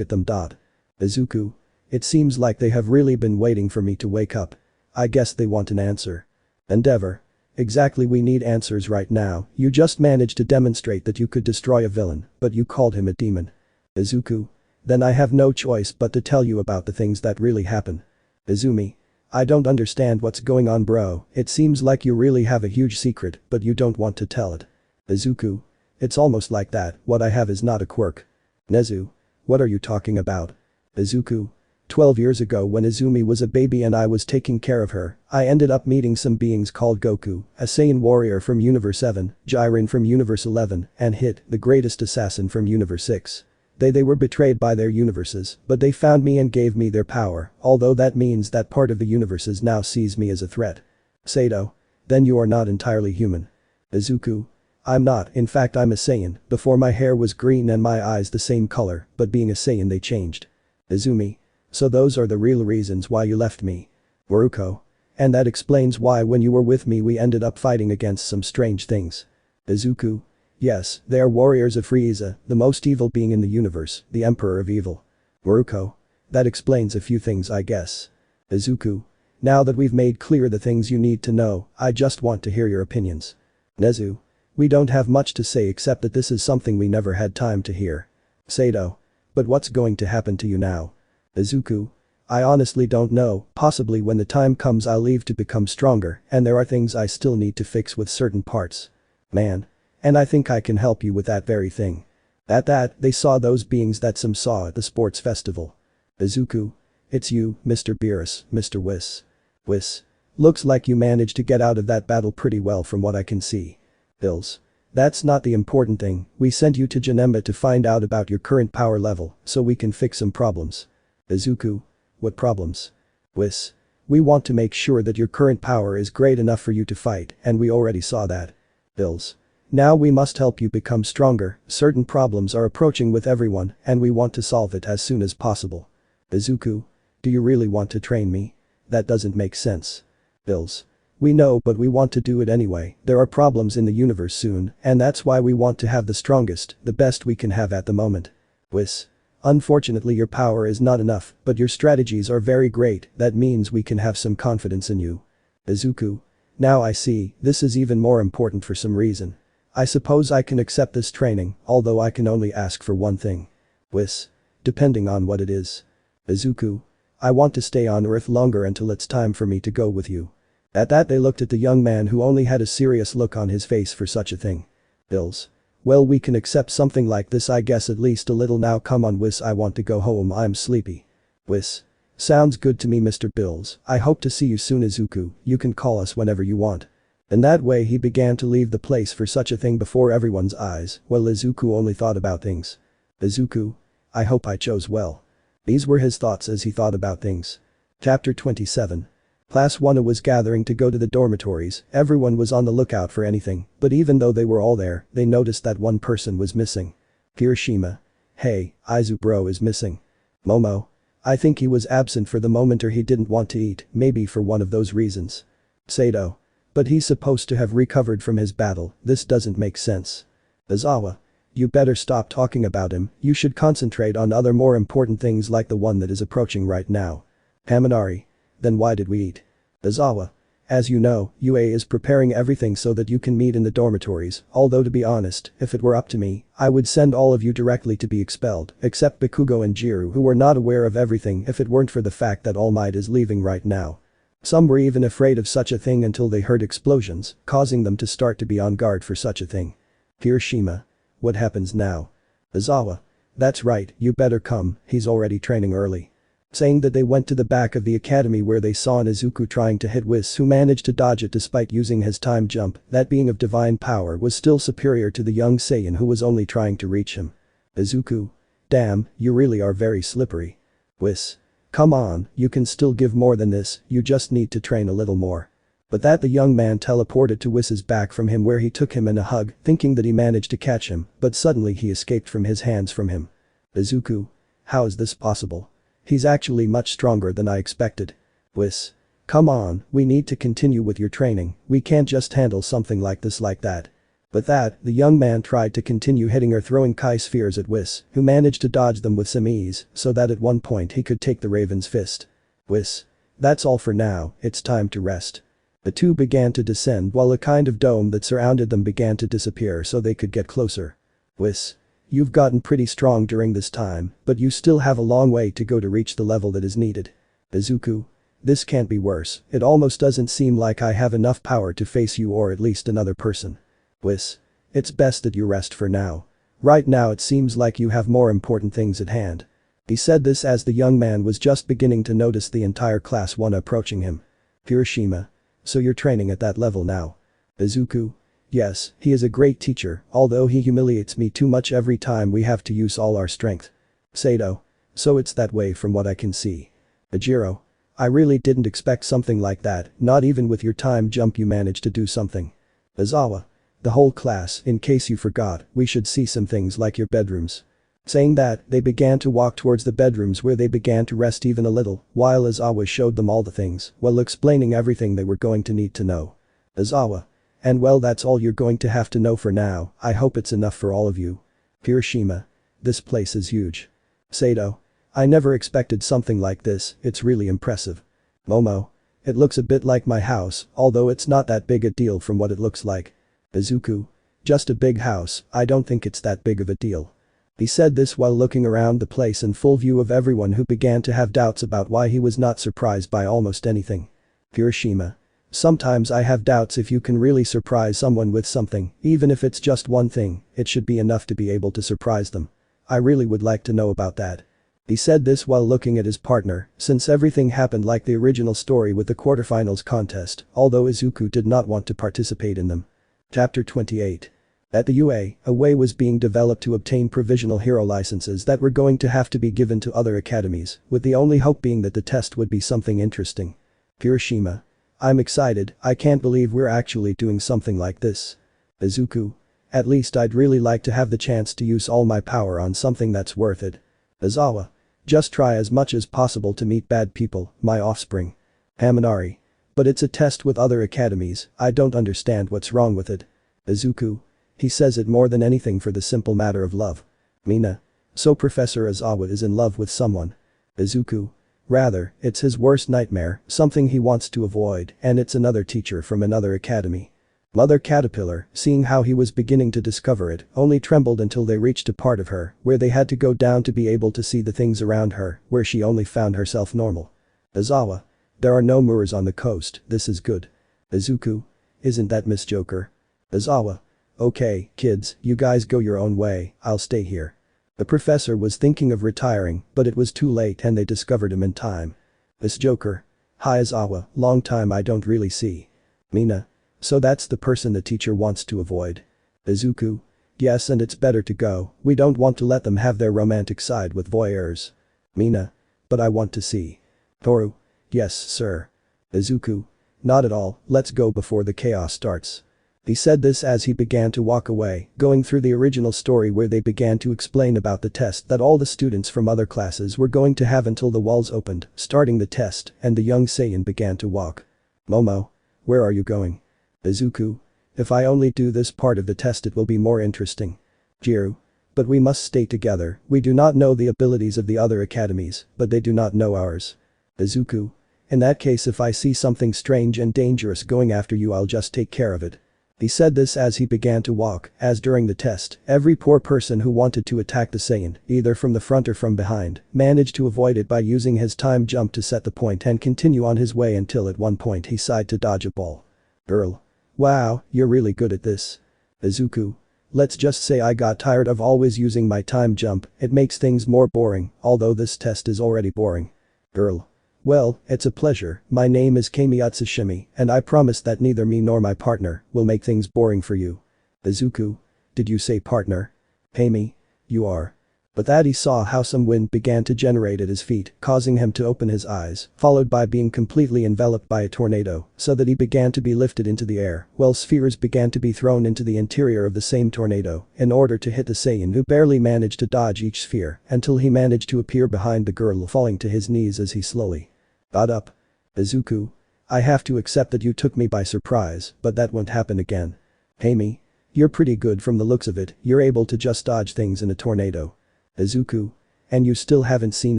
at them. Izuku. It seems like they have really been waiting for me to wake up. I guess they want an answer. Endeavor. Exactly, we need answers right now. You just managed to demonstrate that you could destroy a villain, but you called him a demon. Izuku. Then I have no choice but to tell you about the things that really happen. Izumi. I don't understand what's going on, bro. It seems like you really have a huge secret, but you don't want to tell it. Izuku. It's almost like that, what I have is not a quirk. Nezu. What are you talking about? Izuku. 12 years ago when Izumi was a baby and I was taking care of her, I ended up meeting some beings called Goku, a Saiyan warrior from Universe 7, Jiren from Universe 11, and Hit, the greatest assassin from Universe 6. They were betrayed by their universes, but they found me and gave me their power, although that means that part of the universes now sees me as a threat. Sato. Then you are not entirely human. Izuku. I'm not, in fact I'm a Saiyan. Before my hair was green and my eyes the same color, but being a Saiyan they changed. Izumi. So those are the real reasons why you left me. Boruko. And that explains why when you were with me we ended up fighting against some strange things. Izuku. Yes, they are warriors of Frieza, the most evil being in the universe, the Emperor of Evil. Boruko. That explains a few things I guess. Izuku. Now that we've made clear the things you need to know, I just want to hear your opinions. Nezu. We don't have much to say except that this is something we never had time to hear. Sato. But what's going to happen to you now? Izuku. I honestly don't know, possibly when the time comes I'll leave to become stronger and there are things I still need to fix with certain parts. Man. And I think I can help you with that very thing. At that, they saw those beings that some saw at the sports festival. Izuku. It's you, Mr. Beerus, Mr. Whis. Looks like you managed to get out of that battle pretty well from what I can see. Bills. That's not the important thing, we sent you to Janemba to find out about your current power level, so we can fix some problems. Izuku. What problems? Whis. We want to make sure that your current power is great enough for you to fight, and we already saw that. Bills. Now we must help you become stronger, certain problems are approaching with everyone, and we want to solve it as soon as possible. Izuku. Do you really want to train me? That doesn't make sense. Bills. We know but we want to do it anyway, there are problems in the universe soon, and that's why we want to have the strongest, the best we can have at the moment. Whis. Unfortunately your power is not enough, but your strategies are very great, that means we can have some confidence in you. Izuku. Now I see, this is even more important for some reason. I suppose I can accept this training, although I can only ask for one thing. Whis. Depending on what it is. Izuku. I want to stay on Earth longer until it's time for me to go with you. At that they looked at the young man who only had a serious look on his face for such a thing. Bills. Well we can accept something like this I guess at least a little now come on Whis I want to go home I'm sleepy. Whis. Sounds good to me Mr. Bills, I hope to see you soon Izuku, you can call us whenever you want. In that way he began to leave the place for such a thing before everyone's eyes, while Izuku only thought about things. Izuku. I hope I chose well. These were his thoughts as he thought about things. Chapter 27. Class 1 was gathering to go to the dormitories, everyone was on the lookout for anything, but even though they were all there, they noticed that one person was missing. Kirishima. Hey, Izu bro is missing. Momo. I think he was absent for the moment or he didn't want to eat, maybe for one of those reasons. Sato. But he's supposed to have recovered from his battle, this doesn't make sense. Izawa. You better stop talking about him, you should concentrate on other more important things like the one that is approaching right now. Haminari. Then why did we eat? Izawa. As you know, UA is preparing everything so that you can meet in the dormitories, although to be honest, if it were up to me, I would send all of you directly to be expelled, except Bakugo and Jiru who were not aware of everything if it weren't for the fact that All Might is leaving right now. Some were even afraid of such a thing until they heard explosions, causing them to start to be on guard for such a thing. Kirishima. What happens now? Izawa. That's right, you better come, he's already training early. Saying that they went to the back of the academy where they saw an Izuku trying to hit Whis who managed to dodge it despite using his time jump, that being of divine power was still superior to the young Saiyan who was only trying to reach him. Izuku. Damn, you really are very slippery. Whis. Come on, you can still give more than this, you just need to train a little more. But that the young man teleported to Whis's back from him where he took him in a hug, thinking that he managed to catch him, but suddenly he escaped from his hands from him. Izuku. How is this possible? He's actually much stronger than I expected. Whis. Come on, we need to continue with your training, we can't just handle something like this like that. With that, the young man tried to continue hitting or throwing Kai spheres at Whis, who managed to dodge them with some ease, so that at one point he could take the Raven's fist. Whis. That's all for now, it's time to rest. The two began to descend while a kind of dome that surrounded them began to disappear so they could get closer. Whis. You've gotten pretty strong during this time, but you still have a long way to go to reach the level that is needed. Izuku. This can't be worse, it almost doesn't seem like I have enough power to face you or at least another person. Whis. It's best that you rest for now. Right now it seems like you have more important things at hand. He said this as the young man was just beginning to notice the entire class 1 approaching him. Hiroshima. So you're training at that level now. Izuku. Yes, he is a great teacher, although he humiliates me too much every time we have to use all our strength. Sato. So it's that way from what I can see. Ajiro. I really didn't expect something like that, not even with your time jump you managed to do something. Izawa. The whole class, in case you forgot, we should see some things like your bedrooms. Saying that, they began to walk towards the bedrooms where they began to rest even a little, while Izawa showed them all the things, while explaining everything they were going to need to know. Izawa. And well, that's all you're going to have to know for now, I hope it's enough for all of you. Hiroshima. This place is huge. Sato. I never expected something like this, it's really impressive. Momo. It looks a bit like my house, although it's not that big a deal from what it looks like. Izuku. Just a big house, I don't think it's that big of a deal. He said this while looking around the place in full view of everyone who began to have doubts about why he was not surprised by almost anything. Hiroshima. Sometimes I have doubts if you can really surprise someone with something, even if it's just one thing, it should be enough to be able to surprise them. I really would like to know about that. He said this while looking at his partner, since everything happened like the original story with the quarterfinals contest, although Izuku did not want to participate in them. Chapter 28. At the UA, a way was being developed to obtain provisional hero licenses that were going to have to be given to other academies, with the only hope being that the test would be something interesting. Hiroshima. I'm excited, I can't believe we're actually doing something like this. Izuku. At least I'd really like to have the chance to use all my power on something that's worth it. Izawa. Just try as much as possible to meet bad people, my offspring. Haminari. But it's a test with other academies, I don't understand what's wrong with it. Izuku. He says it more than anything for the simple matter of love. Mina. So Professor Izawa is in love with someone. Izuku. Rather, it's his worst nightmare, something he wants to avoid, and it's another teacher from another academy. Mother Caterpillar, seeing how he was beginning to discover it, only trembled until they reached a part of her where they had to go down to be able to see the things around her, where she only found herself normal. Izawa. There are no moors on the coast, this is good. Izuku. Isn't that Miss Joker? Izawa. Okay, kids, you guys go your own way, I'll stay here. The professor was thinking of retiring, but it was too late and they discovered him in time. Miss Joker. Hi Izawa, long time I don't really see. Mina. So that's the person the teacher wants to avoid. Izuku. Yes, and it's better to go, we don't want to let them have their romantic side with voyeurs. Mina. But I want to see. Toru. Yes, sir. Izuku. Not at all, let's go before the chaos starts. He said this as he began to walk away, going through the original story where they began to explain about the test that all the students from other classes were going to have until the walls opened, starting the test, and the young Saiyan began to walk. Momo. Where are you going? Izuku. If I only do this part of the test it will be more interesting. Jiru. But we must stay together, we do not know the abilities of the other academies, but they do not know ours. Izuku. In that case if I see something strange and dangerous going after you I'll just take care of it. He said this as he began to walk, as during the test, every poor person who wanted to attack the Saiyan, either from the front or from behind, managed to avoid it by using his time jump to set the point and continue on his way until at one point he sighed to dodge a ball. Girl. Wow, you're really good at this. Izuku. Let's just say I got tired of always using my time jump, it makes things more boring, although this test is already boring. Girl. Well, it's a pleasure, my name is Kami Atsushimi, and I promise that neither me nor my partner will make things boring for you. Izuku. Did you say partner? Kami. You are. But that he saw how some wind began to generate at his feet, causing him to open his eyes, followed by being completely enveloped by a tornado, so that he began to be lifted into the air, while spheres began to be thrown into the interior of the same tornado, in order to hit the Saiyan who barely managed to dodge each sphere, until he managed to appear behind the girl falling to his knees as he slowly got up. Izuku. I have to accept that you took me by surprise, but that won't happen again. Amy. You're pretty good from the looks of it, you're able to just dodge things in a tornado. Izuku. And you still haven't seen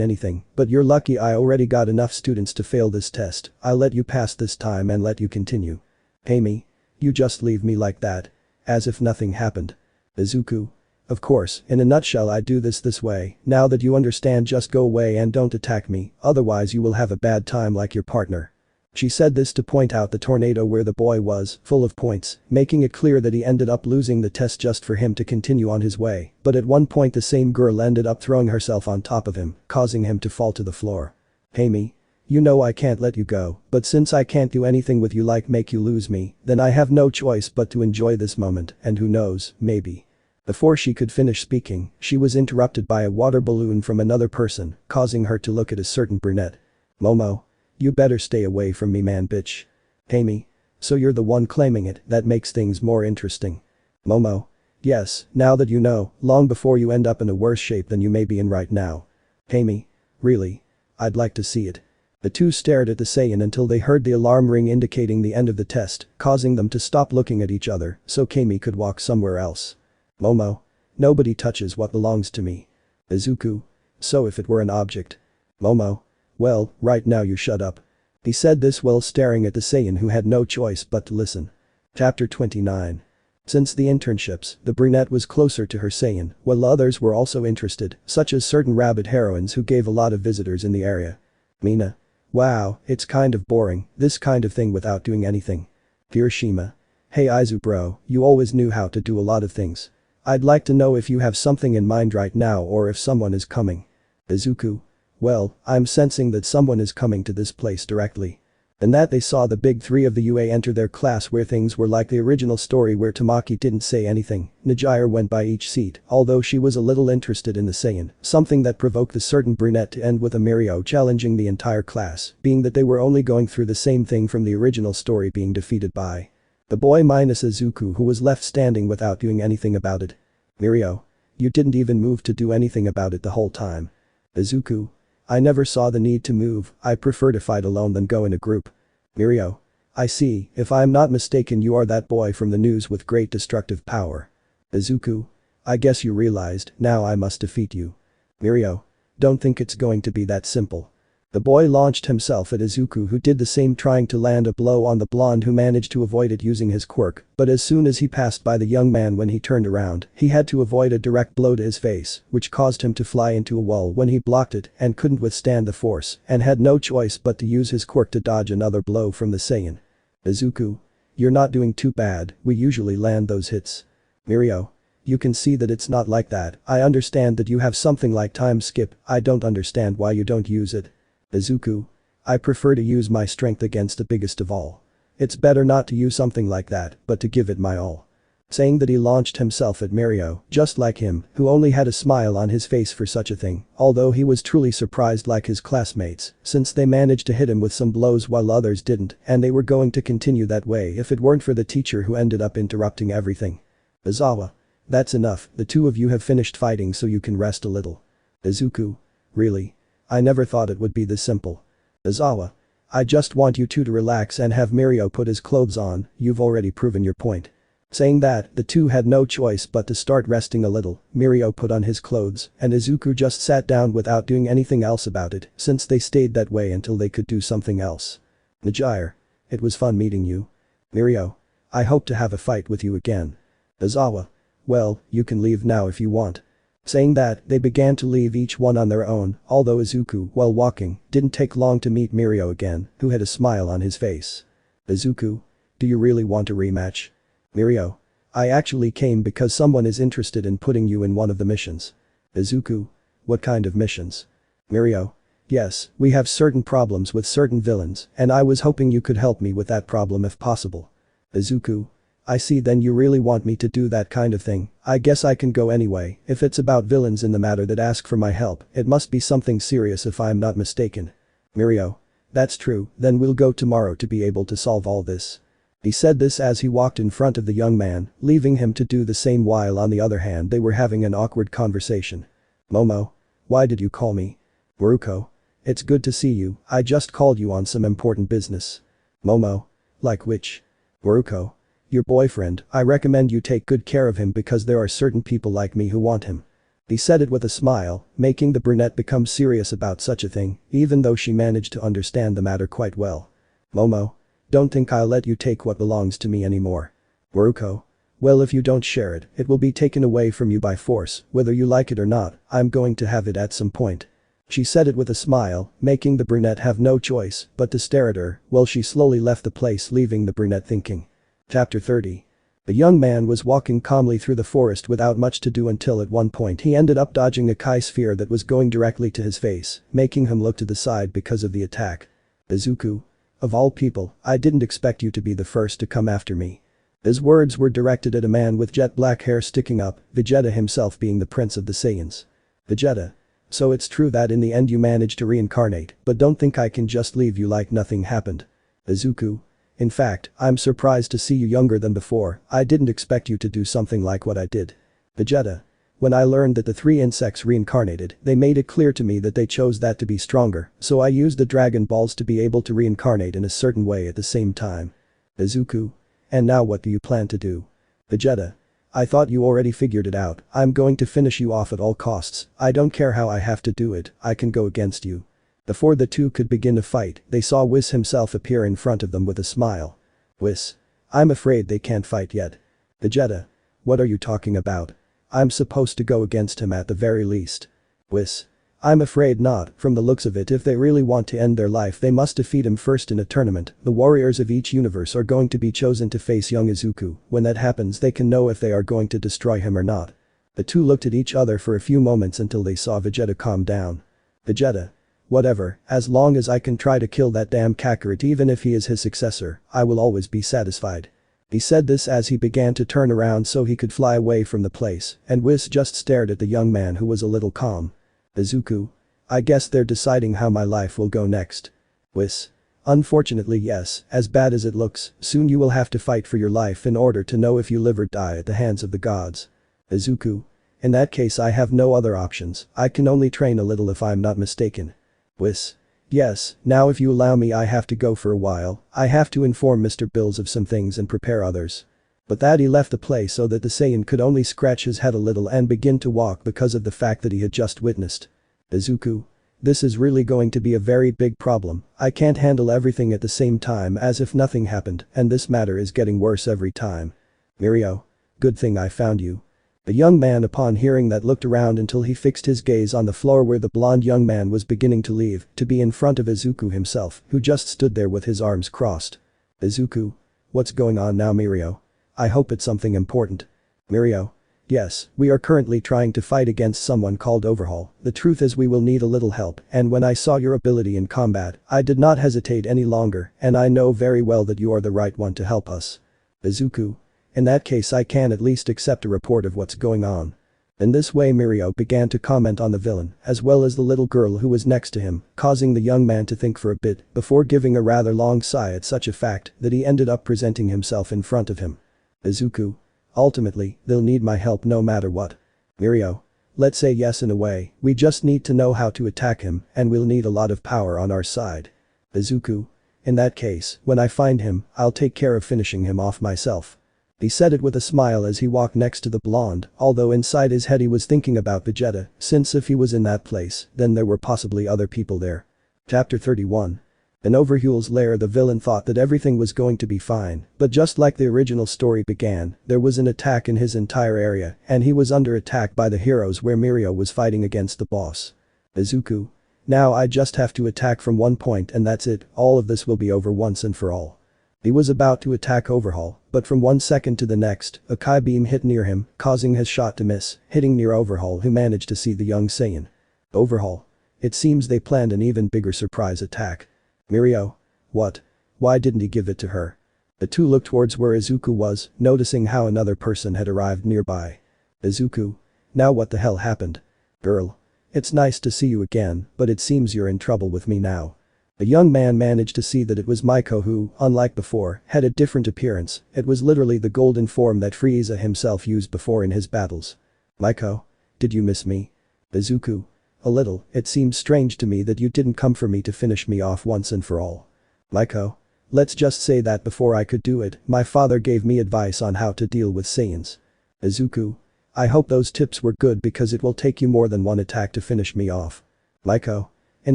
anything, but you're lucky I already got enough students to fail this test, I'll let you pass this time and let you continue. Amy. You just leave me like that. As if nothing happened. Izuku. Of course, in a nutshell I do this way, now that you understand just go away and don't attack me, otherwise you will have a bad time like your partner. She said this to point out the tornado where the boy was, full of points, making it clear that he ended up losing the test just for him to continue on his way, but at one point the same girl ended up throwing herself on top of him, causing him to fall to the floor. Amy. You know I can't let you go, but since I can't do anything with you like make you lose me, then I have no choice but to enjoy this moment, and who knows, maybe. Before she could finish speaking, she was interrupted by a water balloon from another person, causing her to look at a certain brunette. Momo. You better stay away from me man bitch. Amy. So you're the one claiming it, that makes things more interesting. Momo. Yes, now that you know, long before you end up in a worse shape than you may be in right now. Amy. Really? I'd like to see it. The two stared at the Saiyan until they heard the alarm ring indicating the end of the test, causing them to stop looking at each other so Kami could walk somewhere else. Momo. Nobody touches what belongs to me. Izuku. So if it were an object. Momo. Well, right now you shut up. He said this while staring at the Saiyan who had no choice but to listen. Chapter 29. Since the internships, the brunette was closer to her Saiyan, while others were also interested, such as certain rabbit heroines who gave a lot of visitors in the area. Mina. Wow, it's kind of boring, this kind of thing without doing anything. Hiroshima. Hey Izu bro, you always knew how to do a lot of things. I'd like to know if you have something in mind right now or if someone is coming. Izuku. Well, I'm sensing that someone is coming to this place directly. And that they saw the big three of the UA enter their class where things were like the original story where Tamaki didn't say anything, Najire went by each seat, although she was a little interested in the Saiyan, something that provoked the certain brunette to end with a Mirio challenging the entire class, being that they were only going through the same thing from the original story being defeated by the boy minus Izuku who was left standing without doing anything about it. Mirio. You didn't even move to do anything about it the whole time. Izuku. I never saw the need to move, I prefer to fight alone than go in a group. Mirio. I see, if I am not mistaken you are that boy from the news with great destructive power. Izuku. I guess you realized, now I must defeat you. Mirio. Don't think it's going to be that simple. The boy launched himself at Izuku who did the same trying to land a blow on the blonde who managed to avoid it using his quirk, but as soon as he passed by the young man when he turned around, he had to avoid a direct blow to his face, which caused him to fly into a wall when he blocked it and couldn't withstand the force and had no choice but to use his quirk to dodge another blow from the Saiyan. Izuku. You're not doing too bad, we usually land those hits. Mirio. You can see that it's not like that, I understand that you have something like time skip, I don't understand why you don't use it. Izuku. I prefer to use my strength against the biggest of all. It's better not to use something like that, but to give it my all. Saying that he launched himself at Mirio, just like him, who only had a smile on his face for such a thing, although he was truly surprised like his classmates, since they managed to hit him with some blows while others didn't, and they were going to continue that way if it weren't for the teacher who ended up interrupting everything. Izawa. That's enough, the two of you have finished fighting so you can rest a little. Izuku. Really? I never thought it would be this simple. Izawa. I just want you two to relax and have Mirio put his clothes on, you've already proven your point. Saying that, the two had no choice but to start resting a little, Mirio put on his clothes, and Izuku just sat down without doing anything else about it, since they stayed that way until they could do something else. Najire. It was fun meeting you. Mirio. I hope to have a fight with you again. Izawa. Well, you can leave now if you want. Saying that, they began to leave each one on their own, although Izuku, while walking, didn't take long to meet Mirio again, who had a smile on his face. Izuku. Do you really want a rematch? Mirio. I actually came because someone is interested in putting you in one of the missions. Izuku. What kind of missions? Mirio. Yes, we have certain problems with certain villains, and I was hoping you could help me with that problem if possible. Izuku. I see, then you really want me to do that kind of thing, I guess I can go anyway, if it's about villains in the matter that ask for my help, it must be something serious if I'm not mistaken. Mirio. That's true, then we'll go tomorrow to be able to solve all this. He said this as he walked in front of the young man, leaving him to do the same while on the other hand they were having an awkward conversation. Momo. Why did you call me? Waruko. It's good to see you, I just called you on some important business. Momo. Like which? Boruko. Your boyfriend, I recommend you take good care of him because there are certain people like me who want him. He said it with a smile, making the brunette become serious about such a thing, even though she managed to understand the matter quite well. Momo. Don't think I'll let you take what belongs to me anymore. Boruko. Well, if you don't share it, it will be taken away from you by force, whether you like it or not, I'm going to have it at some point. She said it with a smile, making the brunette have no choice but to stare at her while she slowly left the place, leaving the brunette thinking. Chapter 30. The young man was walking calmly through the forest without much to do until at one point he ended up dodging a Kai sphere that was going directly to his face, making him look to the side because of the attack. Izuku. Of all people, I didn't expect you to be the first to come after me. His words were directed at a man with jet black hair sticking up, Vegeta himself being the prince of the Saiyans. Vegeta. So it's true that in the end you managed to reincarnate, but don't think I can just leave you like nothing happened. Izuku. In fact, I'm surprised to see you younger than before, I didn't expect you to do something like what I did. Vegeta. When I learned that the 3 insects reincarnated, they made it clear to me that they chose that to be stronger, so I used the Dragon Balls to be able to reincarnate in a certain way at the same time. Izuku. And now what do you plan to do? Vegeta. I thought you already figured it out, I'm going to finish you off at all costs, I don't care how I have to do it, I can go against you. Before the two could begin to fight, they saw Whis himself appear in front of them with a smile. Whis. I'm afraid they can't fight yet. Vegeta. What are you talking about? I'm supposed to go against him at the very least. Whis. I'm afraid not, from the looks of it if they really want to end their life they must defeat him first in a tournament, the warriors of each universe are going to be chosen to face young Izuku, when that happens they can know if they are going to destroy him or not. The two looked at each other for a few moments until they saw Vegeta calm down. Vegeta. Whatever, as long as I can try to kill that damn Kakarot even if he is his successor, I will always be satisfied. He said this as he began to turn around so he could fly away from the place, and Whis just stared at the young man who was a little calm. Izuku. I guess they're deciding how my life will go next. Whis. Unfortunately yes, as bad as it looks, soon you will have to fight for your life in order to know if you live or die at the hands of the gods. Izuku. In that case I have no other options, I can only train a little if I'm not mistaken. Whis. Yes, now if you allow me I have to go for a while, I have to inform Mr. Bills of some things and prepare others. But that he left the place so that the Saiyan could only scratch his head a little and begin to walk because of the fact that he had just witnessed. Izuku. This is really going to be a very big problem, I can't handle everything at the same time as if nothing happened and this matter is getting worse every time. Mirio. Good thing I found you. The young man upon hearing that looked around until he fixed his gaze on the floor where the blonde young man was beginning to leave, to be in front of Izuku himself, who just stood there with his arms crossed. Izuku. What's going on now Mirio? I hope it's something important. Mirio. Yes, we are currently trying to fight against someone called Overhaul, the truth is we will need a little help and when I saw your ability in combat, I did not hesitate any longer and I know very well that you are the right one to help us. Izuku. In that case I can at least accept a report of what's going on. In this way Mirio began to comment on the villain, as well as the little girl who was next to him, causing the young man to think for a bit before giving a rather long sigh at such a fact that he ended up presenting himself in front of him. Izuku. Ultimately, they'll need my help no matter what. Mirio. Let's say yes in a way, we just need to know how to attack him and we'll need a lot of power on our side. Izuku. In that case, when I find him, I'll take care of finishing him off myself. He said it with a smile as he walked next to the blonde, although inside his head he was thinking about Vegeta, since if he was in that place, then there were possibly other people there. Chapter 31. In Overhaul's lair the villain thought that everything was going to be fine, but just like the original story began, there was an attack in his entire area and he was under attack by the heroes where Mirio was fighting against the boss. Izuku. Now I just have to attack from one point and that's it, all of this will be over once and for all. He was about to attack Overhaul, but from 1 second to the next, a Kai beam hit near him, causing his shot to miss, hitting near Overhaul who managed to see the young Saiyan. Overhaul. It seems they planned an even bigger surprise attack. Mirio. What? Why didn't he give it to her? The two looked towards where Izuku was, noticing how another person had arrived nearby. Izuku. Now what the hell happened? Girl. It's nice to see you again, but it seems you're in trouble with me now. The young man managed to see that it was Maiko who, unlike before, had a different appearance, it was literally the golden form that Frieza himself used before in his battles. Maiko? Did you miss me? Izuku. A little, it seems strange to me that you didn't come for me to finish me off once and for all. Maiko. Let's just say that before I could do it, my father gave me advice on how to deal with Saiyans. Izuku. I hope those tips were good because it will take you more than one attack to finish me off. Maiko. In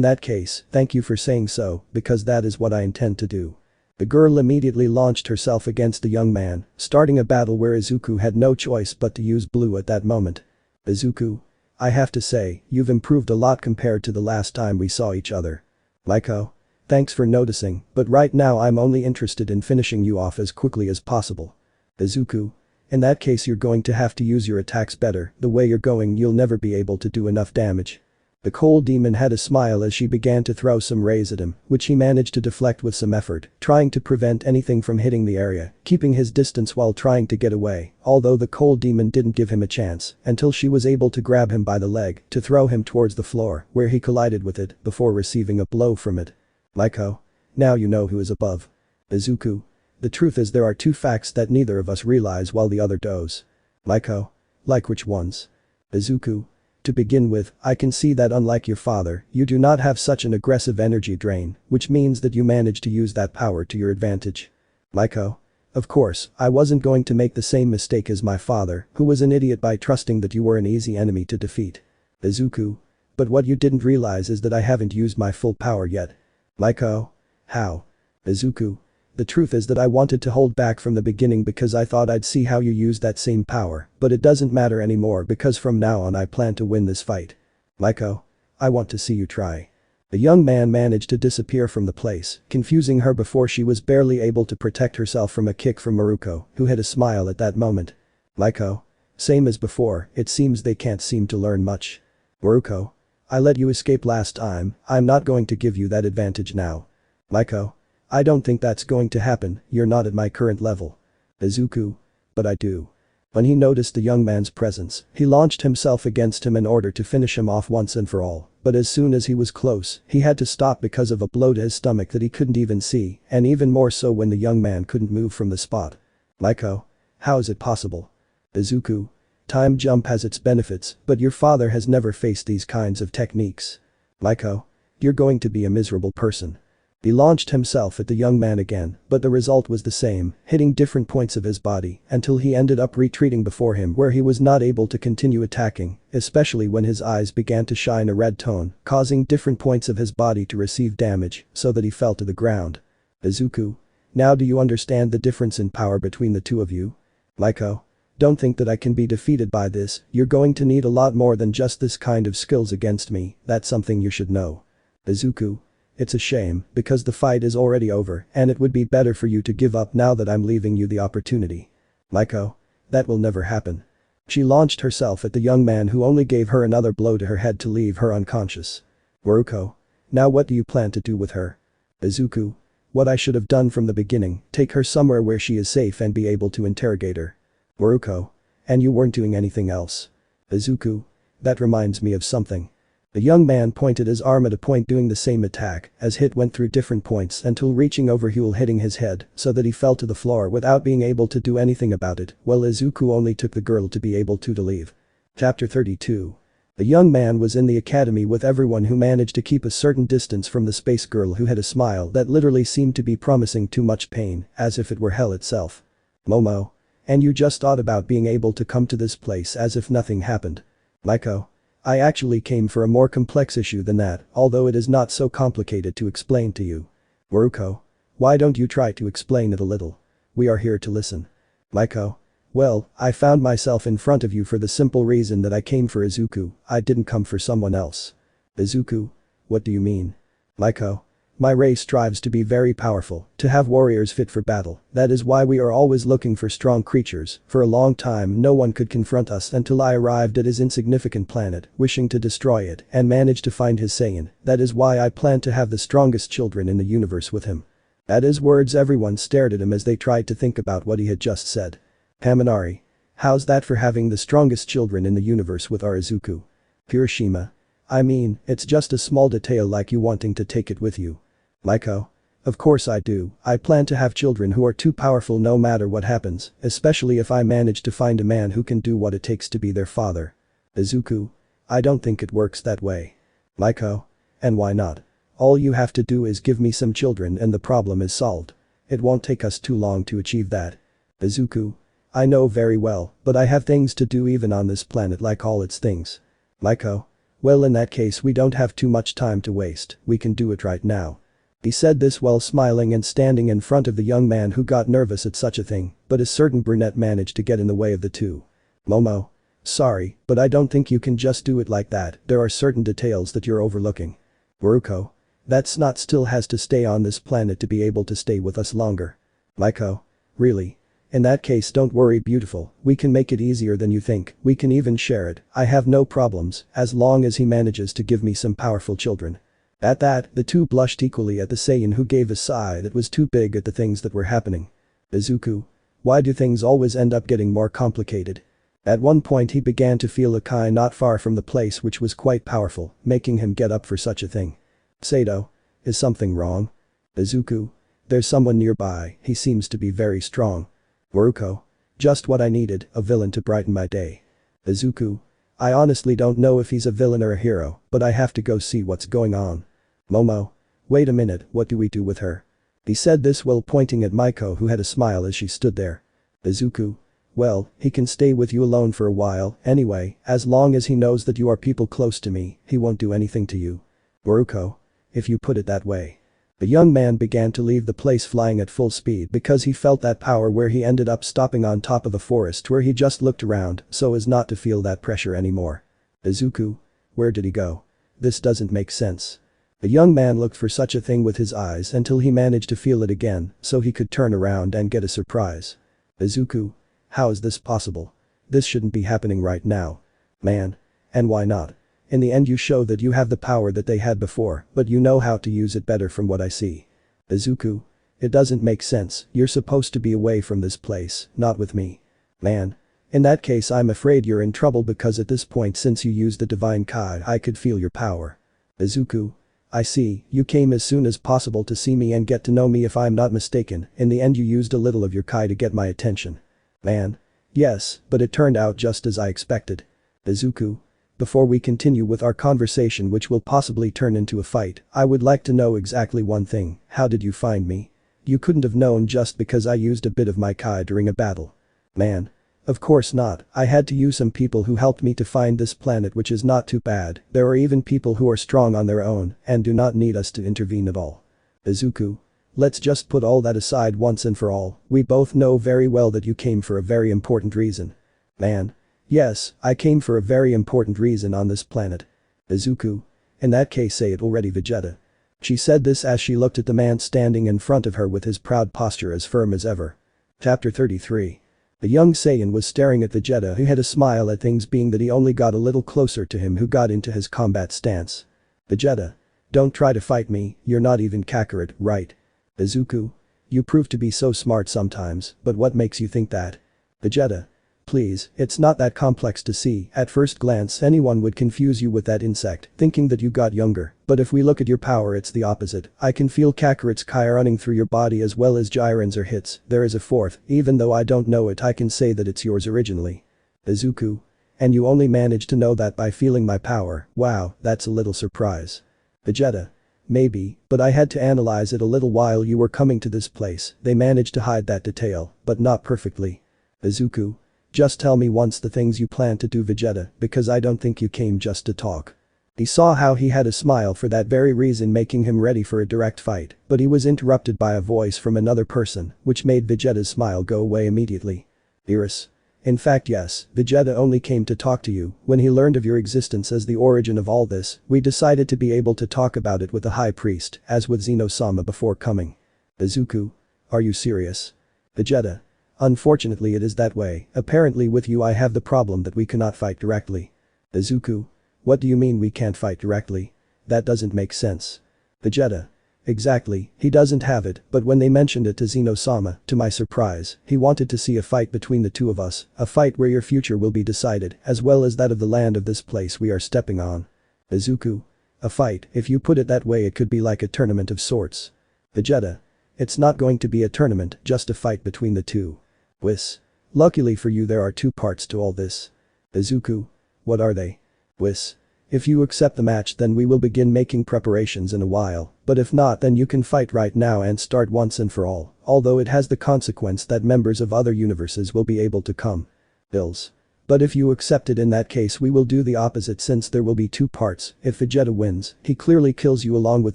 that case, thank you for saying so, because that is what I intend to do. The girl immediately launched herself against the young man, starting a battle where Izuku had no choice but to use blue at that moment. Izuku. I have to say, you've improved a lot compared to the last time we saw each other. Maiko. Thanks for noticing, but right now I'm only interested in finishing you off as quickly as possible. Izuku. In that case you're going to have to use your attacks better, the way you're going you'll never be able to do enough damage. The cold demon had a smile as she began to throw some rays at him, which he managed to deflect with some effort, trying to prevent anything from hitting the area, keeping his distance while trying to get away, although the cold demon didn't give him a chance, until she was able to grab him by the leg to throw him towards the floor, where he collided with it before receiving a blow from it. Maiko. Now you know who is above. Izuku. The truth is there are two facts that neither of us realize while the other does. Maiko. Like which ones? Izuku. To begin with, I can see that unlike your father, you do not have such an aggressive energy drain, which means that you manage to use that power to your advantage. Maiko. Of course, I wasn't going to make the same mistake as my father, who was an idiot by trusting that you were an easy enemy to defeat. Izuku. But what you didn't realize is that I haven't used my full power yet. Maiko. How? Izuku. The truth is that I wanted to hold back from the beginning because I thought I'd see how you use that same power, but it doesn't matter anymore because from now on I plan to win this fight. Maiko. I want to see you try. The young man managed to disappear from the place, confusing her before she was barely able to protect herself from a kick from Maruko, who had a smile at that moment. Maiko. Same as before, it seems they can't seem to learn much. Maruko. I let you escape last time, I'm not going to give you that advantage now. Maiko. I don't think that's going to happen, you're not at my current level. Izuku. But I do. When he noticed the young man's presence, he launched himself against him in order to finish him off once and for all, but as soon as he was close, he had to stop because of a blow to his stomach that he couldn't even see, and even more so when the young man couldn't move from the spot. Maiko. How is it possible? Izuku. Time jump has its benefits, but your father has never faced these kinds of techniques. Maiko. You're going to be a miserable person. He launched himself at the young man again, but the result was the same, hitting different points of his body until he ended up retreating before him where he was not able to continue attacking, especially when his eyes began to shine a red tone, causing different points of his body to receive damage so that he fell to the ground. Izuku. Now do you understand the difference in power between the two of you? Maiko. Don't think that I can be defeated by this, you're going to need a lot more than just this kind of skills against me, that's something you should know. Izuku. It's a shame, because the fight is already over and it would be better for you to give up now that I'm leaving you the opportunity. Maiko. That will never happen. She launched herself at the young man who only gave her another blow to her head to leave her unconscious. Maruko. Now what do you plan to do with her? Izuku. What I should have done from the beginning, take her somewhere where she is safe and be able to interrogate her. Maruko. And you weren't doing anything else. Izuku. That reminds me of something. The young man pointed his arm at a point doing the same attack as hit went through different points until reaching over Huel hitting his head so that he fell to the floor without being able to do anything about it, while Izuku only took the girl to be able to leave. Chapter 32. The young man was in the academy with everyone who managed to keep a certain distance from the space girl who had a smile that literally seemed to be promising too much pain, as if it were hell itself. Momo. And you just thought about being able to come to this place as if nothing happened. Maiko. I actually came for a more complex issue than that, although it is not so complicated to explain to you. Maruko. Why don't you try to explain it a little? We are here to listen. Maiko. Well, I found myself in front of you for the simple reason that I came for Izuku, I didn't come for someone else. Izuku. What do you mean? Maiko. My race strives to be very powerful, to have warriors fit for battle, that is why we are always looking for strong creatures, for a long time no one could confront us until I arrived at his insignificant planet, wishing to destroy it, and managed to find his Saiyan, that is why I plan to have the strongest children in the universe with him. At his words everyone stared at him as they tried to think about what he had just said. Kaminari. How's that for having the strongest children in the universe with our Izuku? Hiroshima. I mean, it's just a small detail like you wanting to take it with you. Maiko. Of course I do, I plan to have children who are too powerful no matter what happens, especially if I manage to find a man who can do what it takes to be their father. Izuku. I don't think it works that way. Maiko. And why not? All you have to do is give me some children and the problem is solved. It won't take us too long to achieve that. Izuku. I know very well, but I have things to do even on this planet like all its things. Maiko. Well, in that case we don't have too much time to waste, we can do it right now. He said this while smiling and standing in front of the young man who got nervous at such a thing, but a certain brunette managed to get in the way of the two. Momo. Sorry, but I don't think you can just do it like that, there are certain details that you're overlooking. Boruko. That snot still has to stay on this planet to be able to stay with us longer. Maiko. Really? In that case don't worry beautiful, we can make it easier than you think, we can even share it, I have no problems, as long as he manages to give me some powerful children. At that, the two blushed equally at the Saiyan who gave a sigh that was too big at the things that were happening. Izuku. Why do things always end up getting more complicated? At one point he began to feel a Kai not far from the place which was quite powerful, making him get up for such a thing. Sato. Is something wrong? Izuku. There's someone nearby, he seems to be very strong. Boruko. Just what I needed, a villain to brighten my day. Izuku. I honestly don't know if he's a villain or a hero, but I have to go see what's going on. Momo. Wait a minute, what do we do with her? He said this while pointing at Maiko who had a smile as she stood there. Izuku. Well, he can stay with you alone for a while, anyway, as long as he knows that you are people close to me, he won't do anything to you. Boruko. If you put it that way. The young man began to leave the place flying at full speed because he felt that power where he ended up stopping on top of a forest where he just looked around so as not to feel that pressure anymore. Izuku. Where did he go? This doesn't make sense. The young man looked for such a thing with his eyes until he managed to feel it again so he could turn around and get a surprise. Izuku. How is this possible? This shouldn't be happening right now. Man. And why not? In the end you show that you have the power that they had before, but you know how to use it better from what I see. Izuku. It doesn't make sense, you're supposed to be away from this place, not with me. Man. In that case I'm afraid you're in trouble because at this point since you used the divine Kai I could feel your power. Izuku. I see, you came as soon as possible to see me and get to know me if I'm not mistaken, in the end you used a little of your Kai to get my attention. Man. Yes, but it turned out just as I expected. Izuku. Before we continue with our conversation which will possibly turn into a fight, I would like to know exactly one thing, how did you find me? You couldn't have known just because I used a bit of my Kai during a battle. Man. Of course not, I had to use some people who helped me to find this planet which is not too bad, there are even people who are strong on their own and do not need us to intervene at all. Izuku. Let's just put all that aside once and for all, we both know very well that you came for a very important reason. Man. Yes, I came for a very important reason on this planet. Izuku. In that case say it already Vegeta. She said this as she looked at the man standing in front of her with his proud posture as firm as ever. Chapter 33. The young Saiyan was staring at Vegeta who had a smile at things being that he only got a little closer to him who got into his combat stance. Vegeta. Don't try to fight me, you're not even Kakarot, right? Izuku. You prove to be so smart sometimes, but what makes you think that? Vegeta. Please, it's not that complex to see, at first glance anyone would confuse you with that insect, thinking that you got younger, but if we look at your power it's the opposite, I can feel Kakarot's Kai running through your body as well as Jiren's or Hit's, there is a fourth, even though I don't know it I can say that it's yours originally. Izuku. And you only managed to know that by feeling my power, wow, that's a little surprise. Vegeta. Maybe, but I had to analyze it a little while you were coming to this place, they managed to hide that detail, but not perfectly. Izuku. Just tell me once the things you plan to do Vegeta, because I don't think you came just to talk. He saw how he had a smile for that very reason making him ready for a direct fight, but he was interrupted by a voice from another person, which made Vegeta's smile go away immediately. Iris. In fact yes, Vegeta only came to talk to you, when he learned of your existence as the origin of all this, we decided to be able to talk about it with the High Priest, as with Zeno-sama before coming. Izuku. Are you serious? Vegeta. Unfortunately it is that way, apparently with you I have the problem that we cannot fight directly. Izuku. What do you mean we can't fight directly? That doesn't make sense. Vegeta. Exactly, he doesn't have it, but when they mentioned it to Zeno-sama, to my surprise, he wanted to see a fight between the two of us, a fight where your future will be decided, as well as that of the land of this place we are stepping on. Izuku. A fight, if you put it that way it could be like a tournament of sorts. Vegeta. It's not going to be a tournament, just a fight between the two. Whis. Luckily for you there are two parts to all this. Izuku. What are they? Whis. If you accept the match then we will begin making preparations in a while, but if not then you can fight right now and start once and for all, although it has the consequence that members of other universes will be able to come. Bills. But if you accept it in that case we will do the opposite since there will be two parts. If Vegeta wins, he clearly kills you along with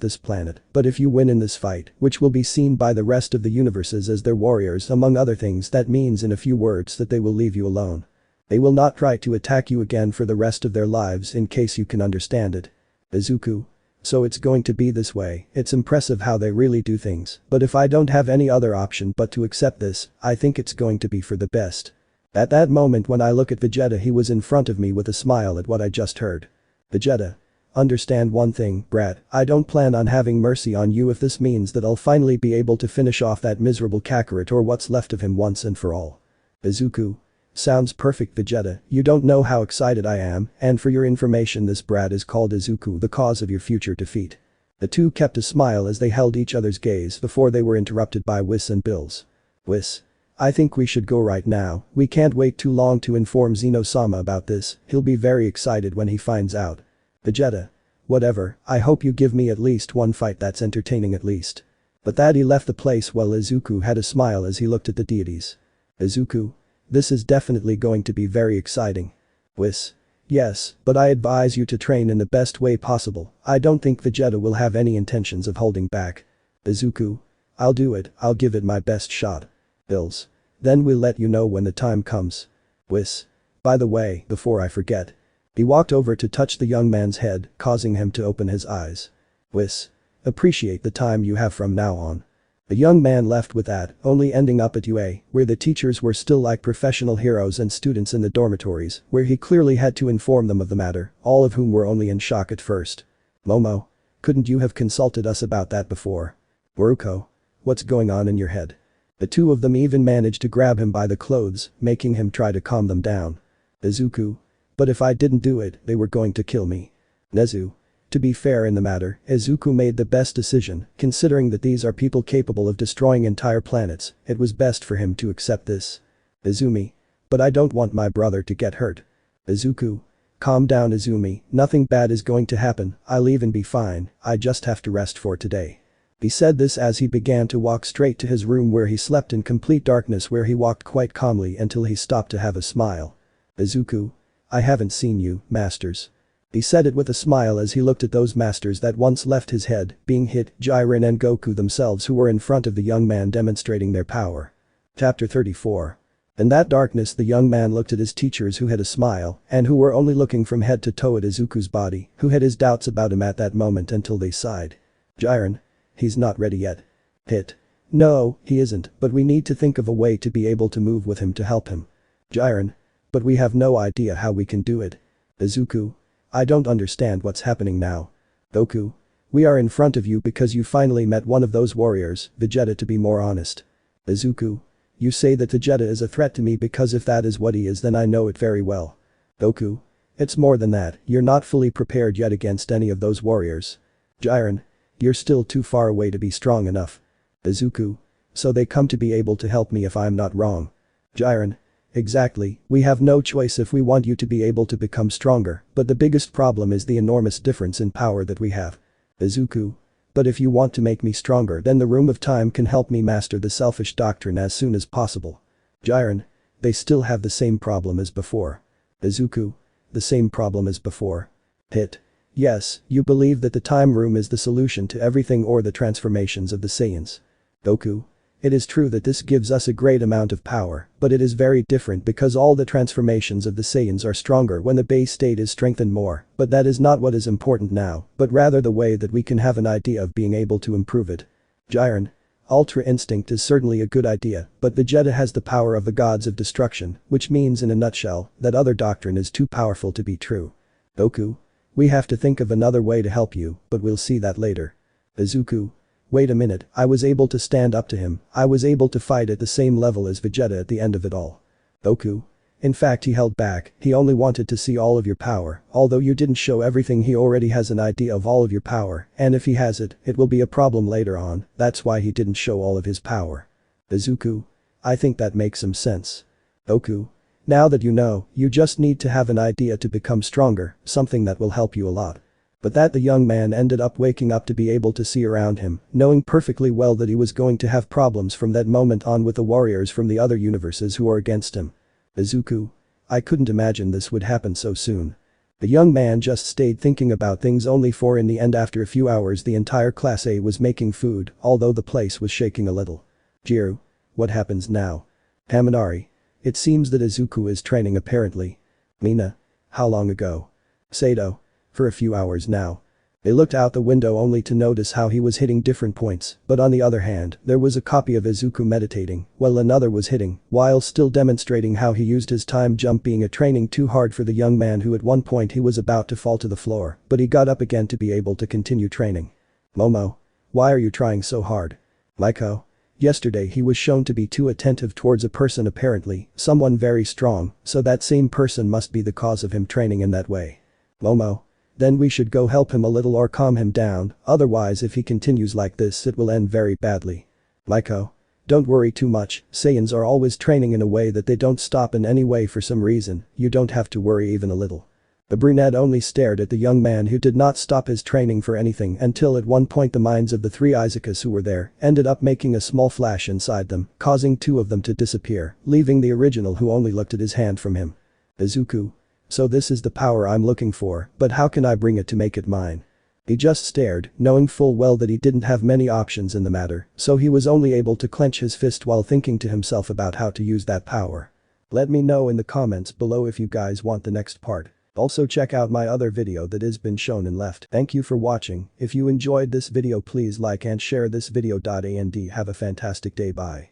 this planet, but if you win in this fight, which will be seen by the rest of the universes as their warriors among other things, that means in a few words that they will leave you alone. They will not try to attack you again for the rest of their lives in case you can understand it. Izuku. So it's going to be this way. It's impressive how they really do things, but if I don't have any other option but to accept this, I think it's going to be for the best. At that moment when I look at Vegeta he was in front of me with a smile at what I just heard. Vegeta. Understand one thing, brat, I don't plan on having mercy on you if this means that I'll finally be able to finish off that miserable Kakarot or what's left of him once and for all. Izuku. Sounds perfect Vegeta, you don't know how excited I am, and for your information this brat is called Izuku, the cause of your future defeat. The two kept a smile as they held each other's gaze before they were interrupted by Whis and Bills. Whis. I think we should go right now, we can't wait too long to inform Zeno-sama about this, he'll be very excited when he finds out. Vegeta. Whatever, I hope you give me at least one fight that's entertaining at least. But that he left the place while Izuku had a smile as he looked at the deities. Izuku. This is definitely going to be very exciting. Whis. Yes, but I advise you to train in the best way possible, I don't think Vegeta will have any intentions of holding back. Izuku. I'll do it, I'll give it my best shot. Bills. Then we'll let you know when the time comes. Whis. By the way, before I forget. He walked over to touch the young man's head, causing him to open his eyes. Whis. Appreciate the time you have from now on. The young man left with that, only ending up at UA, where the teachers were still like professional heroes and students in the dormitories, where he clearly had to inform them of the matter, all of whom were only in shock at first. Momo. Couldn't you have consulted us about that before? Boruko. What's going on in your head? The two of them even managed to grab him by the clothes, making him try to calm them down. Izuku. But if I didn't do it, they were going to kill me. Nezu. To be fair in the matter, Izuku made the best decision, considering that these are people capable of destroying entire planets, it was best for him to accept this. Izumi. But I don't want my brother to get hurt. Izuku. Calm down Izumi, nothing bad is going to happen, I'll even be fine, I just have to rest for today. He said this as he began to walk straight to his room where he slept in complete darkness, where he walked quite calmly until he stopped to have a smile. Izuku. I haven't seen you, masters. He said it with a smile as he looked at those masters that once left his head, being Hit, Jiren and Goku themselves, who were in front of the young man demonstrating their power. Chapter 34. In that darkness the young man looked at his teachers who had a smile and who were only looking from head to toe at Izuku's body, who had his doubts about him at that moment until they sighed. Jiren. He's not ready yet. Hit. No, he isn't, but we need to think of a way to be able to move with him to help him. Jiren. But we have no idea how we can do it. Izuku. I don't understand what's happening now. Goku. We are in front of you because you finally met one of those warriors, Vegeta to be more honest. Izuku. You say that Vegeta is a threat to me because if that is what he is then I know it very well. Goku. It's more than that, you're not fully prepared yet against any of those warriors. Jiren. You're still too far away to be strong enough. Izuku. So they come to be able to help me if I'm not wrong. Jiren. Exactly, we have no choice if we want you to be able to become stronger, but the biggest problem is the enormous difference in power that we have. Izuku. But if you want to make me stronger then the Room of Time can help me master the selfish doctrine as soon as possible. Jiren. They still have the same problem as before. Izuku. The same problem as before. Hit. Yes, you believe that the time room is the solution to everything or the transformations of the Saiyans. Goku. It is true that this gives us a great amount of power, but it is very different because all the transformations of the Saiyans are stronger when the base state is strengthened more, but that is not what is important now, but rather the way that we can have an idea of being able to improve it. Jiren. Ultra Instinct is certainly a good idea, but Vegeta has the power of the gods of destruction, which means in a nutshell, that other doctrine is too powerful to be true. Goku. We have to think of another way to help you, but we'll see that later. Izuku. Wait a minute, I was able to stand up to him, I was able to fight at the same level as Vegeta at the end of it all. Goku. In fact he held back, he only wanted to see all of your power, although you didn't show everything he already has an idea of all of your power, and if he has it, it will be a problem later on, that's why he didn't show all of his power. Izuku. I think that makes some sense. Goku. Now that you know, you just need to have an idea to become stronger, something that will help you a lot. But that the young man ended up waking up to be able to see around him, knowing perfectly well that he was going to have problems from that moment on with the warriors from the other universes who are against him. Izuku. I couldn't imagine this would happen so soon. The young man just stayed thinking about things only for in the end after a few hours the entire class A was making food, although the place was shaking a little. Jiru. What happens now? Haminari. It seems that Izuku is training apparently. Mina. How long ago? Sato. For a few hours now. They looked out the window only to notice how he was hitting different points, but on the other hand, there was a copy of Izuku meditating, while another was hitting, while still demonstrating how he used his time jump being a training too hard for the young man who at one point he was about to fall to the floor, but he got up again to be able to continue training. Momo. Why are you trying so hard? Maiko. Yesterday he was shown to be too attentive towards a person apparently, someone very strong, so that same person must be the cause of him training in that way. Momo. Then we should go help him a little or calm him down, otherwise if he continues like this it will end very badly. Maiko. Don't worry too much, Saiyans are always training in a way that they don't stop in any way for some reason, you don't have to worry even a little. The brunette only stared at the young man who did not stop his training for anything until at one point the minds of the three Izukus who were there ended up making a small flash inside them, causing two of them to disappear, leaving the original who only looked at his hand from him. Izuku. So this is the power I'm looking for, but how can I bring it to make it mine? He just stared, knowing full well that he didn't have many options in the matter, so he was only able to clench his fist while thinking to himself about how to use that power. Let me know in the comments below if you guys want the next part. Also check out my other video that has been shown and left. Thank you for watching. If you enjoyed this video please like and share this video. And have a fantastic day. Bye.